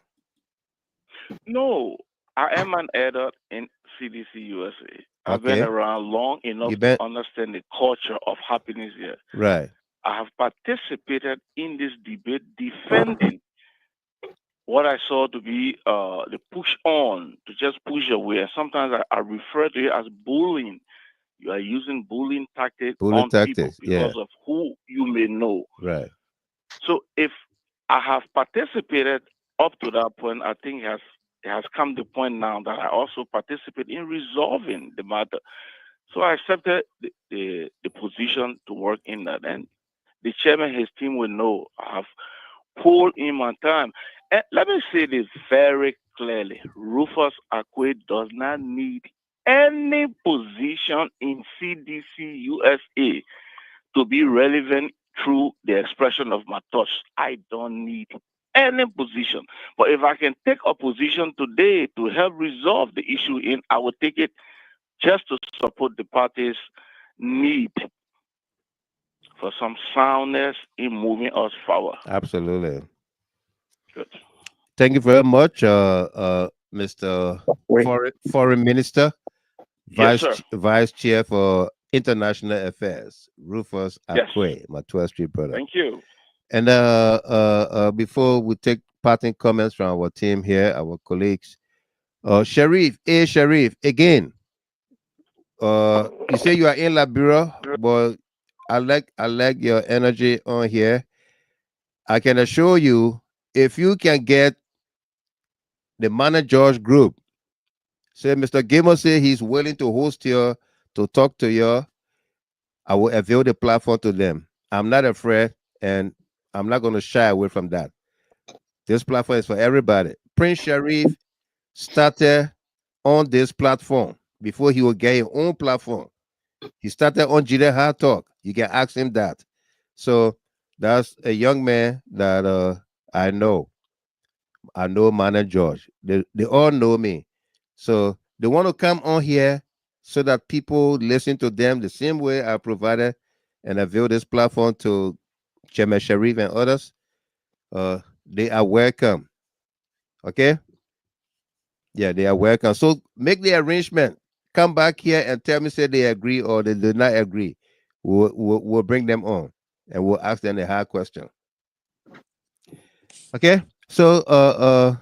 No, I am an adult in CDC USA. I've been around long enough to understand the culture of happiness here. Right. I have participated in this debate defending what I saw to be the push on, to just push away. And sometimes I refer to it as bullying. You are using bullying tactics on people because of who you may know. Right. So if I have participated up to that point, I think it has come to the point now that I also participate in resolving the matter. So I accepted the position to work in that. And the chairman, his team will know I have pulled in my time. And let me say this very clearly. Rufus Akwe does not need any position in CDC USA to be relevant through the expression of my thoughts. I don't need any position. But if I can take a position today to help resolve the issue, I will take it just to support the party's need for some soundness in moving us forward. Absolutely. Good. Thank you very much, Mr. Foreign Minister, Yes, sir. Vice Chair for International Affairs, Rufus Yes. Akwe, my 12th Street brother. Thank you. And before we take parting comments from our team here, our colleagues, Sharif, again, you say you are in Liberia, but I like your energy on here. I can assure you, if you can get the manager's group, say Mr. Gamer say he's willing to host you, to talk to you, I will avail the platform to them. I'm not afraid, and I'm not going to shy away from that. This platform is for everybody. Prince Sharif started on this platform before he would get his own platform. He started on Jide Hard Talk. You can ask him that. So that's a young man that I know. I know Man and George. They all know me. So they want to come on here so that people listen to them the same way I provided and avail this platform to Chairman Sharif and others. They are welcome. Okay? Yeah, they are welcome. So make the arrangement. Come back here and tell me, say they agree or they do not agree. We'll bring them on and we'll ask them a hard question. Okay? So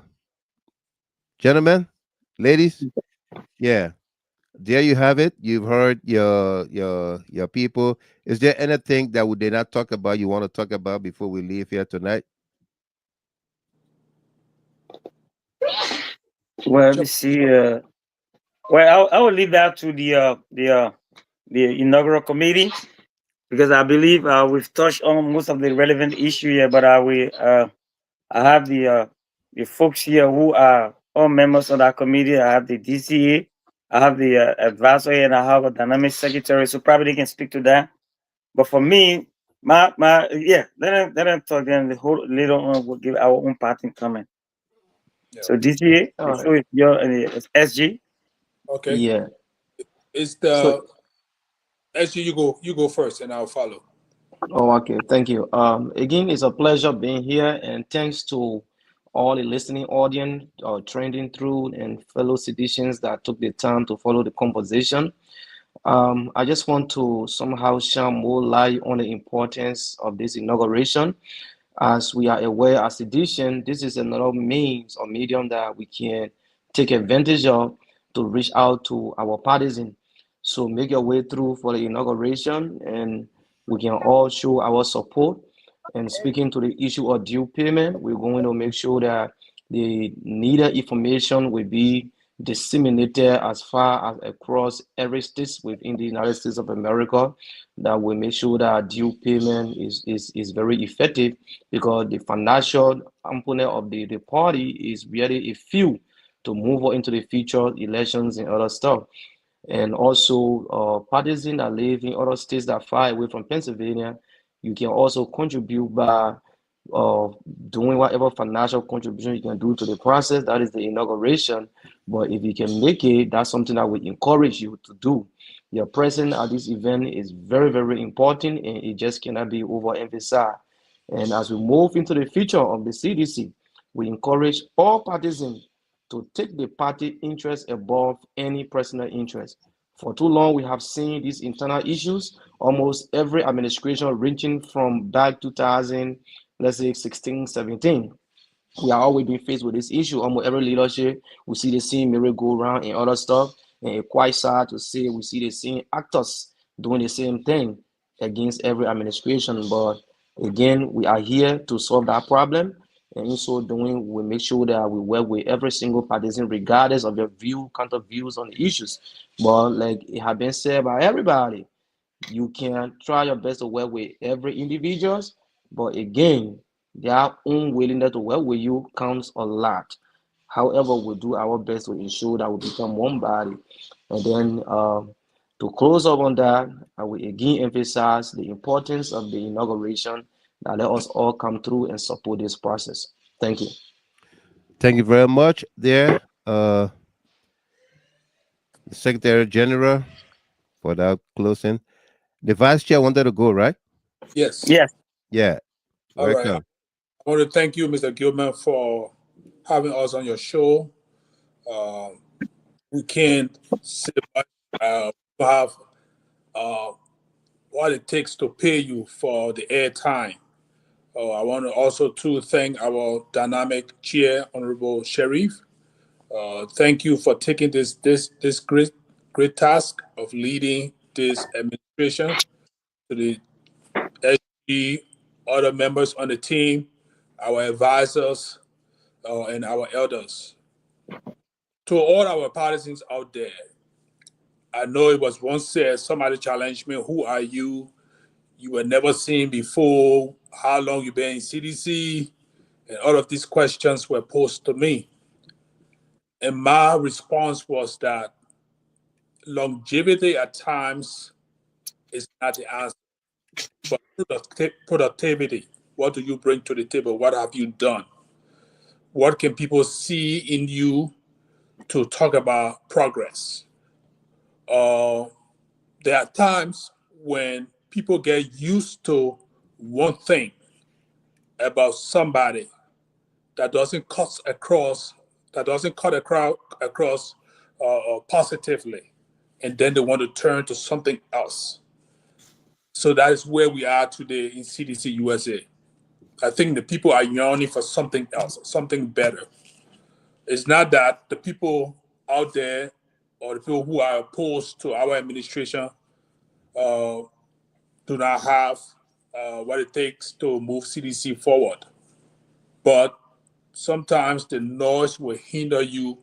gentlemen, ladies, yeah. There you have it. You've heard your people. Is there anything that we did not talk about you want to talk about before we leave here tonight? Well, let me see. Well, I will leave that to the inaugural committee because I believe we've touched on most of the relevant issue here. But I have the folks here who are all members of that committee. I have the DCA, I have the advisor, and I have a dynamic secretary. So probably they can speak to that. But for me, my yeah, let them talk. Then the whole later on we'll give our own parting comment. So DCA, All right. so it's your SG. Okay. Yeah. It's the So, actually you go first and I'll follow. oh, okay. Thank you. Again, it's a pleasure being here, and thanks to all the listening audience, trending through, and fellow citizens that took the time to follow the conversation. I just want to somehow shine more light on the importance of this inauguration. As we are aware, as citizens, this is another means or medium that we can take advantage of to reach out to our partisans. So make your way through for the inauguration, and we can all show our support. And speaking to the issue of due payment, we're going to make sure that the needed information will be disseminated as far as across every state within the United States of America, that will make sure that due payment is very effective, because the financial component of the party is really a fuel to move on into the future elections and other stuff. And also partisans that live in other states that are far away from Pennsylvania, you can also contribute by doing whatever financial contribution you can do to the process. That is the inauguration. But if you can make it, that's something that we encourage you to do. Your presence at this event is very, very important, and it just cannot be overemphasized. And as we move into the future of the CDC, we encourage all partisans to take the party interest above any personal interest. For too long, we have seen these internal issues. Almost every administration, ranging from back 2000, let's say 16, 17, we are always being faced with this issue. Almost every leadership, we see the same merry-go-round and other stuff. And it's quite sad to say we see the same actors doing the same thing against every administration. But again, we are here to solve that problem. And in so doing, we make sure that we work with every single partisan, regardless of their counter views on the issues. But like it has been said by everybody, you can try your best to work with every individuals, but again, their own willingness to work with you counts a lot. However, we do our best to ensure that we become one body. And then to close up on that, I will again emphasize the importance of the inauguration, that let us all come through and support this process. Thank you. Thank you very much there, the Secretary General, for that closing. The Vice Chair wanted to go, right? Yes. Yes. Yeah. All right. Welcome. I want to thank you, Mr. Gilman, for having us on your show. We can't say much. We have what it takes to pay you for the airtime. I want to also to thank our dynamic chair, Honorable Sheriff. Thank you for taking this great task of leading this administration. To the SG, other members on the team, our advisors, and our elders. To all our partisans out there, I know it was once said, somebody challenged me, who are you? You were never seen before. How long you been in CDC? And all of these questions were posed to me. And my response was that longevity at times is not the answer, but productivity. What do you bring to the table? What have you done? What can people see in you to talk about progress? There are times when people get used to one thing about somebody that doesn't cut across, positively, and then they want to turn to something else. So that is where we are today in CDC USA. I think the people are yearning for something else, something better. It's not that the people out there or the people who are opposed to our administration do not have what it takes to move CDC forward. But sometimes the noise will hinder you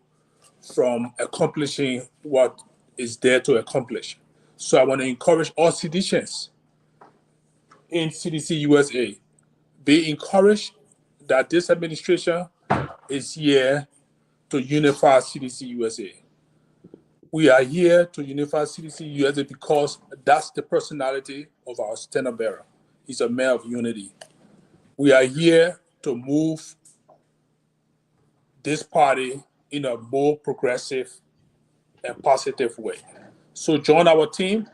from accomplishing what is there to accomplish. So I want to encourage all citizens in CDC USA, be encouraged that this administration is here to unify CDC USA. We are here to unify CDC USA because that's the personality of our standard bearer. He's a man of unity. We are here to move this party in a more progressive and positive way. So join our team,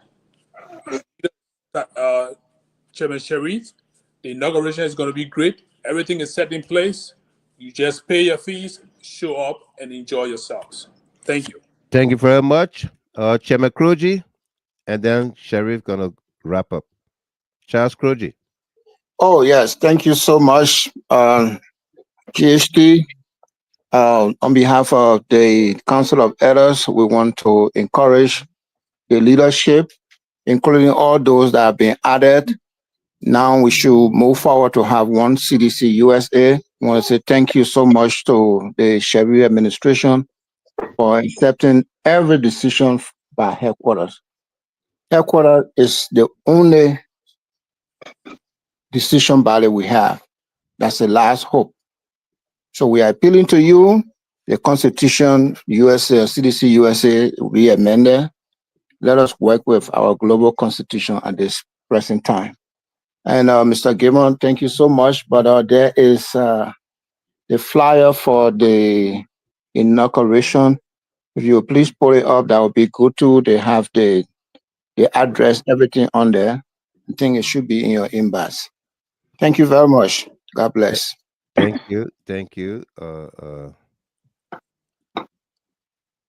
Chairman Sharif. The inauguration is going to be great. Everything is set in place. You just pay your fees, show up, and enjoy yourselves. Thank you. Thank you very much, Chairman Kruji, and then Sheriff gonna wrap up. Charles Kruji. Oh, yes. Thank you so much, GST. On behalf of the Council of Elders, we want to encourage the leadership, including all those that have been added. Now we should move forward to have one CDC USA. I want to say thank you so much to the Chevy administration for accepting every decision by headquarters. Headquarters is the only decision body we have. That's the last hope. So we are appealing to you. The Constitution USA, CDC USA will be amended. Let us work with our global constitution at this present time. And Mr. Gilman, thank you so much. But there is the flyer for the inauguration. If you please pull it up, that would be good too. They have the address, everything on there. I think it should be in your inbox. Thank you very much. God bless. Thank you. Thank you.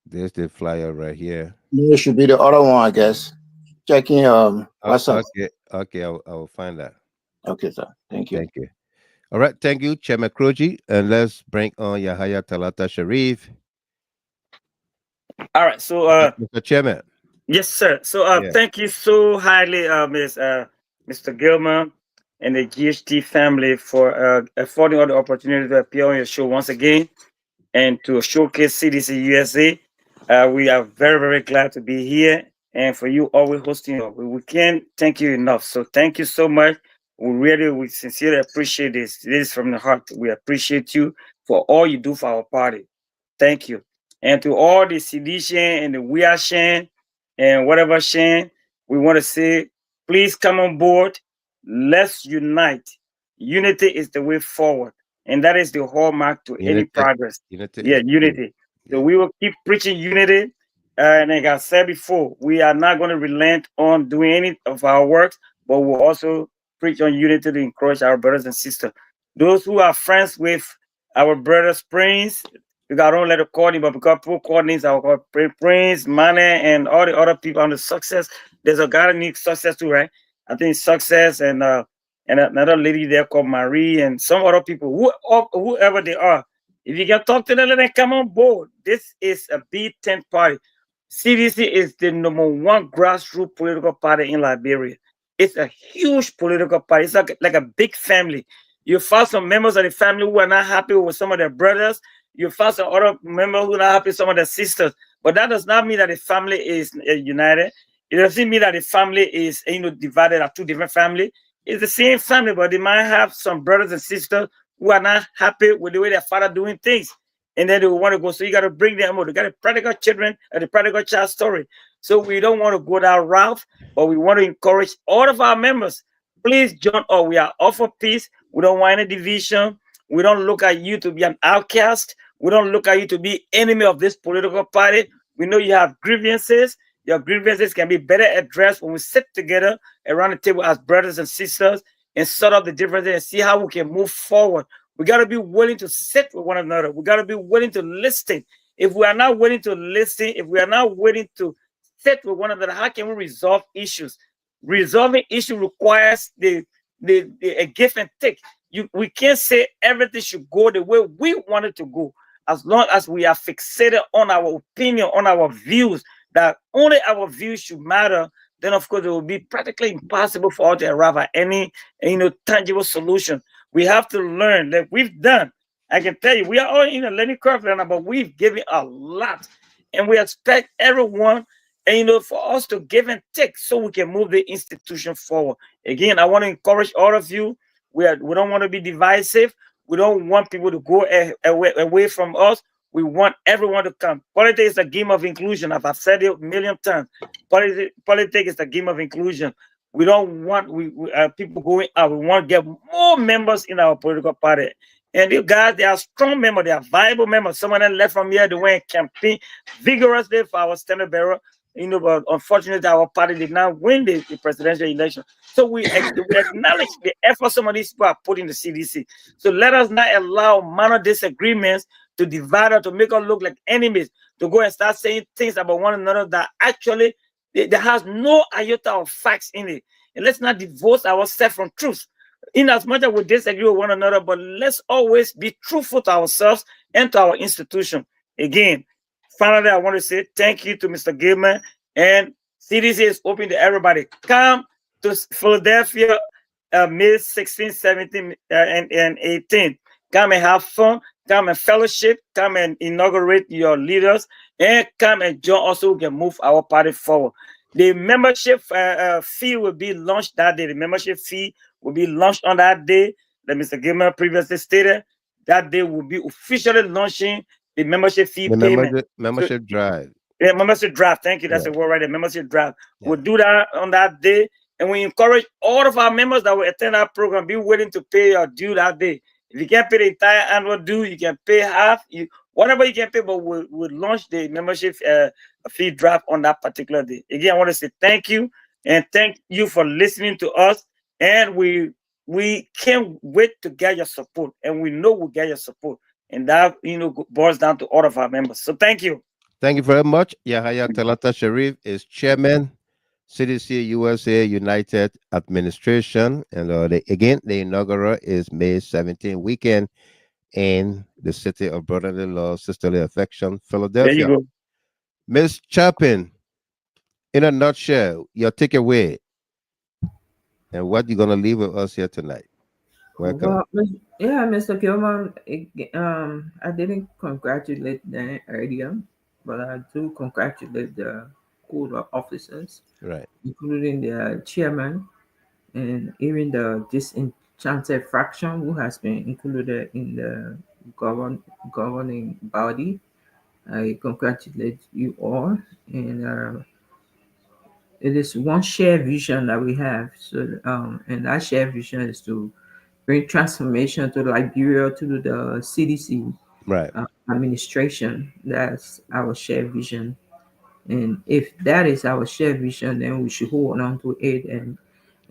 There's the flyer right here. It should be the other one, I guess. Checking what's up. Okay, I will find that. Okay, sir. Thank you. Thank you. All right, thank you, Chairman Kroji. And let's bring on Yahaya Talata Sharif. All right, so Mr. Chairman. yes, sir. So Yeah. thank you so highly, Mr. Gilman and the GHT family for affording all the opportunity to appear on your show once again and to showcase CDC USA. We are very, very glad to be here and for you always hosting. We can't thank you enough. So thank you so much. We sincerely appreciate this. This is from the heart. We appreciate you for all you do for our party. Thank you. And to all the sedition and the we are sharing and whatever sharing, we want to say, please come on board. Let's unite. Unity is the way forward. and that is the hallmark to any Unity. progress. Unity Yeah, is key. unity. So we will keep preaching unity. And like I said before, we are not going to relent on doing any of our works, but we'll also preach on unity to encourage our brothers and sisters. Those who are friends with our brothers Prince, because I don't let it call him, but because people call names, I will call Prince, Money, and all the other people on the success. There's a guy that needs success too, right? I think success and another lady there called Marie and some other people, whoever they are. If you can talk to them, let them come on board. This is a B10 party. CDC is the number one grassroots political party in Liberia. It's a huge political party. It's like a big family. You find some members of the family who are not happy with some of their brothers. You find some other members who are not happy with some of their sisters. But that does not mean that the family is united. It doesn't mean that the family is divided at two different families. It's the same family, but they might have some brothers and sisters who are not happy with the way their father doing things. And then they want to go. So you got to bring them over. You got the prodigal children and the prodigal child story. So we don't want to go that route, but we want to encourage all of our members. Please join us. We are all for peace. We don't want any division. We don't look at you to be an outcast. We don't look at you to be enemy of this political party. We know you have grievances. Your grievances can be better addressed when we sit together around the table as brothers and sisters and sort out the differences and see how we can move forward. We got to be willing to sit with one another. We got to be willing to listen. If we are not willing to listen, if we are not willing to sit with one another, how can we resolve issues? Resolving issues requires a give and take. We can't say everything should go the way we want it to go. As long as we are fixated on our opinion, on our views, that only our views should matter, then of course it will be practically impossible for us to arrive at any tangible solution. We have to learn that we've done. I can tell you, we are all in a learning curve right now, but we've given a lot, and we expect everyone, for us to give and take so we can move the institution forward. Again, I want to encourage all of you. We don't want to be divisive. We don't want people to go away from us. We want everyone to come. Politics is a game of inclusion. As I've said it a million times. Politics is a game of inclusion. We don't want people going out. We want to get more members in our political party. And you guys, they are strong members. They are viable members. Some of them left from here. They went and campaign vigorously for our standard bearer. But unfortunately, our party did not win the presidential election. So we acknowledge the effort some of these people are putting in the CDC. So let us not allow minor disagreements to divide us, to make us look like enemies, to go and start saying things about one another that actually there has no iota of facts in it. And let's not divorce ourselves from truth. In as much as we disagree with one another, but let's always be truthful to ourselves and to our institution. Again, finally, I want to say thank you to Mr. Gilman, and CDC is open to everybody. Come to Philadelphia, May 16, 17, and 18. Come and have fun. Come and fellowship. Come and inaugurate your leaders, and come and join us so we can move our party forward. The membership fee will be launched that day. The membership fee will be launched on that day that Mr. Gilman previously stated. That day will be officially launching the membership fee payment. Membership drive. Yeah, membership draft. Thank you. That's the word right there. Membership draft. We'll do that on that day. And we encourage all of our members that will attend our program, be willing to pay your due that day. If you can't pay the entire annual due, you can pay half. Whatever you can pay, but we'll launch the membership fee draft on that particular day. Again, I want to say thank you, and thank you for listening to us. And we can't wait to get your support, and we know we'll get your support. And that boils down to all of our members. So thank you. Thank you very much. Yahaya Talata Sharif is chairman, CDC USA United Administration. And again, the inaugural is May 17 weekend in the city of brotherly love, sisterly affection, Philadelphia. There you go. Miss Chapin, in a nutshell, your takeaway and what you're going to leave with us here tonight. Welcome. Well, yeah, Mr. Gilman, I didn't congratulate them earlier, but I do congratulate the code of officers, right, including the chairman and even the disenchanted fraction who has been included in the governing body. I congratulate you all, and it is one shared vision that we have. So, and that shared vision is to bring transformation to Liberia, to the CDC Right. administration. That's our shared vision. And if that is our shared vision, then we should hold on to it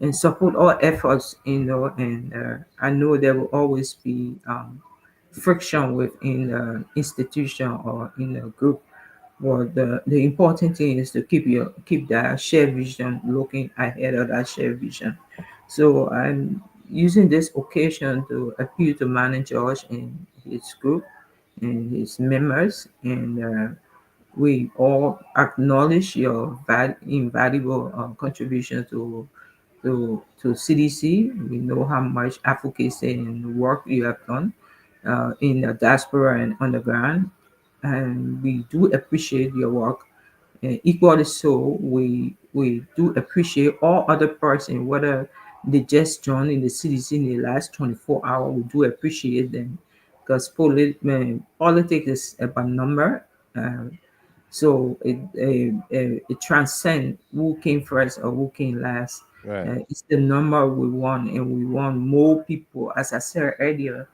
and support all efforts, and I know there will always be friction within the institution or in the group. But the important thing is to keep that shared vision, looking ahead of that shared vision. So I'm using this occasion to appeal to Manager George and his group and his members, and we all acknowledge your invaluable contribution to CDC. We know how much advocacy and work you have done in the diaspora and on the ground, and we do appreciate your work. Equally so, we do appreciate all other persons, whether they just joined in the CDC in the last 24 hours. We do appreciate them because politics is about number. Uh, so it transcends who came first or who came last. Right. It's the number we want, and we want more people. As I said earlier,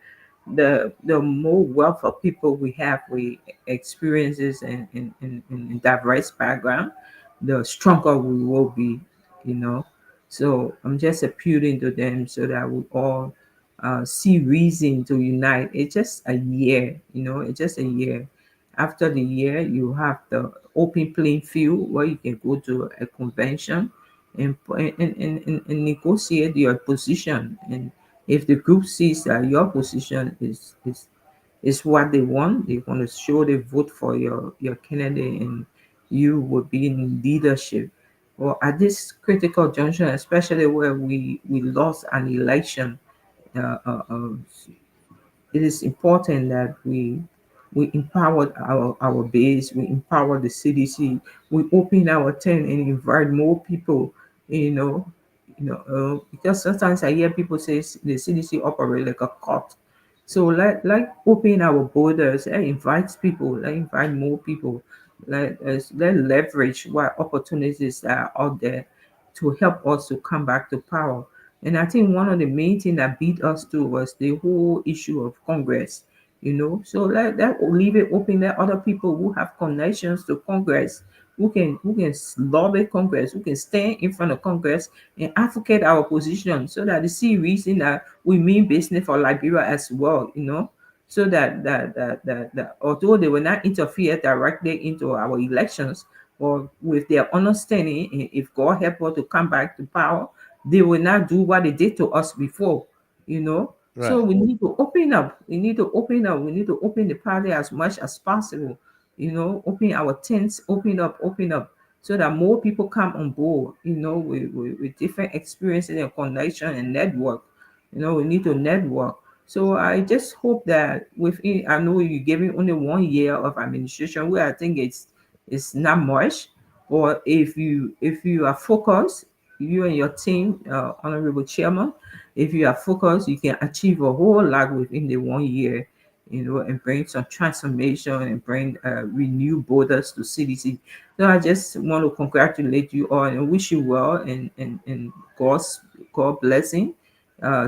the more wealth of people we have with experiences and diverse background, the stronger we will be, you know. So I'm just appealing to them so that we all see reason to unite. It's just a year, it's just a year. After the year, you have the open playing field where you can go to a convention and negotiate your position. And if the group sees that your position is what they want, they want to show they vote for your candidate and you will be in leadership. Well, at this critical junction, especially where we lost an election, uh, uh, uh, it is important that we empower our base, we empower the CDC, we open our tent and invite more people, you know, because sometimes I hear people say the CDC operate like a cult. So like open our borders and invite people, like invite more people, let leverage what opportunities are out there to help us to come back to power. And I think one of the main things that beat us too was the whole issue of Congress, So let leave it open. Let other people who have connections to Congress, who can lobby Congress, who can stand in front of Congress and advocate our position, so that they see reason that we mean business for Liberia as well. So that although they will not interfere directly into our elections, or with their understanding, if God help us to come back to power, they will not do what they did to us before. So Right. we need to open up. We need to open up. We need to open the party as much as possible. Open our tents, open up, so that more people come on board, with different experiences and connection and network. We need to network. So I just hope that within, I know you're giving only 1 year of administration, where I think it's not much. Or if you are focused, you and your team, honorable chairman, if you are focused, you can achieve a whole lot within the 1 year, and bring some transformation and bring renewed borders to CDC. So I just want to congratulate you all and wish you well, and God blessing,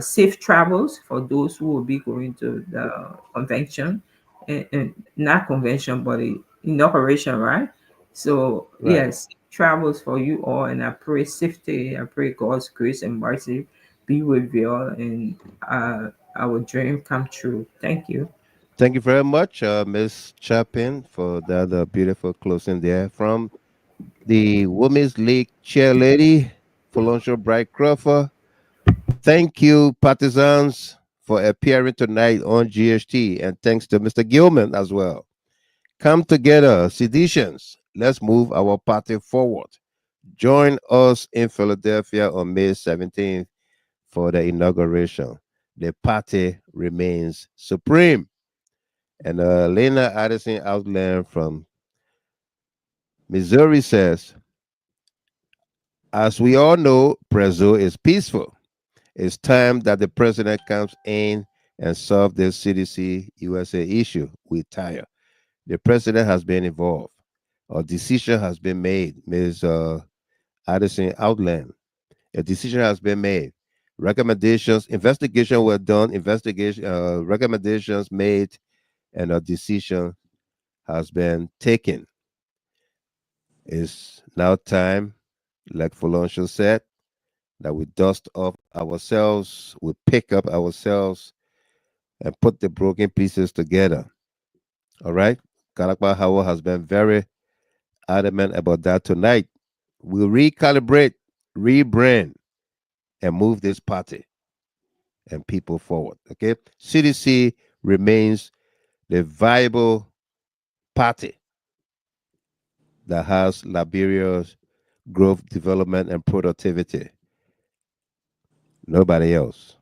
safe travels for those who will be going to the convention, and not convention, but the inauguration, right? So Right. yes, travels for you all, and I pray safety. I pray God's grace and mercy be with you all, and our dream come true. Thank you. Thank you very much, Miss Chapin, for that beautiful closing there from the Women's League chair lady, Feloncio Bright Crawford. Thank you, partisans, for appearing tonight on GHT, and thanks to Mr. Gilman as well. Come together, seditions. Let's move our party forward. Join us in Philadelphia on May 17th for the inauguration. The party remains supreme. And Lena Addison Outland from Missouri says, as we all know, Brazil is peaceful. It's time that the president comes in and solve this CDC USA issue. We tire. The president has been involved. A decision has been made, Ms. Addison Outland. A decision has been made. Recommendations, investigation were done, recommendations made, and a decision has been taken. It's now time, like Folonsho said, that we dust off ourselves, we pick up ourselves, and put the broken pieces together. All right? Kalakba Howard has been very adamant about that tonight. We'll recalibrate, rebrand, and move this party and people forward. Okay? CDC remains the viable party that has Liberia's growth, development, and productivity. Nobody else.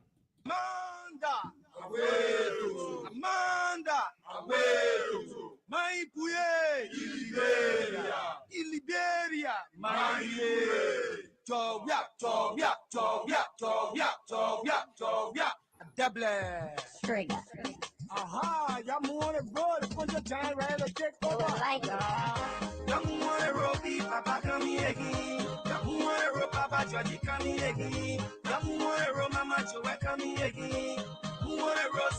Amanda, Abuelo, my puye, Liberia, my Double. Aha, y'all want to roll, put your giant right to take over. Like y'all want to roll, Papa come here again. Y'all want to roll, Papa Georgie come here again. Y'all want to roll, Mama Joe come here again. Who want to roll,